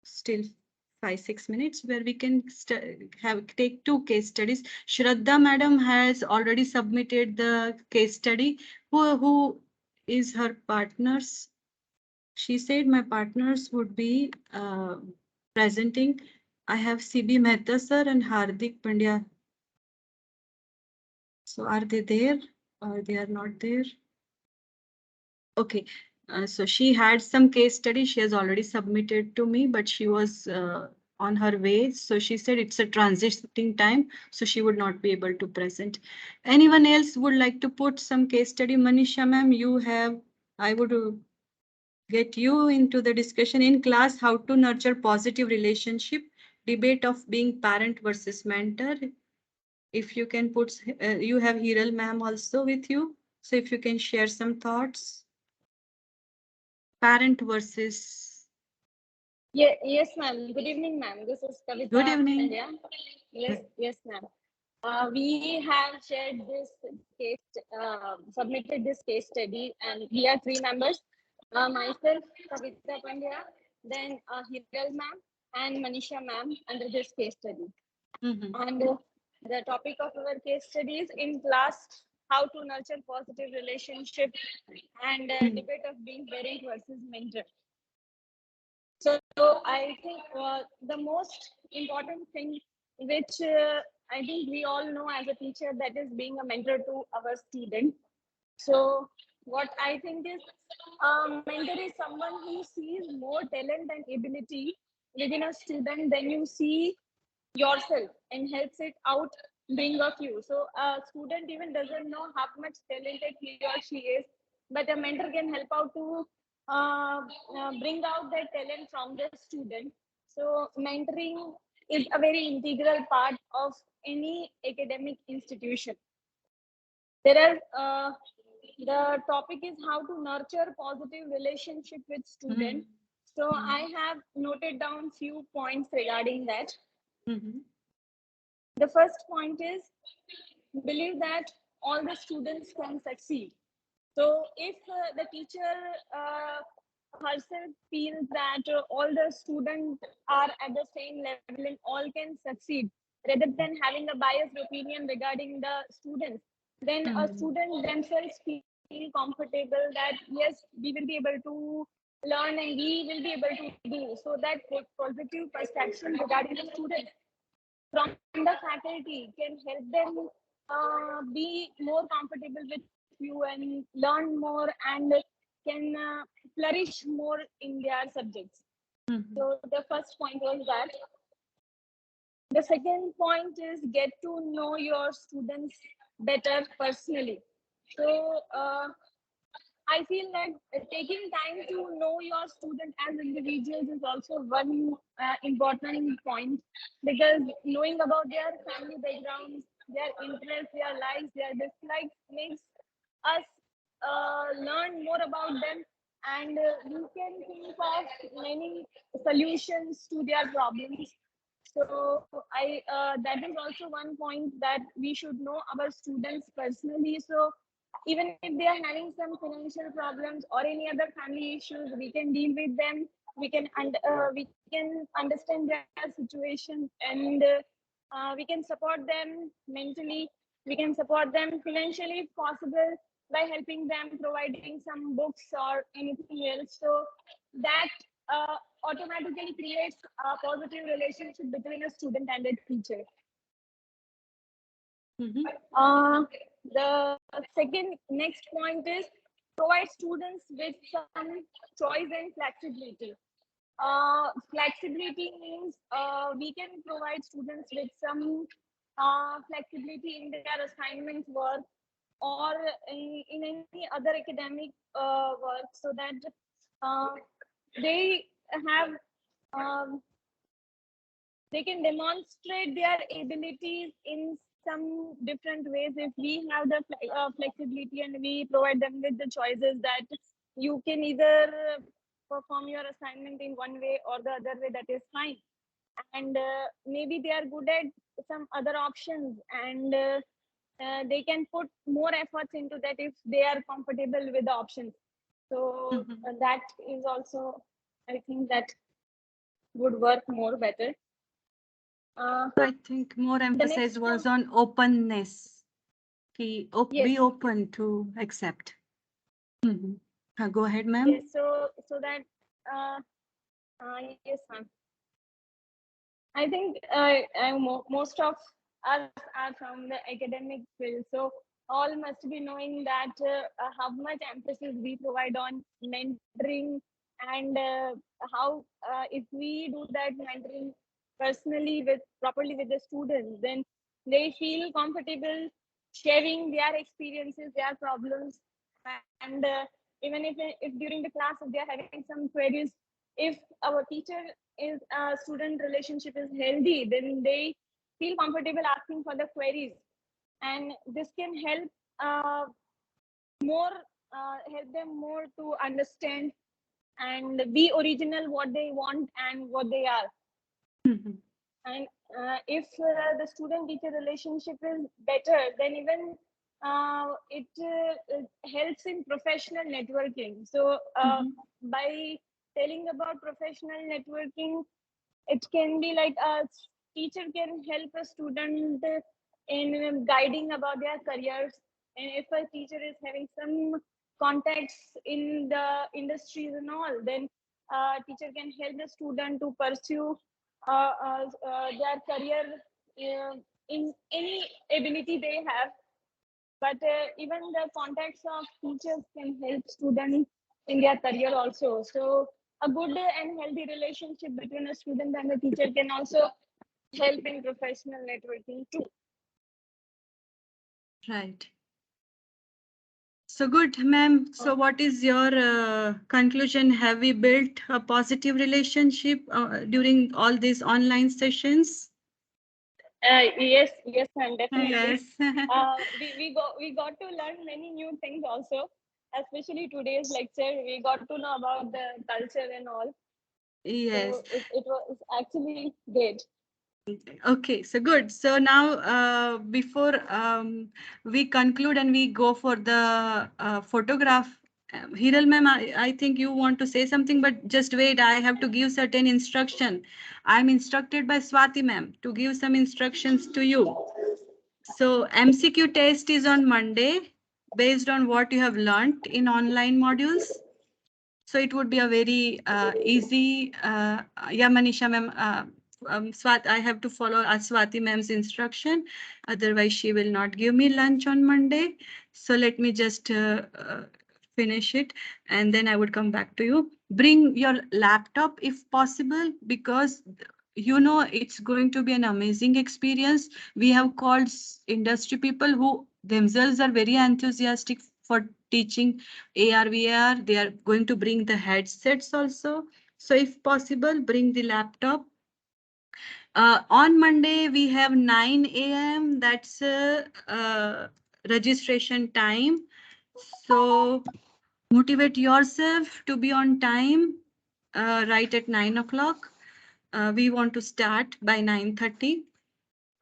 still 5-6 minutes where we can take 2 case studies. Shraddha madam has already submitted the case study. Who is her partners? She said my partners would be presenting. I have CB Mehta sir and Hardik Pandya. So are they there or they are not there? Okay. So she had some case study. She has already submitted to me, but she was on her way. So she said it's a transiting time, so she would not be able to present. Anyone else would like to put some case study? Manisha ma'am, you have, I would get you into the discussion in class, how to nurture positive relationship, debate of being parent versus mentor. If you can put, you have Hiral ma'am also with you. So if you can share some thoughts. Parent versus. Yeah, yes, ma'am. Good evening, ma'am. This is Kavita. Good evening. India. Yes, ma'am. We have shared this case, submitted this case study, and we are 3 members. Myself, Kavita Pandya, then Hiral ma'am, and Manisha ma'am under this case study. And the topic of our case study is in class, how to nurture positive relationship and debate of being parent versus mentor. So I think the most important thing, which I think we all know as a teacher, that is being a mentor to our student. So what I think is, mentor is someone who sees more talent and ability within a student than you see yourself, and helps it out bring of you. So a student even doesn't know how much talented he or she is, but a mentor can help out to bring out that talent from the student. So mentoring is a very integral part of any academic institution. There are the topic is how to nurture positive relationship with student. So I have noted down few points regarding that. The first point is, believe that all the students can succeed. So if the teacher herself feels that all the students are at the same level and all can succeed, rather than having a biased opinion regarding the students, then a student themselves feel comfortable that yes, we will be able to learn and we will be able to do. So that positive perception regarding the students from the faculty can help them be more comfortable with you and learn more and can flourish more in their subjects. So the first point was that. The second point is get to know your students better personally. So I feel that taking time to know your student as individuals is also one important point, because knowing about their family backgrounds, their interests, their likes, their dislikes makes us learn more about them, and we can think of many solutions to their problems. So I that is also one point, that we should know our students personally. So even if they are having some financial problems or any other family issues, we can deal with them. We can understand their situation, and we can support them mentally. We can support them financially if possible, by helping them, providing some books or anything else. So that automatically creates a positive relationship between a student and a teacher. The second next point is provide students with some choice and flexibility. Flexibility means we can provide students with some flexibility in their assignment work, or in any other academic work, so that uh, they have they can demonstrate their abilities in some different ways. If we have the flexibility and we provide them with the choices, that you can either perform your assignment in one way or the other way, that is fine. And maybe they are good at some other options, and they can put more efforts into that if they are comfortable with the options. So that is also, I think, that would work more better. So I think more emphasis was on openness. Be open to accept. Go ahead, ma'am. Yes, so that yes, ma'am. I think most of us are from the academic field, so all must be knowing that how much emphasis we provide on mentoring, and how if we do that mentoring personally with properly with the students, then they feel comfortable sharing their experiences, their problems, and even if during the class, if they are having some queries, if our teacher is student relationship is healthy, then they feel comfortable asking for the queries, and this can help more help them more to understand and be original what they want and what they are. And if the student teacher relationship is better, then even it helps in professional networking. So by telling about professional networking, it can be like a teacher can help a student in guiding about their careers. And if a teacher is having some contacts in the industries and all, then teacher can help the student to pursue their career in any ability they have. But even the contacts of teachers can help students in their career also. So a good and healthy relationship between a student and a teacher can also help in professional networking too. Right. So good, ma'am. So what is your conclusion? Have we built a positive relationship during all these online sessions? Yes, ma'am, definitely. Yes. We got to learn many new things also, especially today's lecture. We got to know about the culture and all. Yes. So it was actually great. Okay, so good. So now, before we conclude and we go for the photograph, Hiral ma'am, I think you want to say something, but just wait. I have to give certain instruction. I'm instructed by Swati ma'am to give some instructions to you. So MCQ test is on Monday based on what you have learned in online modules. So it would be a very easy, yeah, Manisha ma'am, I have to follow Swati ma'am's instruction. Otherwise, she will not give me lunch on Monday. So let me just finish it and then I would come back to you. Bring your laptop if possible, because you know it's going to be an amazing experience. We have called industry people who themselves are very enthusiastic for teaching AR, VR. They are going to bring the headsets also. So if possible, bring the laptop. On Monday, we have 9 a.m. That's registration time. So motivate yourself to be on time, right at 9 o'clock. We want to start by 9:30.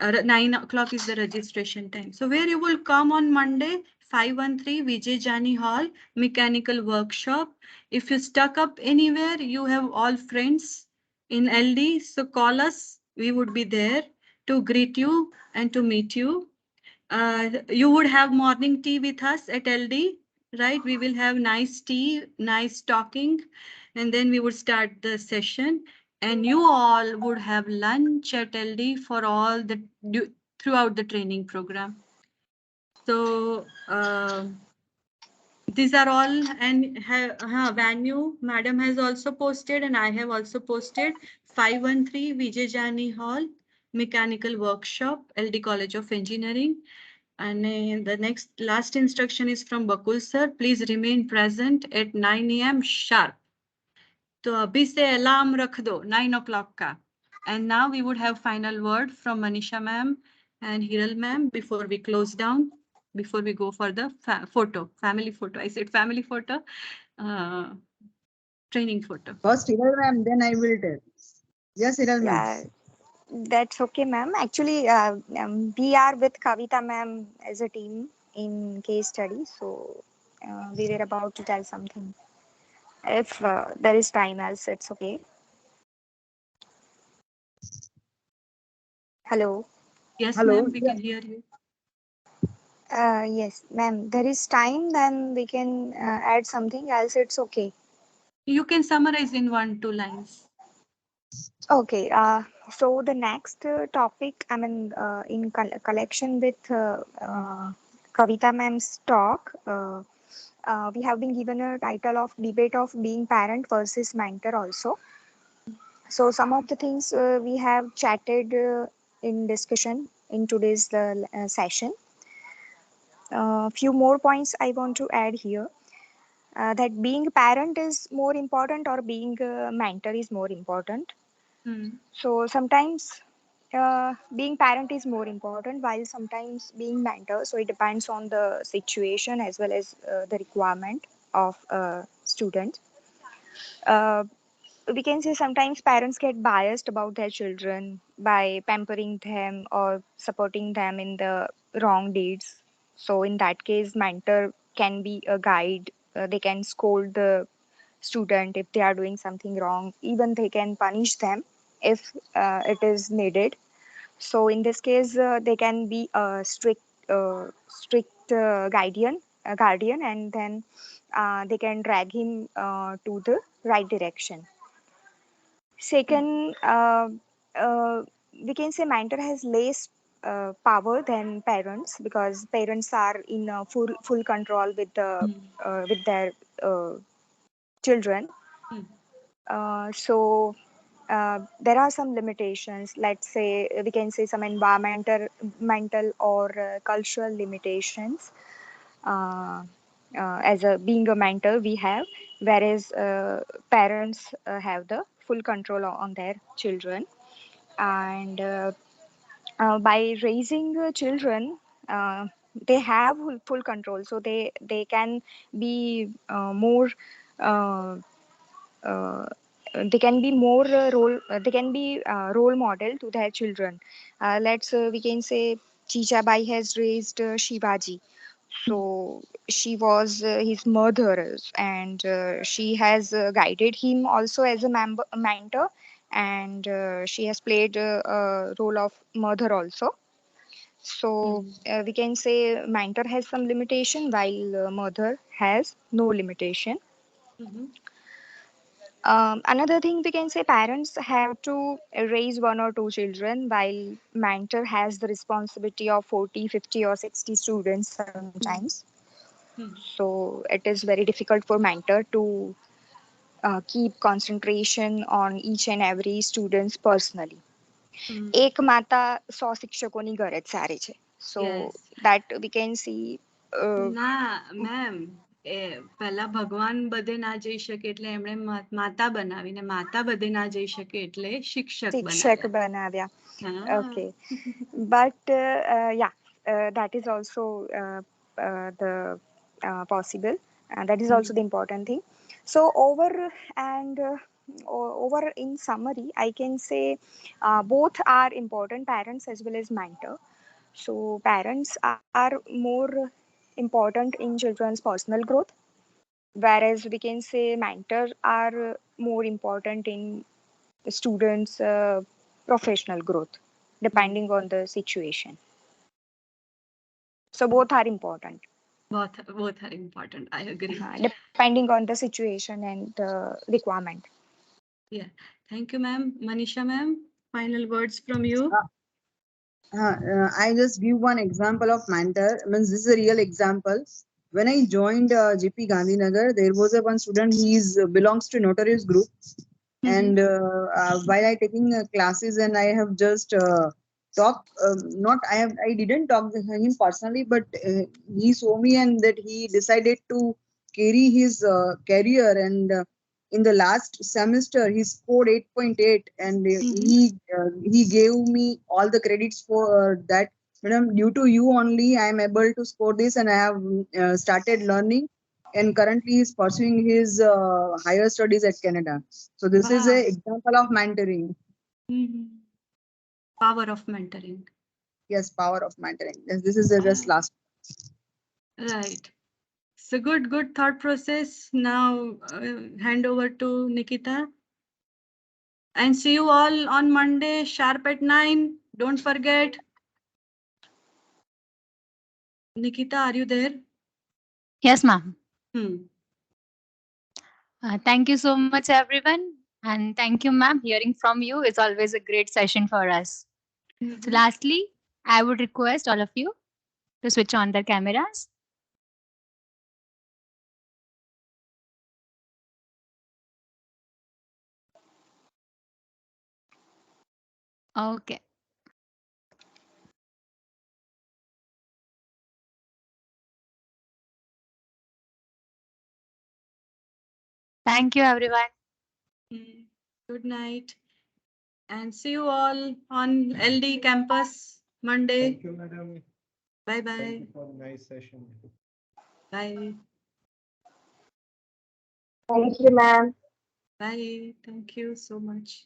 9 o'clock is the registration time. So where you will come on Monday, 513 Vijay Jani Hall, mechanical workshop. If you stuck up anywhere, you have all friends in LD. So call us. We would be there to greet you and to meet you. You would have morning tea with us at LD, right? We will have nice tea, nice talking, and then we would start the session. And you all would have lunch at LD for all the throughout the training program. So these are all, and venue madam has also posted, and I have also posted 513 Vijay Jani Hall, mechanical workshop, LD College of Engineering. And the last instruction is from Bakul sir. Please remain present at 9 a.m. sharp. तो अभी से alarm रख दो 9 o'clock का. And now we would have final word from Manisha ma'am and Hiral ma'am before we close down, before we go for the family photo. I said family photo, training photo. First Hiral ma'am, then I will tell. Yes, Hiral ma'am. Yeah, that's okay, ma'am. Actually, we are with Kavita ma'am as a team in case study, so we were about to tell something. If there is time, else it's okay. Hello. Yes, Hello. ma'am, we can hear you. Yes, ma'am. There is time, then we can add something, else it's okay. You can summarize in 1-2 lines. Okay. So the next topic, I mean, in collection with Kavita ma'am's talk, we have been given a title of debate of being parent versus mentor also. So some of the things we have chatted in discussion in today's session. Few more points I want to add here. That being a parent is more important or being a mentor is more important. So sometimes being parent is more important, while sometimes being mentor. So it depends on the situation as well as the requirement of a student. We can say sometimes parents get biased about their children by pampering them or supporting them in the wrong deeds. So in that case, mentor can be a guide. They can scold the student if they are doing something wrong. Even they can punish them if it is needed. So in this case, they can be a strict guardian, and then they can drag him to the right direction. Second, we can say mentor has less power than parents, because parents are in full control with their children. So there are some limitations. Let's say we can say some environmental, mental, or cultural limitations. As a being a mentor, we have, whereas parents have the full control on their children, and by raising children, they have full control, so they can be more. Uh, uh, they can be more they can be role model to their children. Let's we can say Jijabai has raised Shivaji, so she was his mother, and she has guided him also as a mentor, and she has played a role of mother also. So we can say mentor has some limitation while mother has no limitation. Another thing we can say parents have to raise one or two children while mentor has the responsibility of 40, 50 or 60 students sometimes. So it is very difficult for mentor to keep concentration on each and every students personally. એક માતા 100 શિક્ષકોની ગરજ સારી છે. So that we can see. ના ma'am પહેલા ભગવાન બધે ના જઈ શકે એટલે એમણે માતા બનાવીને માતા બધે ના જઈ શકે એટલે શિક્ષક બનાવ્યા. Okay, but yeah, that is also the possible, and that is also the important thing. So over in summary, I can say both are important, parents as well as mentor. So parents are more important in children's personal growth, whereas we can say mentors are more important in the students' professional growth, depending on the situation. So both are important. Both are important. I agree. Depending on the situation and the requirement. Yeah. Thank you, ma'am. Manisha, ma'am, final words from you. I just give one example of mentor. Means this is a real example. When I joined GP Gandhinagar, there was a one student. He belongs to notorious group, and while I taking classes, and I have just talked. Not I didn't talk to him personally, but he saw me, and that he decided to carry his career. And in the last semester, he scored 8.8, and he gave me all the credits for that. Madam, due to you only, I am able to score this, and I have started learning. And currently, he is pursuing his higher studies at Canada. So this is an example of mentoring. Power of mentoring. Yes, power of mentoring. Yes, this is just last. Right. So good thought process. Now hand over to Nikita. And see you all on Monday, sharp at 9. Don't forget. Nikita, are you there? Yes, ma'am. Thank you so much, everyone. And thank you, ma'am. Hearing from you is always a great session for us. So lastly, I would request all of you to switch on the cameras. Okay. Thank you, everyone. Good night. And see you all on LD campus Monday. Thank you, madam. Bye-bye. Thank you for a nice session. Bye. Thank you, ma'am. Bye. Thank you so much.